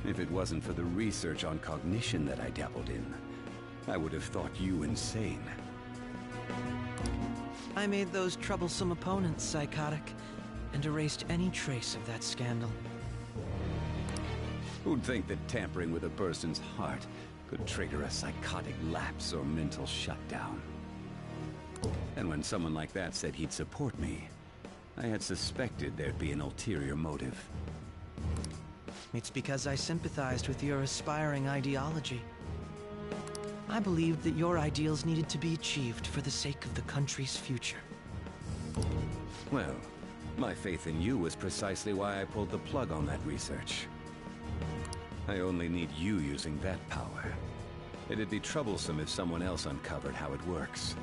If it wasn't for the research on cognition that I dabbled in, I would have thought you insane. I made those troublesome opponents psychotic, and erased any trace of that scandal. Who'd think that tampering with a person's heart could trigger a psychotic lapse or mental shutdown? And when someone like that said he'd support me, I had suspected there'd be an ulterior motive. It's because I sympathized with your aspiring ideology. I believed that your ideals needed to be achieved for the sake of the country's future. Well, my faith in you was precisely why I pulled the plug on that research. I only need you using that power. It'd be troublesome if someone else uncovered how it works.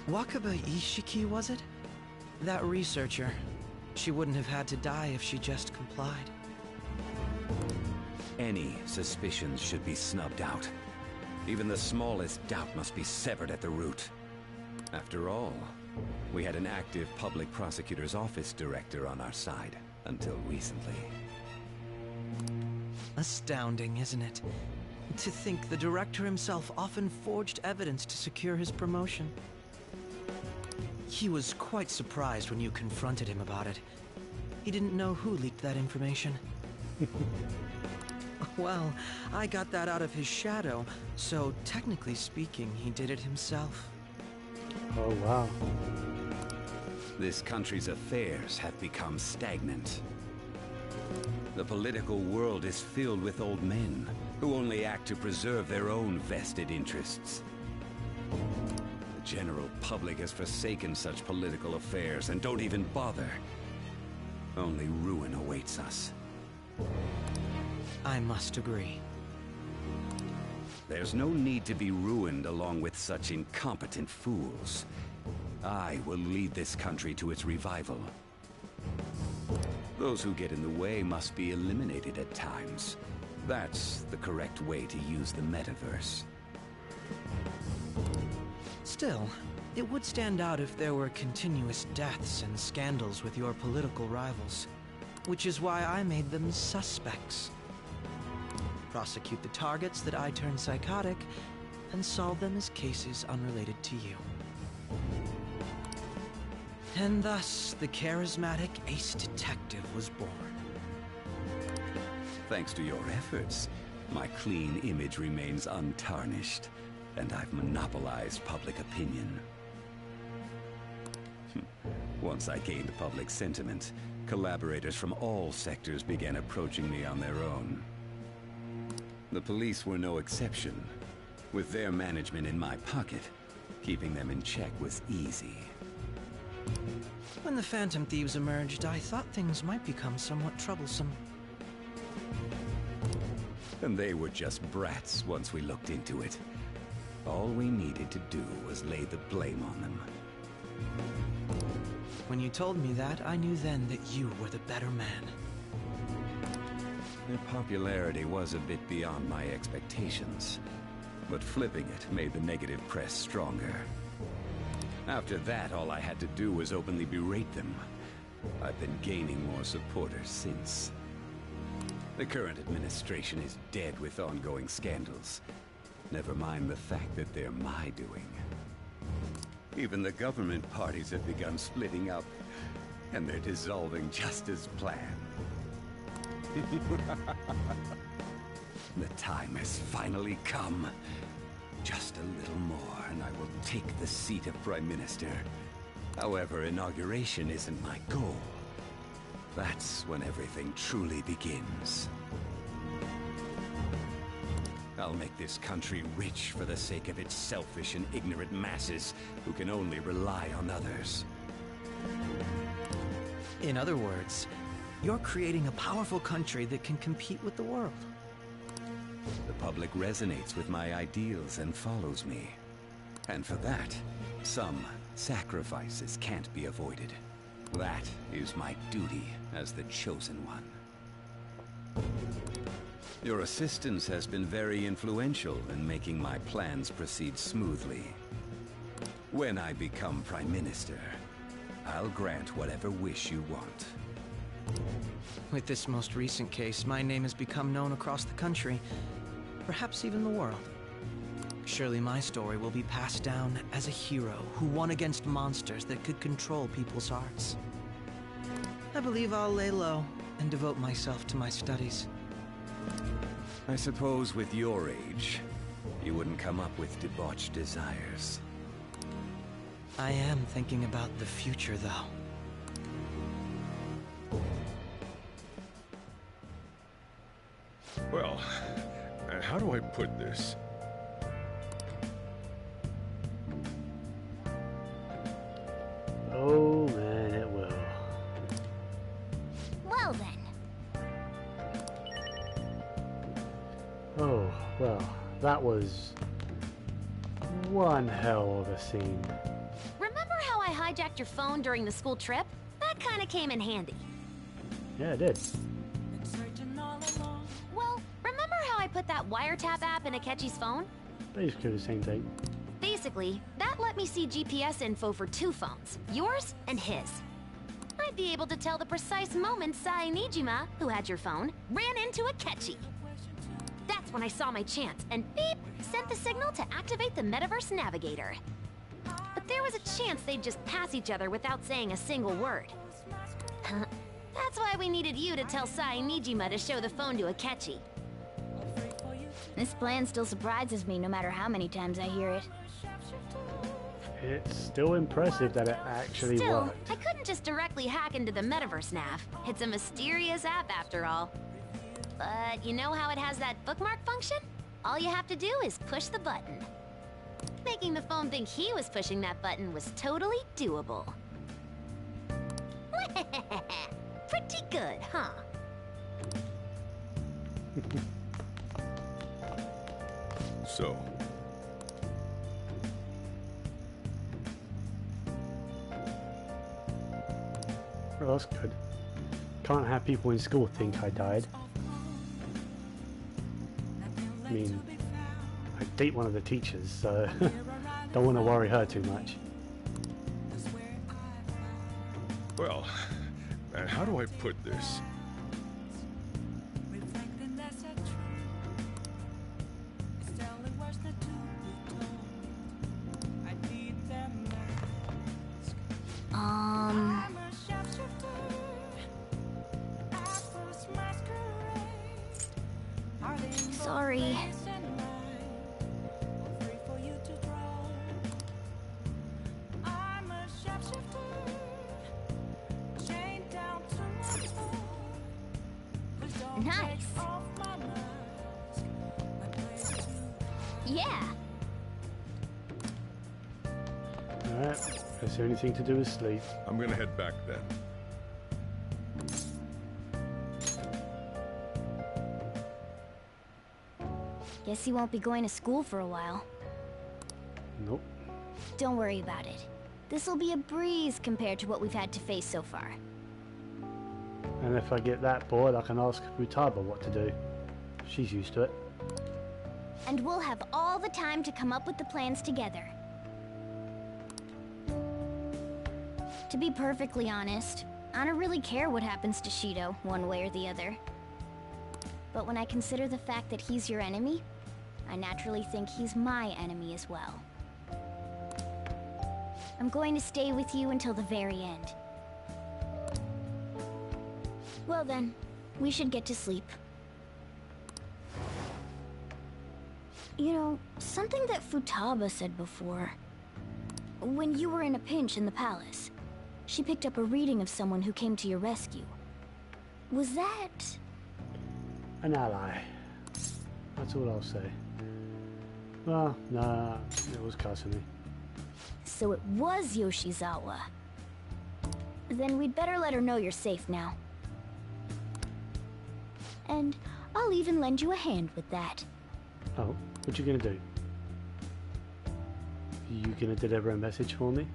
Wakaba Ishiki, was it? That researcher. She wouldn't have had to die if she just complied. Any suspicions should be snubbed out. Even the smallest doubt must be severed at the root. After all, we had an active public prosecutor's office director on our side, until recently. Astounding, isn't it? To think the director himself often forged evidence to secure his promotion. He was quite surprised when you confronted him about it. He didn't know who leaked that information. Well, I got that out of his shadow, so technically speaking, he did it himself. Oh, wow. This country's affairs have become stagnant. The political world is filled with old men who only act to preserve their own vested interests. The general public has forsaken such political affairs and don't even bother. Only ruin awaits us. I must agree. There's no need to be ruined along with such incompetent fools. I will lead this country to its revival. Those who get in the way must be eliminated at times. That's the correct way to use the metaverse. Still, it would stand out if there were continuous deaths and scandals with your political rivals. Which is why I made them suspects. Prosecute the targets that I turn psychotic, and solve them as cases unrelated to you. And thus, the charismatic ace detective was born. Thanks to your efforts, my clean image remains untarnished, and I've monopolized public opinion. Once I gained public sentiment, collaborators from all sectors began approaching me on their own. The police were no exception. With their management in my pocket, keeping them in check was easy. When the Phantom Thieves emerged, I thought things might become somewhat troublesome. And they were just brats once we looked into it. All we needed to do was lay the blame on them. When you told me that, I knew then that you were the better man. Their popularity was a bit beyond my expectations, but flipping it made the negative press stronger. After that, all I had to do was openly berate them. I've been gaining more supporters since. The current administration is dead with ongoing scandals. Never mind the fact that they're my doing. Even the government parties have begun splitting up, and they're dissolving just as planned. The time has finally come. Just a little more, and I will take the seat of Prime Minister. However, inauguration isn't my goal. That's when everything truly begins. I'll make this country rich for the sake of its selfish and ignorant masses who can only rely on others. In other words, you're creating a powerful country that can compete with the world. The public resonates with my ideals and follows me. And for that, some sacrifices can't be avoided. That is my duty as the chosen one. Your assistance has been very influential in making my plans proceed smoothly. When I become Prime Minister, I'll grant whatever wish you want. With this most recent case, my name has become known across the country, perhaps even the world. Surely my story will be passed down as a hero who won against monsters that could control people's hearts. I believe I'll lay low and devote myself to my studies. I suppose with your age, you wouldn't come up with debauched desires. I am thinking about the future, though. Well, how do I put this? Oh man, it will. Well then. Oh, well, that was one hell of a scene. Remember how I hijacked your phone during the school trip? That kind of came in handy. Yeah, it did. Well, remember how I put that wiretap app in Akechi's phone? Basically the same thing. Basically, that let me see GPS info for 2 phones, yours and his. I'd be able to tell the precise moment Sai Nijima, who had your phone, ran into Akechi. That's when I saw my chance, and beep, sent the signal to activate the Metaverse Navigator. But there was a chance they'd just pass each other without saying a single word. That's why we needed you to tell Sai Nijima to show the phone to Akechi. This plan still surprises me no matter how many times I hear it. It's still impressive that it actually Still, worked. I couldn't just directly hack into the Metaverse Nav. It's a mysterious app after all. But you know how it has that bookmark function? All you have to do is push the button. Making the phone think he was pushing that button was totally doable. Pretty good, huh? So, well, that's good. Can't have people in school think I died. I mean, I date one of the teachers, so don't want to worry her too much. well, and how do I put this? Sorry. Nice. Yeah. Alright, is there anything to do with sleep? I'm gonna head back then. Guess you won't be going to school for a while. Nope. Don't worry about it. This'll be a breeze compared to what we've had to face so far. And if I get that bored, I can ask Futaba what to do. She's used to it. And we'll have all the time to come up with the plans together. To be perfectly honest, I don't really care what happens to Shido, one way or the other. But when I consider the fact that he's your enemy, I naturally think he's my enemy as well. I'm going to stay with you until the very end. Well then, we should get to sleep. You know, something that Futaba said before. When you were in a pinch in the palace, she picked up a reading of someone who came to your rescue. Was that... An ally. That's all I'll say. Well, nah, it was Kasumi. So it was Yoshizawa. Then we'd better let her know you're safe now. And I'll even lend you a hand with that. Oh, what you gonna do? You gonna deliver a message for me?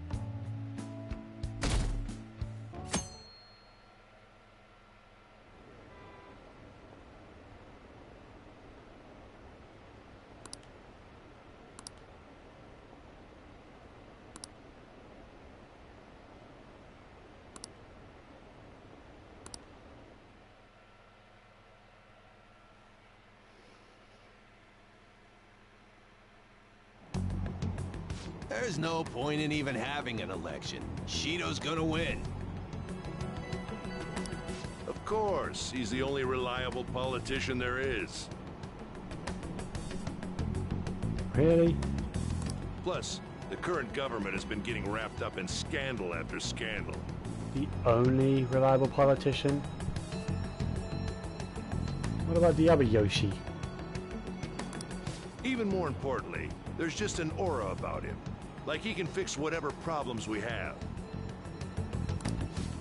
There's no point in even having an election. Shido's gonna win. Of course, he's the only reliable politician there is. Really? Plus, the current government has been getting wrapped up in scandal after scandal. The only reliable politician? What about the other Yoshi? Even more importantly, there's just an aura about him. Like he can fix whatever problems we have.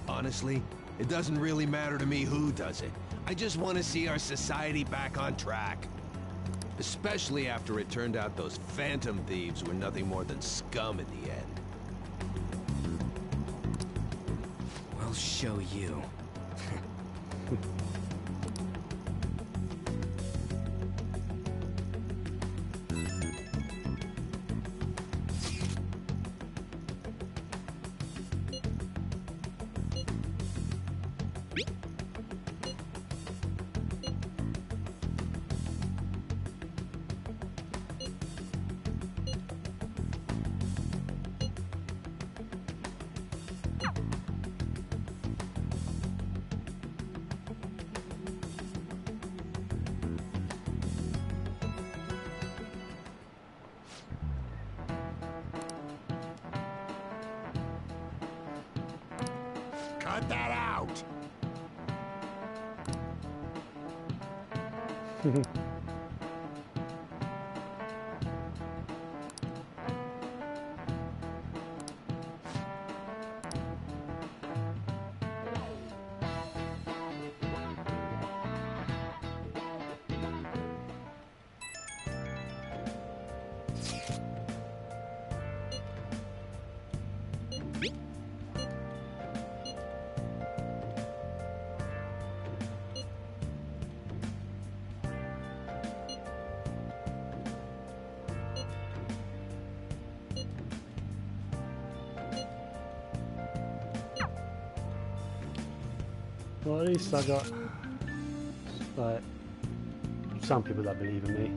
Honestly, it doesn't really matter to me who does it. I just want to see our society back on track. Especially after it turned out those Phantom Thieves were nothing more than scum in the end. We'll show you. Cut that out! Well, at least I got like some people that believe in me.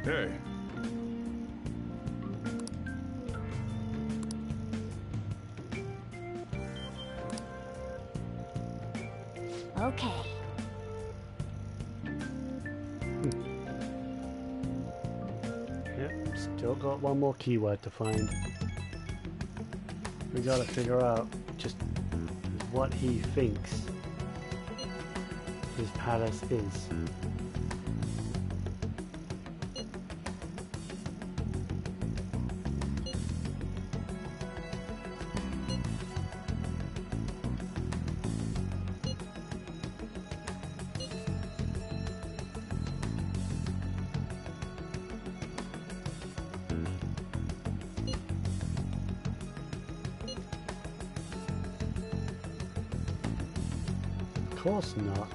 Hey. Okay. Yep, still got one more keyword to find. We gotta figure out just what he thinks his palace is. Of course not.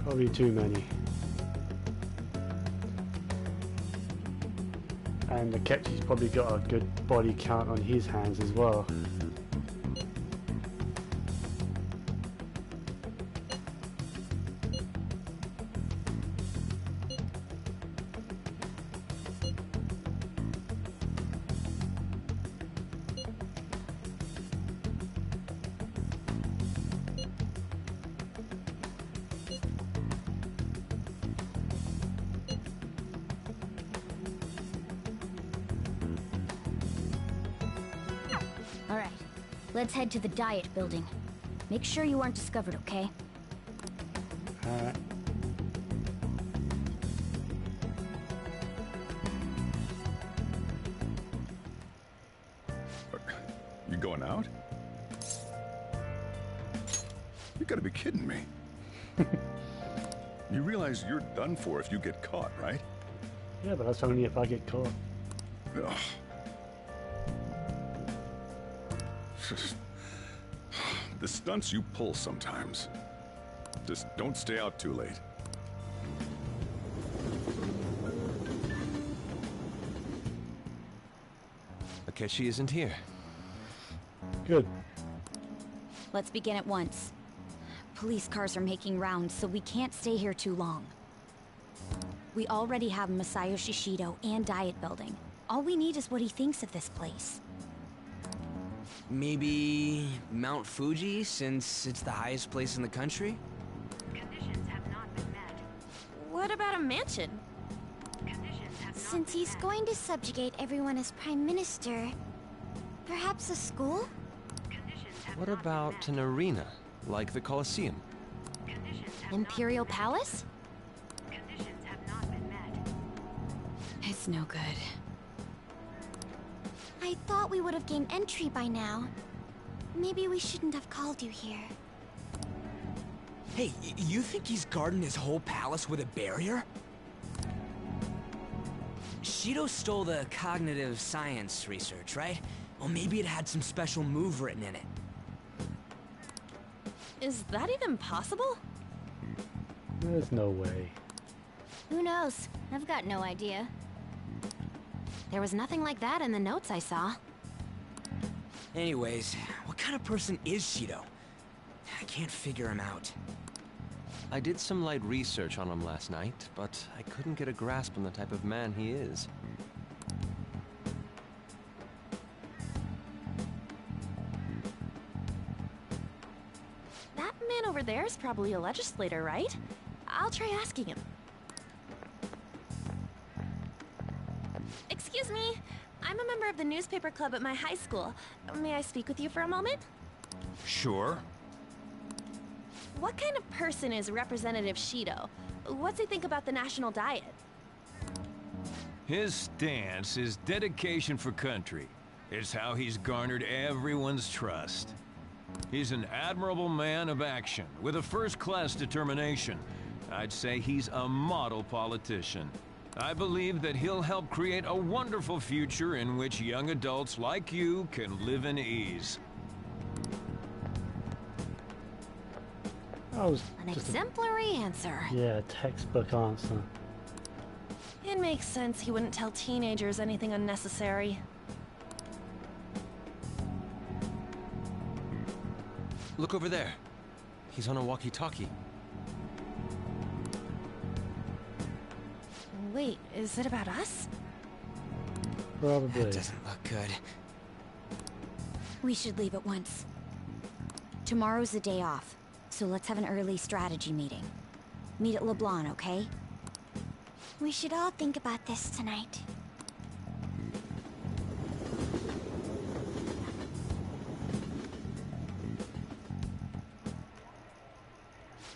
Probably too many. And the Ketchy's probably got a good body count on his hands as well. All right, let's head to the diet building. Make sure you aren't discovered, okay? Alright. You going out? You gotta be kidding me. You realize you're done for if you get caught, right? Yeah, but that's only if I get caught. Ugh. The stunts you pull sometimes. Just don't stay out too late. Akechi isn't here. Good. Let's begin at once. Police cars are making rounds, so we can't stay here too long. We already have Masayoshi Shido and Diet Building. All we need is what he thinks of this place. Maybe Mount Fuji, since it's the highest place in the country? Conditions have not been met. What about a mansion? Since he's going to subjugate everyone as Prime Minister, perhaps a school? What about an arena, like the Colosseum? Imperial Palace? It's no good. I thought we would have gained entry by now. Maybe we shouldn't have called you here. Hey, you think he's guarding his whole palace with a barrier? Shido stole the cognitive science research, right? Well, maybe it had some special move written in it. Is that even possible? There's no way. Who knows? I've got no idea. There was nothing like that in the notes I saw. Anyways, what kind of person is Shido? I can't figure him out. I did some light research on him last night, but I couldn't get a grasp on the type of man he is. That man over there is probably a legislator, right? I'll try asking him. Excuse me, I'm a member of the newspaper club at my high school. May I speak with you for a moment? Sure. What kind of person is Representative Shido? What's he think about the national diet? His stance is dedication for country. It's how he's garnered everyone's trust. He's an admirable man of action, with a first-class determination. I'd say he's a model politician. I believe that he'll help create a wonderful future in which young adults like you can live in ease. That was an exemplary answer. Yeah, textbook answer. It makes sense he wouldn't tell teenagers anything unnecessary. Look over there. He's on a walkie-talkie. Wait, is it about us? Probably. That doesn't look good. We should leave at once. Tomorrow's the day off, so let's have an early strategy meeting. Meet at LeBlanc, okay? We should all think about this tonight.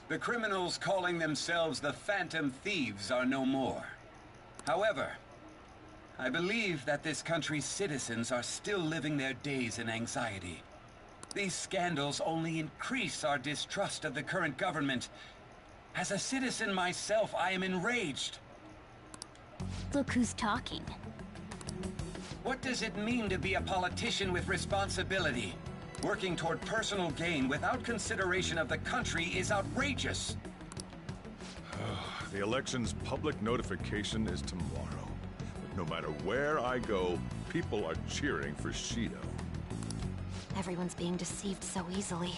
The criminals calling themselves the Phantom Thieves are no more. However, I believe that this country's citizens are still living their days in anxiety. These scandals only increase our distrust of the current government. As a citizen myself, I am enraged. Look who's talking. What does it mean to be a politician with responsibility? Working toward personal gain without consideration of the country is outrageous. The election's public notification is tomorrow. But no matter where I go, people are cheering for Shido. Everyone's being deceived so easily.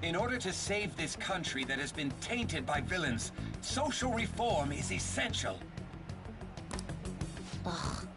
In order to save this country that has been tainted by villains, social reform is essential. Ugh.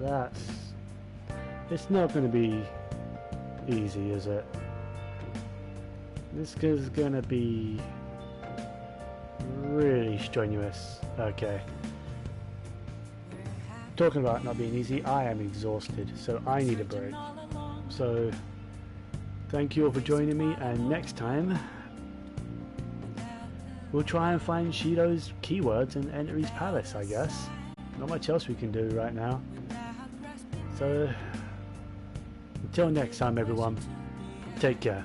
Yeah, it's not going to be easy, is it? This is going to be really strenuous. Okay. Talking about not being easy, I am exhausted, so I need a break. So, thank you all for joining me, and next time, we'll try and find Shido's keywords and enter his palace, I guess. Not much else we can do right now. So, until next time everyone, take care.